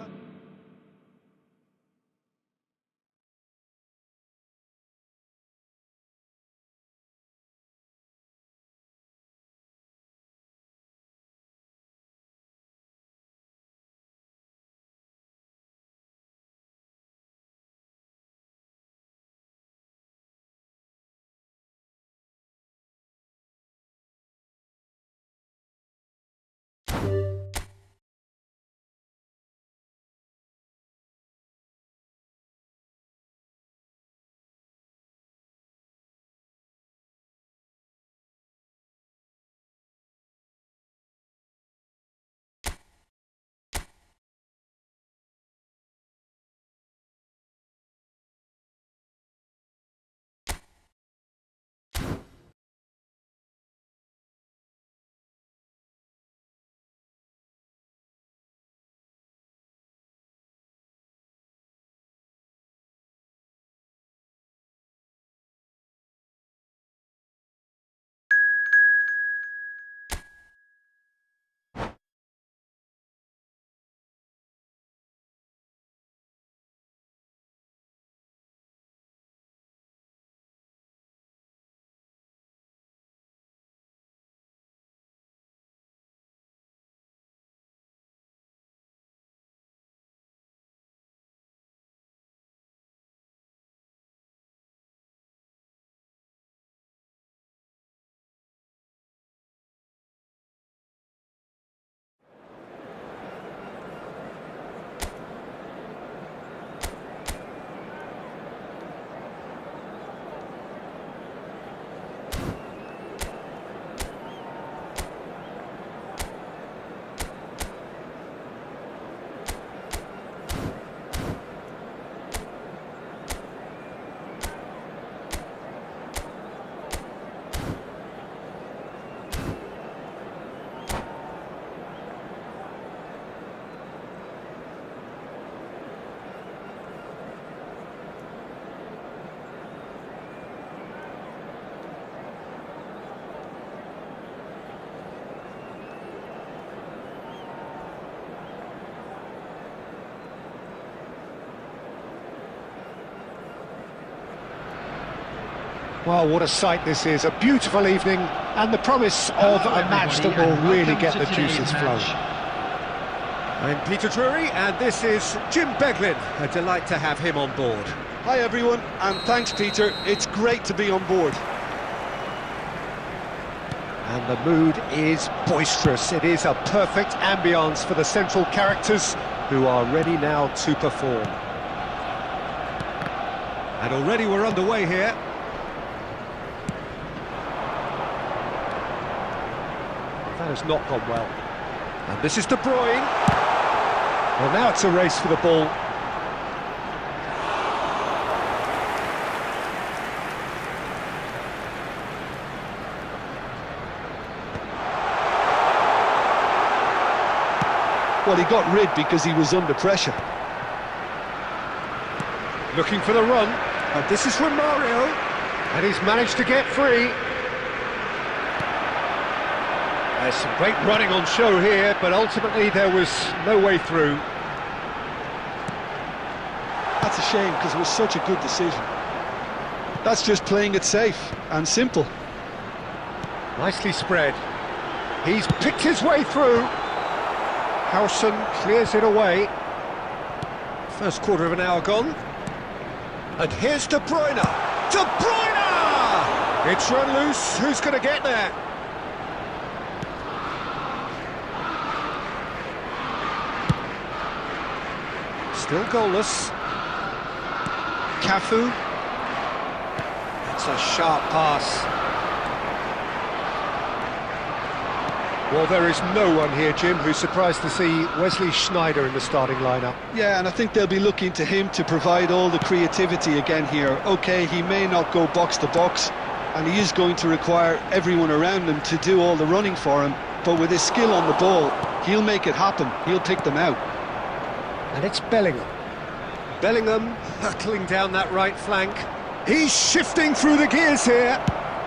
Speaker 5: Well, what a sight this is. A beautiful evening and the promise of a match that will really get the juices flowing. I'm Peter Drury and this is Jim Beglin. A delight to have him on board.
Speaker 2: Hi everyone, and thanks Peter, it's great to be on board.
Speaker 5: And the mood is boisterous. It is a perfect ambience for the central characters who are ready now to perform. And already we're underway here. That has not gone well. And this is De Bruyne. Well, now it's a race for the ball.
Speaker 2: Well, he got rid because he was under pressure.
Speaker 5: Looking for the run. And this is from Mario. And he's managed to get free. There's some great running on show here, but ultimately there was no way through.
Speaker 2: That's a shame because it was such a good decision. That's just playing it safe and simple.
Speaker 5: Nicely spread. He's picked his way through. Howson clears it away. First quarter of an hour gone. And here's De Bruyne. De Bruyne! It's run loose. Who's going to get there? Still goalless. Cafu. That's a sharp pass. Well, there is no one here, Jim, who's surprised to see Wesley Sneijder in the starting lineup.
Speaker 2: Yeah, and I think they'll be looking to him to provide all the creativity again here. OK, he may not go box to box, and he is going to require everyone around him to do all the running for him, but with his skill on the ball, he'll make it happen, he'll pick them out.
Speaker 5: And it's Bellingham. Bellingham hurtling down that right flank. He's shifting through the gears here.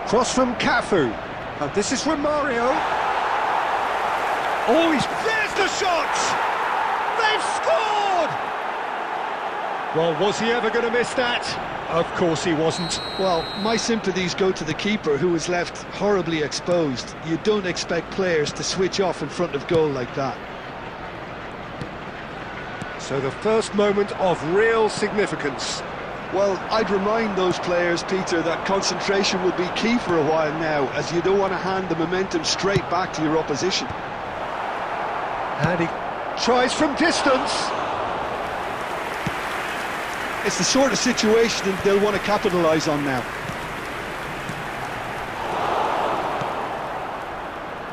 Speaker 5: Cross from Cafu. And this is from Mario. Oh, there's the shot! They've scored! Well, was he ever going to miss that? Of course he wasn't.
Speaker 2: Well, my sympathies go to the keeper, who was left horribly exposed. You don't expect players to switch off in front of goal like that.
Speaker 5: So the first moment of real significance.
Speaker 2: Well, I'd remind those players, Peter, that concentration will be key for a while now, as you don't want to hand the momentum straight back to your opposition.
Speaker 5: And he tries from distance.
Speaker 2: It's the sort of situation that they'll want to capitalise on now.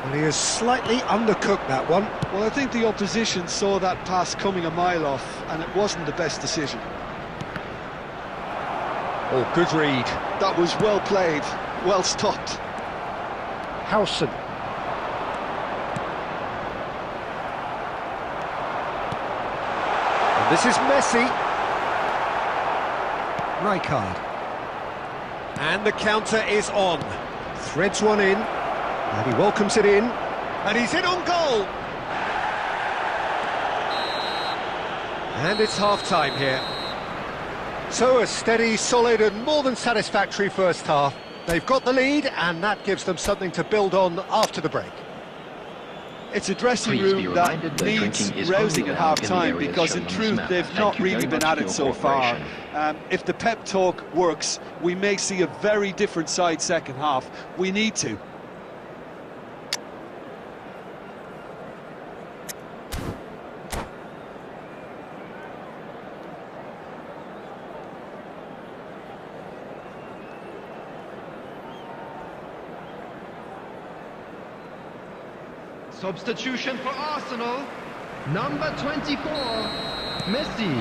Speaker 5: And he has slightly undercooked that one.
Speaker 2: Well, I think the opposition saw that pass coming a mile off, and it wasn't the best decision.
Speaker 5: Oh, good read.
Speaker 2: That was well played, well stopped.
Speaker 5: Howson. And this is Messi. Rijkaard. And the counter is on. Threads one in. And he welcomes it in. And he's in on goal. And it's half-time here. So a steady, solid and more than satisfactory first half. They've got the lead and that gives them something to build on after the break.
Speaker 2: It's a dressing room that needs rousing at half-time because in truth they've not really been at it so far. If the pep talk works, we may see a very different side second half. We need to.
Speaker 6: Substitution for Arsenal. Number 24, Messi.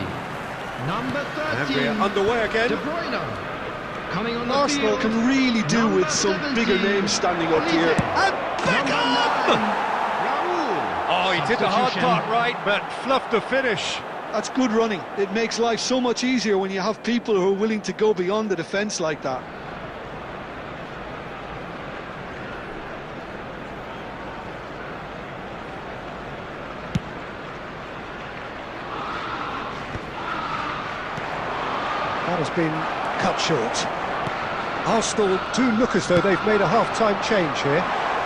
Speaker 6: Number 13,
Speaker 5: And we're underway again.
Speaker 6: De Bruyne. Coming on the
Speaker 2: Arsenal
Speaker 6: field,
Speaker 2: can really do
Speaker 6: number
Speaker 2: with some
Speaker 6: 17,
Speaker 2: bigger names standing up here. And Beckham!
Speaker 6: Raul.
Speaker 5: Oh, he did the hard part right, but fluffed the finish.
Speaker 2: That's good running. It makes life so much easier when you have people who are willing to go beyond the defence like that.
Speaker 5: That has been cut short. Arsenal do look as though they've made a half-time change here.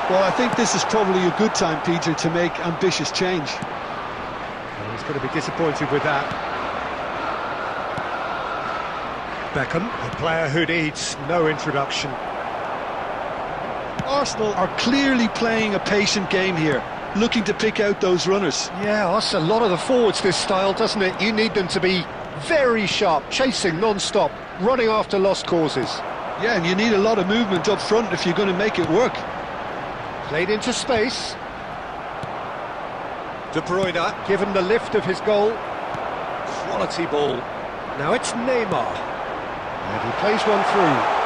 Speaker 2: Well, I think this is probably a good time, Peter, to make ambitious change.
Speaker 5: Well, he's going to be disappointed with that. Beckham, a player who needs no introduction.
Speaker 2: Arsenal are clearly playing a patient game here, looking to pick out those runners.
Speaker 5: Yeah, that's a lot of the forwards, this style, doesn't it? You need them to be very sharp, chasing non-stop, running after lost causes.
Speaker 2: Yeah, and you need a lot of movement up front if you're going to make it work.
Speaker 5: Played into space. De Bruyne, given the lift of his goal. Quality ball. Now it's Neymar. And he plays one through.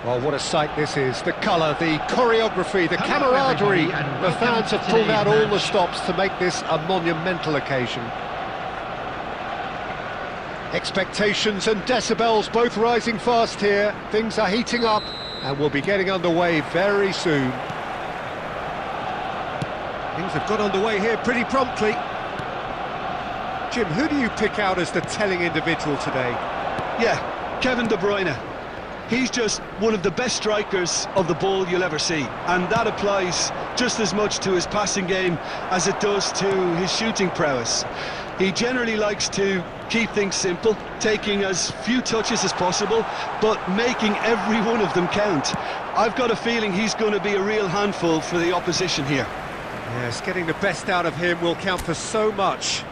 Speaker 5: Well, what a sight this is. The colour, the choreography, the
Speaker 6: Hello,
Speaker 5: camaraderie.
Speaker 6: everybody, and
Speaker 5: The
Speaker 6: welcome
Speaker 5: fans
Speaker 6: to
Speaker 5: have pulled
Speaker 6: today's
Speaker 5: out all the
Speaker 6: match.
Speaker 5: stops to make this a monumental occasion. Expectations and decibels both rising fast here. Things are heating up and we'll be getting underway very soon. Things have got underway here pretty promptly. Jim, who do you pick out as the telling individual today?
Speaker 2: Yeah, Kevin De Bruyne. He's just one of the best strikers of the ball you'll ever see, and that applies just as much to his passing game as it does to his shooting prowess. He generally likes to keep things simple, taking as few touches as possible, but making every one of them count. I've got a feeling he's going to be a real handful for the opposition here.
Speaker 5: Yes, getting the best out of him will count for so much.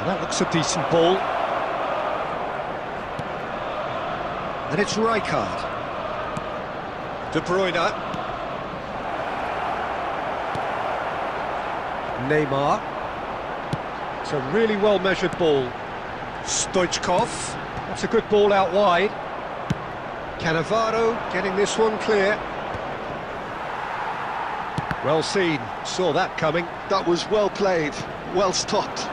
Speaker 5: That looks a decent ball. And it's Rijkaard. De Bruyne. Neymar. It's a really well-measured ball. Stoichkov. That's a good ball out wide. Cannavaro getting this one clear. Well seen, saw that coming.
Speaker 2: That was well played, well stopped.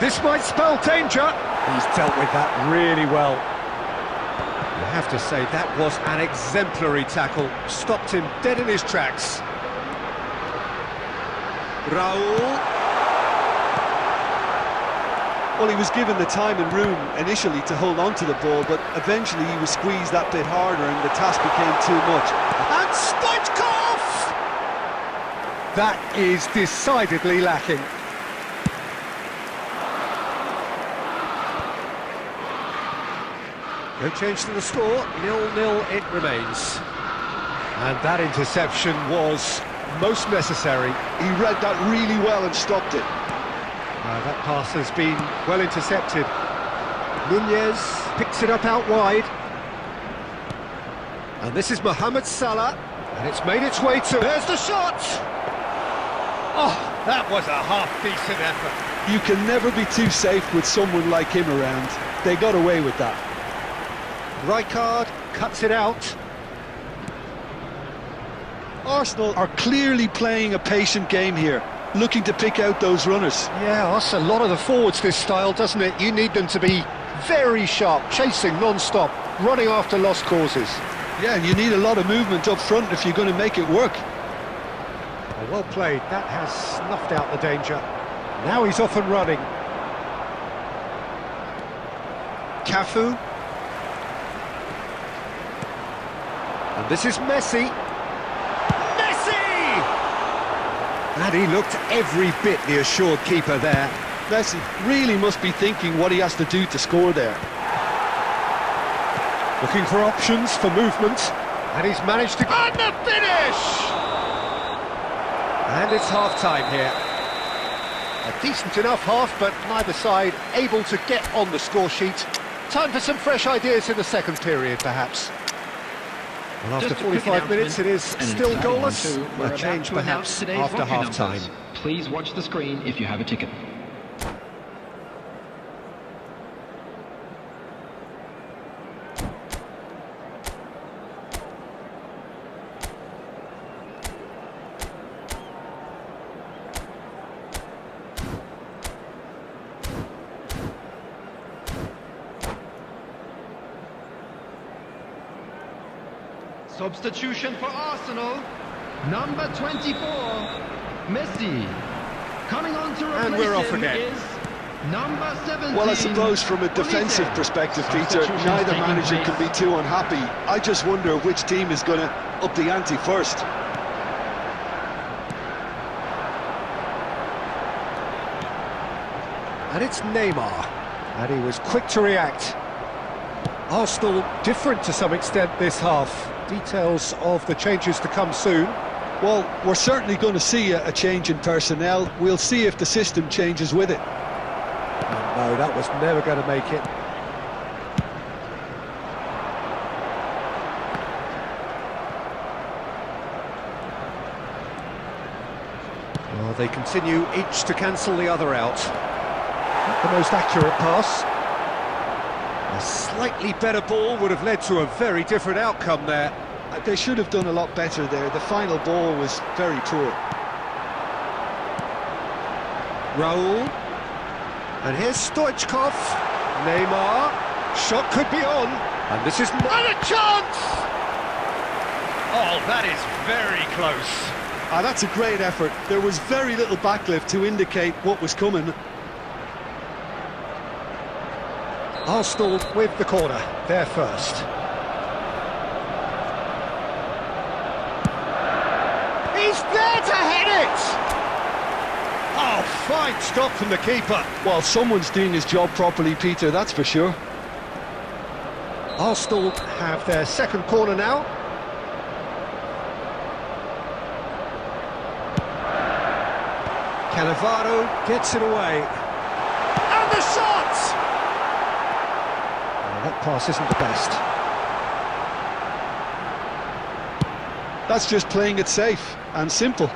Speaker 5: This might spell danger. He's dealt with that really well. You have to say that was an exemplary tackle. Stopped him dead in his tracks. Raul.
Speaker 2: Well, he was given the time and room initially to hold on to the ball, but eventually he was squeezed that bit harder and the task became too much.
Speaker 5: And Stoichkov! That is decidedly lacking. No change to the score, 0-0 it remains. And that interception was most necessary.
Speaker 2: He read that really well and stopped it.
Speaker 5: That pass has been well intercepted. Nunez picks it up out wide. And this is Mohamed Salah. And it's made its way to... There's the shot! Oh, that was a half-decent effort.
Speaker 2: You can never be too safe with someone like him around. They got away with that.
Speaker 5: Rijkaard cuts it out.
Speaker 2: Arsenal are clearly playing a patient game here, looking to pick out those runners.
Speaker 5: Yeah, that's a lot of the forwards, this style, doesn't it? You need them to be very sharp, chasing non-stop, running after lost causes.
Speaker 2: Yeah, you need a lot of movement up front if you're going to make it work.
Speaker 5: Well played, that has snuffed out the danger. Now he's off and running. Cafu. And this is Messi. Messi! And he looked every bit the assured keeper there.
Speaker 2: Messi really must be thinking what he has to do to score there.
Speaker 5: Looking for options, for movement. And he's managed to...
Speaker 1: And the finish!
Speaker 5: And it's half-time here. A decent enough half, but neither side able to get on the score sheet. Time for some fresh ideas in the second period, perhaps. Well, after
Speaker 3: Just a quick
Speaker 5: 45 minutes, it is
Speaker 3: and
Speaker 5: still
Speaker 3: exciting one
Speaker 5: goalless.
Speaker 3: too. We're
Speaker 5: A
Speaker 3: about
Speaker 5: change,
Speaker 3: to announce
Speaker 5: perhaps,
Speaker 3: today's
Speaker 5: after
Speaker 3: lucky
Speaker 5: half-time.
Speaker 3: numbers. Please watch the screen if you have a ticket.
Speaker 6: Substitution for Arsenal, number 24, Messi. Coming on to replace
Speaker 5: And we're off
Speaker 6: him
Speaker 5: again.
Speaker 6: is number 17.
Speaker 2: Well, I suppose from a defensive perspective, Peter, neither manager can be too unhappy. I just wonder which team is going to up the ante first.
Speaker 5: And it's Neymar. And he was quick to react. Arsenal different to some extent this half. Details of the changes to come soon.
Speaker 2: Well, we're certainly going to see a change in personnel. We'll see if the system changes with it.
Speaker 5: No, that was never going to make it. Oh, they continue each to cancel the other out. Not the most accurate pass. A slightly better ball would have led to a very different outcome there.
Speaker 2: They should have done a lot better there. The final ball was very poor.
Speaker 5: Raul. And here's Stoichkov. Neymar. Shot could be on. And this is...
Speaker 1: And a chance! Oh, that is very close.
Speaker 2: That's a great effort. There was very little backlift to indicate what was coming.
Speaker 5: Arsenal with the corner. They're first.
Speaker 1: He's there to hit it!
Speaker 5: Oh, fine stop from the keeper.
Speaker 2: Well, someone's doing his job properly, Peter, that's for sure.
Speaker 5: Arsenal have their second corner now. Cannavaro gets it away.
Speaker 1: And the shot!
Speaker 5: That pass isn't the best.
Speaker 2: That's just playing it safe and simple.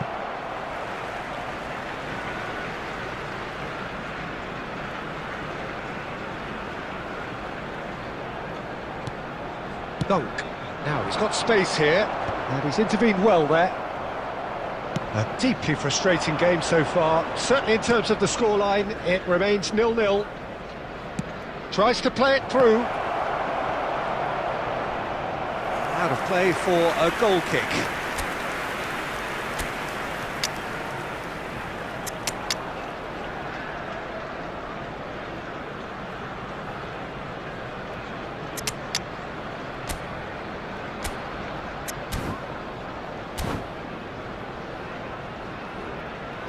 Speaker 5: Dunk. Now he's got space here, and he's intervened well there. A deeply frustrating game so far. Certainly in terms of the scoreline, it remains 0-0. Tries to play it through. Out of play for a goal kick.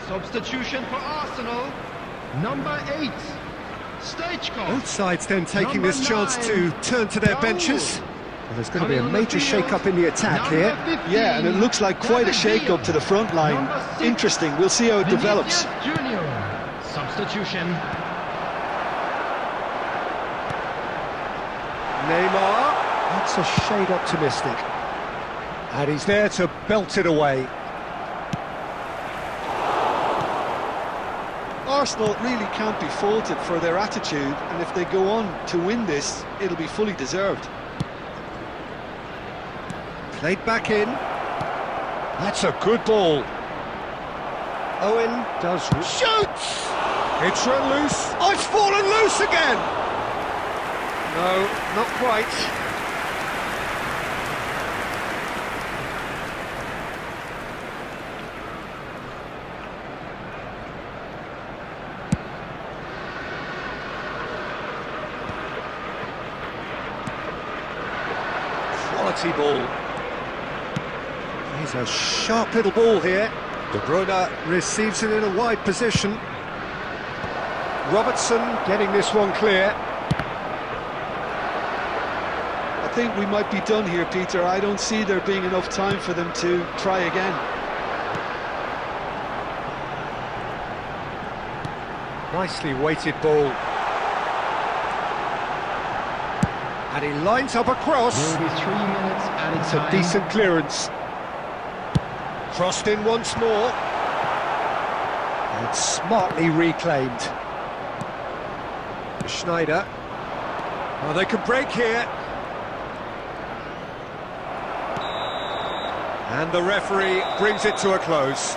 Speaker 6: Substitution for Arsenal, number 8, Stoichkov.
Speaker 5: Both sides then taking
Speaker 6: Number
Speaker 5: this chance
Speaker 6: 9,
Speaker 5: to turn to their
Speaker 6: Raul.
Speaker 5: benches. Well, there's going to be a
Speaker 6: Coming on the
Speaker 5: major
Speaker 6: field,
Speaker 5: shake-up in the attack
Speaker 6: number
Speaker 5: here.
Speaker 6: 15,
Speaker 2: Yeah, and it looks like quite a shake-up to the front line.
Speaker 6: Number 6,
Speaker 2: Interesting, we'll see how it develops.
Speaker 6: Vinicius Junior. Substitution.
Speaker 5: Neymar, that's a shade optimistic. And he's there to belt it away.
Speaker 2: Arsenal really can't be faulted for their attitude, and if they go on to win this, it'll be fully deserved.
Speaker 5: Played back in. That's a good ball. Owen does... Shoots! It's run loose. Oh, it's fallen loose again! No, not quite. Quality ball. Here's a sharp little ball here. De Bruyne receives it in a wide position. Robertson getting this one clear.
Speaker 2: I think we might be done here, Peter. I don't see there being enough time for them to try again.
Speaker 5: Nicely weighted ball. And he lines up a cross.
Speaker 6: Will be 3 minutes added
Speaker 5: It's a
Speaker 6: time.
Speaker 5: decent clearance. Crossed in once more. And smartly reclaimed. Schneider. Oh, they can break here. And the referee brings it to a close.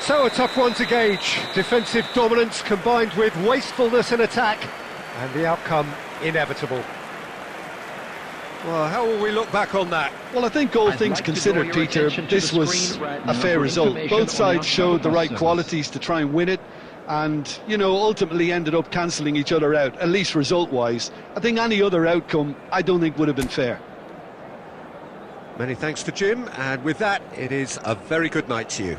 Speaker 5: So a tough one to gauge. Defensive dominance combined with wastefulness in attack. And the outcome inevitable. Well, how will we look back on that?
Speaker 2: Well, I think all
Speaker 3: I'd
Speaker 2: things
Speaker 3: like to
Speaker 2: considered,
Speaker 3: draw your
Speaker 2: Peter,
Speaker 3: attention to
Speaker 2: this
Speaker 3: the
Speaker 2: was
Speaker 3: screen right
Speaker 2: a
Speaker 3: now
Speaker 2: fair
Speaker 3: for
Speaker 2: result.
Speaker 3: information
Speaker 2: Both
Speaker 3: on
Speaker 2: sides
Speaker 3: our
Speaker 2: showed the right
Speaker 3: service.
Speaker 2: qualities to try and win it, and, you know, ultimately ended up cancelling each other out, at least result-wise. I think any other outcome, I don't think would have been fair.
Speaker 5: Many thanks to Jim, and with that, it is a very good night to you.